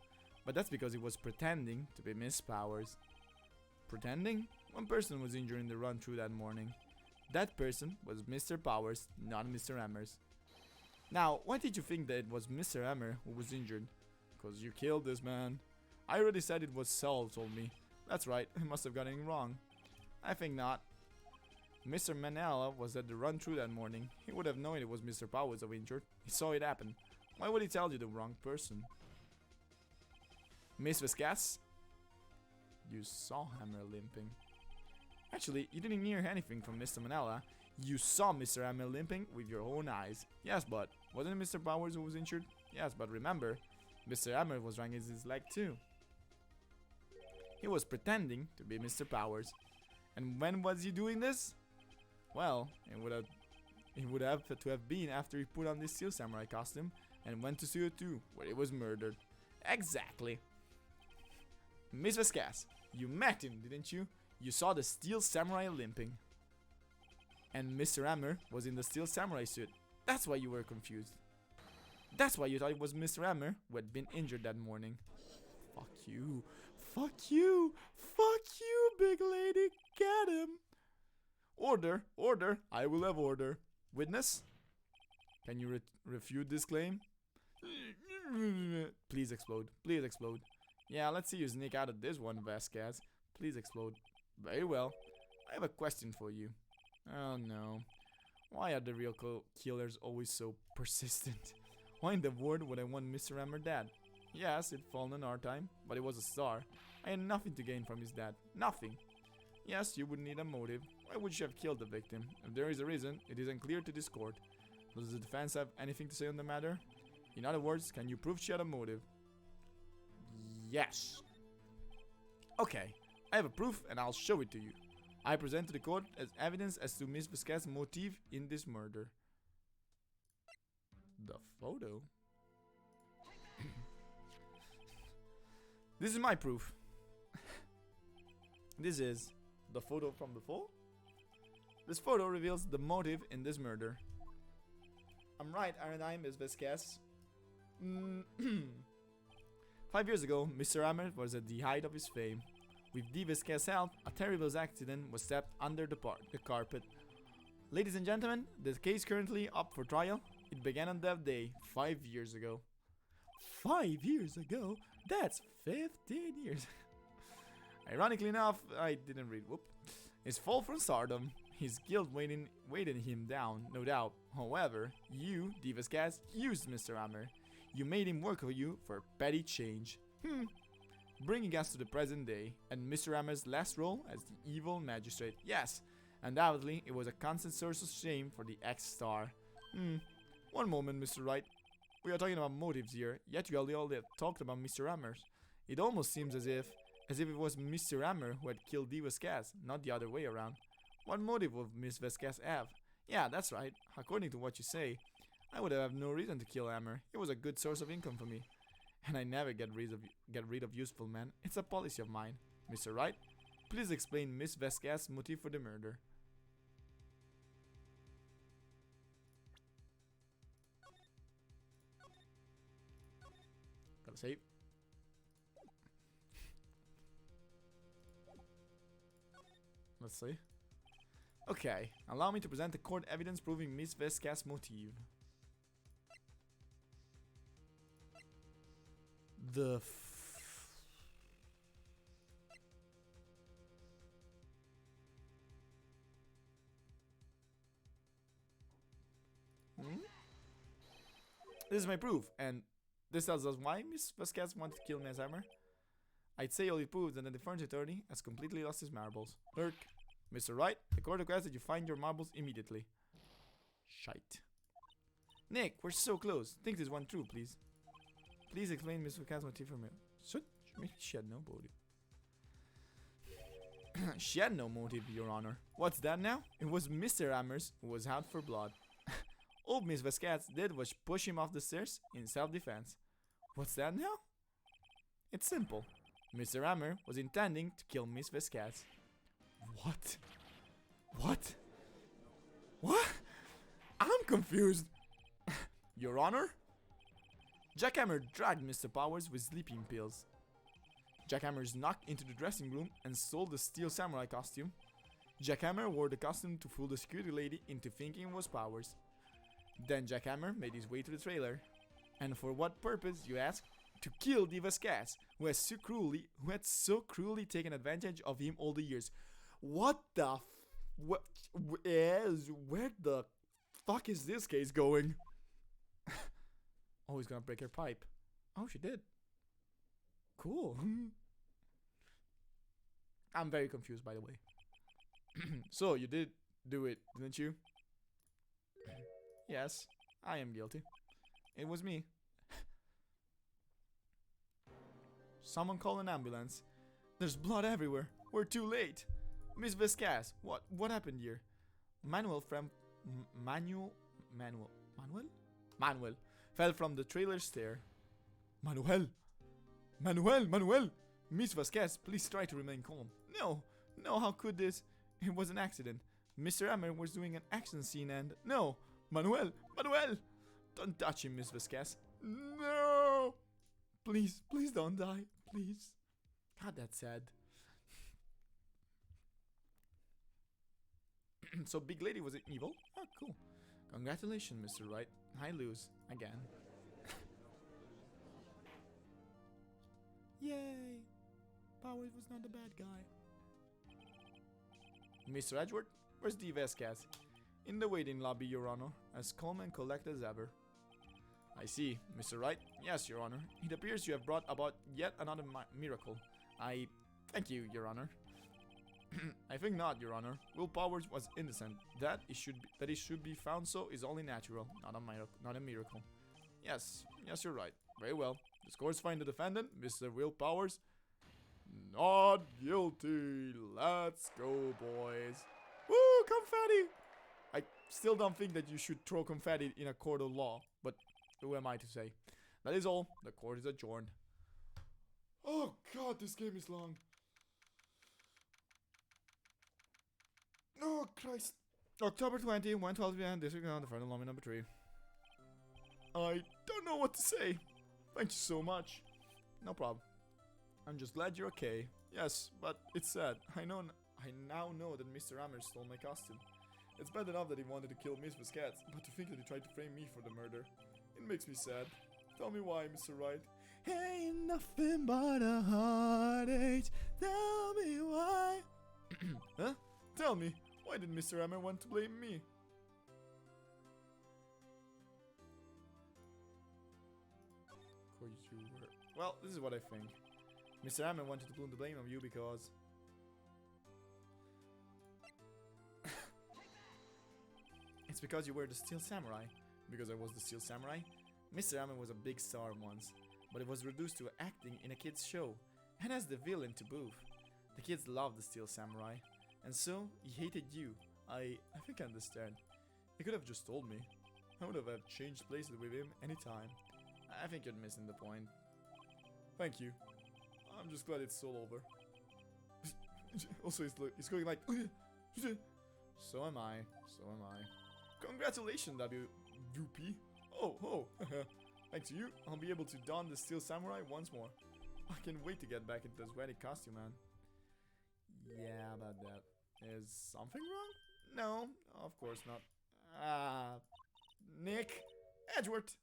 But that's because he was pretending to be Miss Powers. Pretending? One person was injured in the run-through that morning. That person was Mr. Powers, not Mr. Hammers. Now, why did you think that it was Mr. Hammer who was injured? Because you killed this man. I already said it was Saul told me. That's right, I must have gotten it wrong. I think not. Mr. Manella was at the run-through that morning. He would have known it was Mr. Powers who was injured. He saw it happen. Why would he tell you the wrong person? Miss Vasquez? You saw Hammer limping. Actually, you didn't hear anything from Mr. Manella. You saw Mr. Hammer limping with your own eyes. Yes, but wasn't it Mr. Powers who was injured? Yes, but remember, Mr. Hammer was dragging his leg too. He was pretending to be Mr. Powers. And when was he doing this? Well, it would have to have been after he put on this Steel Samurai costume and went to Studio 2, where he was murdered. Exactly. Miss Vasquez, you met him, didn't you? You saw the Steel Samurai limping. And Mr. Hammer was in the Steel Samurai suit. That's why you were confused. That's why you thought it was Mr. Hammer who had been injured that morning. Fuck you. Fuck you. Fuck you, big lady. Get him. Order. Order. I will have order. Witness? Can you refute this claim? Please explode. Please explode. Yeah, let's see you sneak out of this one, Vasquez. Please explode. Very well. I have a question for you. Oh no. Why are the real killers always so persistent? Why in the world would I want Mr. Hammer dead? Yes, it fallen on our time, but it was a star. I had nothing to gain from his death. Nothing. Yes, you would need a motive. Why would you have killed the victim? If there is a reason, it is unclear to this court. Does the defense have anything to say on the matter? In other words, can you prove she had a motive? Yes. Okay, I have a proof and I'll show it to you. I present to the court as evidence as to Miss Vasquez's motive in this murder. The photo? This is my proof. This is the photo from before. This photo reveals the motive in this murder. I'm right, aren't I, Miss Vasquez? 5 years ago, Mr. Hammer was at the height of his fame. With D. Vasquez's help, a terrible accident was swept under the carpet. Ladies and gentlemen, the case currently up for trial. It began on that day, 5 years ago. 5 years ago? That's 15 years. Ironically enough, I didn't read. Whoop. His fall from stardom, his guilt weighted him down, no doubt. However, you, D. Vasquez, used Mr. Hammer. You made him work for you for petty change. Bringing us to the present day, and Mr. Hammer's last role as the evil magistrate. Yes, undoubtedly, it was a constant source of shame for the ex-star. One moment, Mr. Wright. We are talking about motives here, yet you all have talked about Mr. Hammer. It almost seems as if it was Mr. Hammer who had killed D. Vasquez, not the other way around. What motive would Miss Vasquez have? Yeah, that's right. According to what you say, I would have no reason to kill Hammer. He was a good source of income for me. And I never get rid of useful men. It's a policy of mine. Mr. Wright, please explain Miss Vasquez's motive for the murder. Gotta save. Let's see. Okay, allow me to present the court evidence proving Miss Vasquez's motive. The This is my proof, and this tells us why Miss Vasquez wanted to kill Miss Hammer. I'd say all it proves that the defense attorney has completely lost his marbles. Clerk, Mr. Wright, the court requests that you find your marbles immediately. Shite. Nick, we're so close. Think this one through, please. Please explain Miss Vasquez's motive for me. She had no motive. She had no motive, Your Honor. What's that now? It was Mr. Hammers who was out for blood. All Miss Vasquez did was push him off the stairs in self-defense. What's that now? It's simple. Mr. Hammer was intending to kill Miss Vasquez. What? What? What? I'm confused. Your Honor? Jack Hammer dragged Mr. Powers with sleeping pills. Jack Hammer snuck into the dressing room and stole the steel samurai costume. Jack Hammer wore the costume to fool the security lady into thinking it was Powers. Then Jack Hammer made his way to the trailer. And for what purpose, you ask? To kill D. Vasquez, who had so cruelly taken advantage of him all the years. What the where the fuck is this case going? Oh, he's gonna break her pipe. Oh, she did. Cool. I'm very confused, by the way. So, you did do it, didn't you? Yes, I am guilty. It was me. Someone call an ambulance. There's blood everywhere. We're too late. Miss Vasquez, what happened here? Manuel fell from the trailer stair. Manuel! Miss Vasquez, please try to remain calm. No, how could this? It was an accident. Mr. Hammer was doing an action scene and... No! Manuel! Don't touch him, Miss Vasquez. No! Please, please don't die. Please. God, that's sad. So Big Lady was evil? Oh, cool. Congratulations, Mr. Wright. I lose. Again. Yay! Powers was not the bad guy. Mr. Edgeworth, where's the Vasquez? In the waiting lobby, Your Honor, as calm and collected as ever. I see, Mr. Wright. Yes, Your Honor. It appears you have brought about yet another miracle. I thank you, Your Honor. I think not, Your Honor. Will Powers was innocent. That it should be found so is only natural, not a miracle. Yes, you're right. Very well. The scores find the defendant, Mr. Will Powers, not guilty. Let's go, boys. Woo, confetti! I still don't think that you should throw confetti in a court of law, but who am I to say? That is all. The court is adjourned. Oh god, this game is long. Oh Christ. October 20, 112 behind district on the front of lobby number 3. I don't know what to say. Thank you so much. No problem. I'm just glad you're okay. Yes, but it's sad. I now know that Mr. Hammer stole my costume. It's bad enough that he wanted to kill Miss Vasquez, but to think that he tried to frame me for the murder, it makes me sad. Tell me why, Mr. Wright. Ain't nothing but a heartache. Tell me why. Huh? Tell me, why did Mr. Hammer want to blame me? Well, this is what I think. Mr. Hammer wanted to put the blame on you because... It's because you were the Steel Samurai. Because I was the Steel Samurai? Mr. Hammer was a big star once, but it was reduced to acting in a kid's show, and as the villain to boot. The kids loved the Steel Samurai, and so he hated you. I think I understand. He could have just told me. I would have changed places with him anytime. I think you're missing the point. Thank you. I'm just glad it's all over. Also, he's going like... So am I. Congratulations, WP. Oh. Thanks to you, I'll be able to don the Steel Samurai once more. I can't wait to get back into this wedding costume, man. Yeah, about that. Is something wrong? No, of course not. Nick Edgeworth.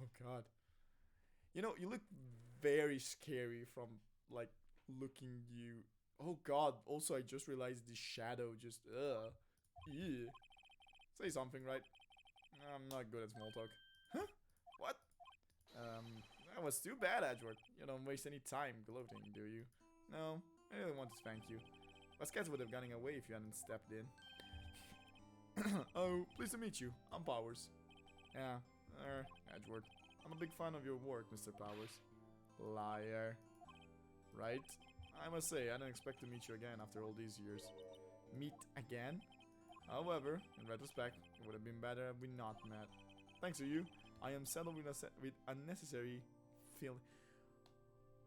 Oh god. You know, you look very scary from, like, looking you... Oh god, also I just realized the shadow just... Yeah. Say something, right? I'm not good at small talk. Huh? What? That was too bad, Edgeworth. You don't waste any time gloating, do you? No, I really want to thank you. Vasquez would have gotten away if you hadn't stepped in. Oh, pleased to meet you. I'm Powers. Yeah, Edgeworth. I'm a big fan of your work, Mr. Powers. Liar. Right? I must say, I didn't expect to meet you again after all these years. Meet again? However, in retrospect, it would have been better had we not met. Thanks to you, I am settled with unnecessary feeling.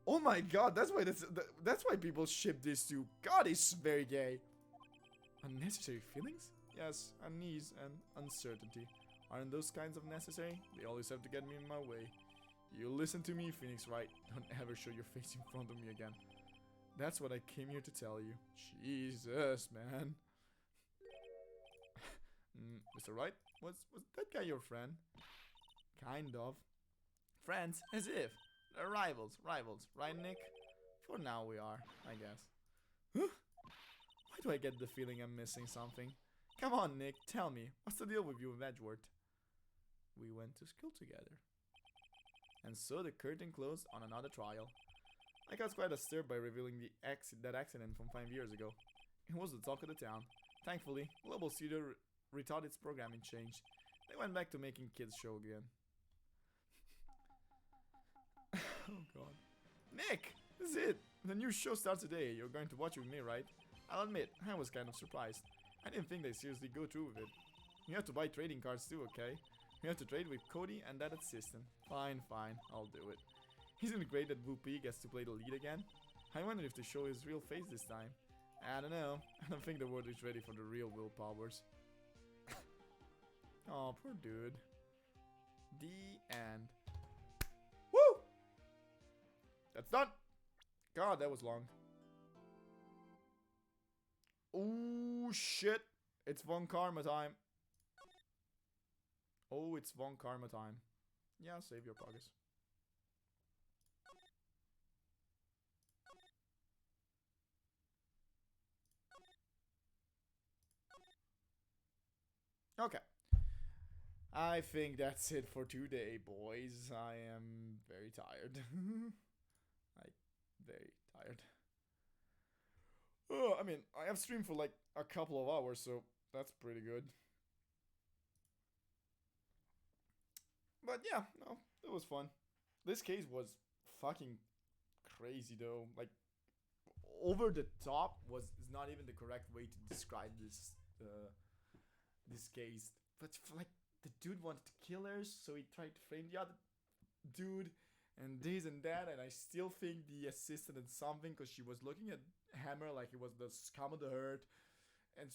Oh my god, that's why people ship this to. God, it's very gay. Unnecessary feelings? Yes, unease and uncertainty. Aren't those kinds of necessary? They always have to get me in my way. You listen to me, Phoenix Wright. Don't ever show your face in front of me again. That's what I came here to tell you. Jesus, man. Mr. Wright, was that guy your friend? Kind of. Friends, as if. They're rivals, right, Nick? For now we are, I guess. Huh? Why do I get the feeling I'm missing something? Come on, Nick, tell me. What's the deal with you and Edgeworth? We went to school together. And so the curtain closed on another trial. I got quite disturbed by revealing that accident from 5 years ago. It was the talk of the town. Thankfully, Global Studio rethought its programming change. They went back to making kids show again. Oh god. Nick! This is it! The new show starts today. You're going to watch it with me, right? I'll admit, I was kind of surprised. I didn't think they'd seriously go through with it. You have to buy trading cards too, okay? You have to trade with Cody and that assistant. Fine, I'll do it. Isn't it great that Whoopi gets to play the lead again? I wonder if they show his real face this time. I don't know. I don't think the world is ready for the real Will Powers. Oh, poor dude. The end. Woo! That's done. God, that was long. Oh shit! It's Von Karma time. Oh, it's Von Karma time. Yeah, save your progress. Okay. I think that's it for today, boys. I am very tired. I very tired. Oh, I mean, I have streamed for like a couple of hours, so that's pretty good. But yeah, no, it was fun. This case was fucking crazy though. Like over the top was is not even the correct way to describe this case. But like the dude wanted to kill her, so he tried to frame the other dude, and this and that. And I still think the assistant and something because she was looking at Hammer like it was the scum of the herd. And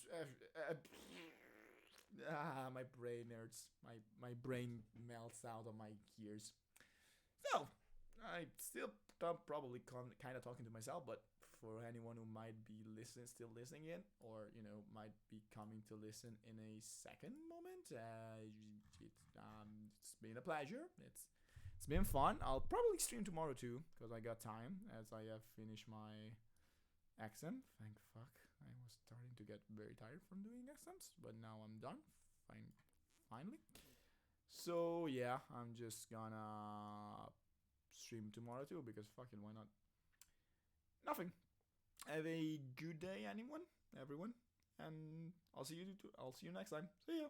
my brain hurts. My brain melts out of my ears. So I still probably kind of talking to myself, but for anyone who might be still listening in, or might be coming to listen in a second moment, it's been a pleasure. It's been fun. I'll probably stream tomorrow too because I got time as I have finished my exam. Thank fuck. I was starting to get very tired from doing exams, but now I'm done. Finally. So yeah, I'm just gonna stream tomorrow too because fucking why not? Nothing. Have a good day, everyone, and I'll see you next time. See ya.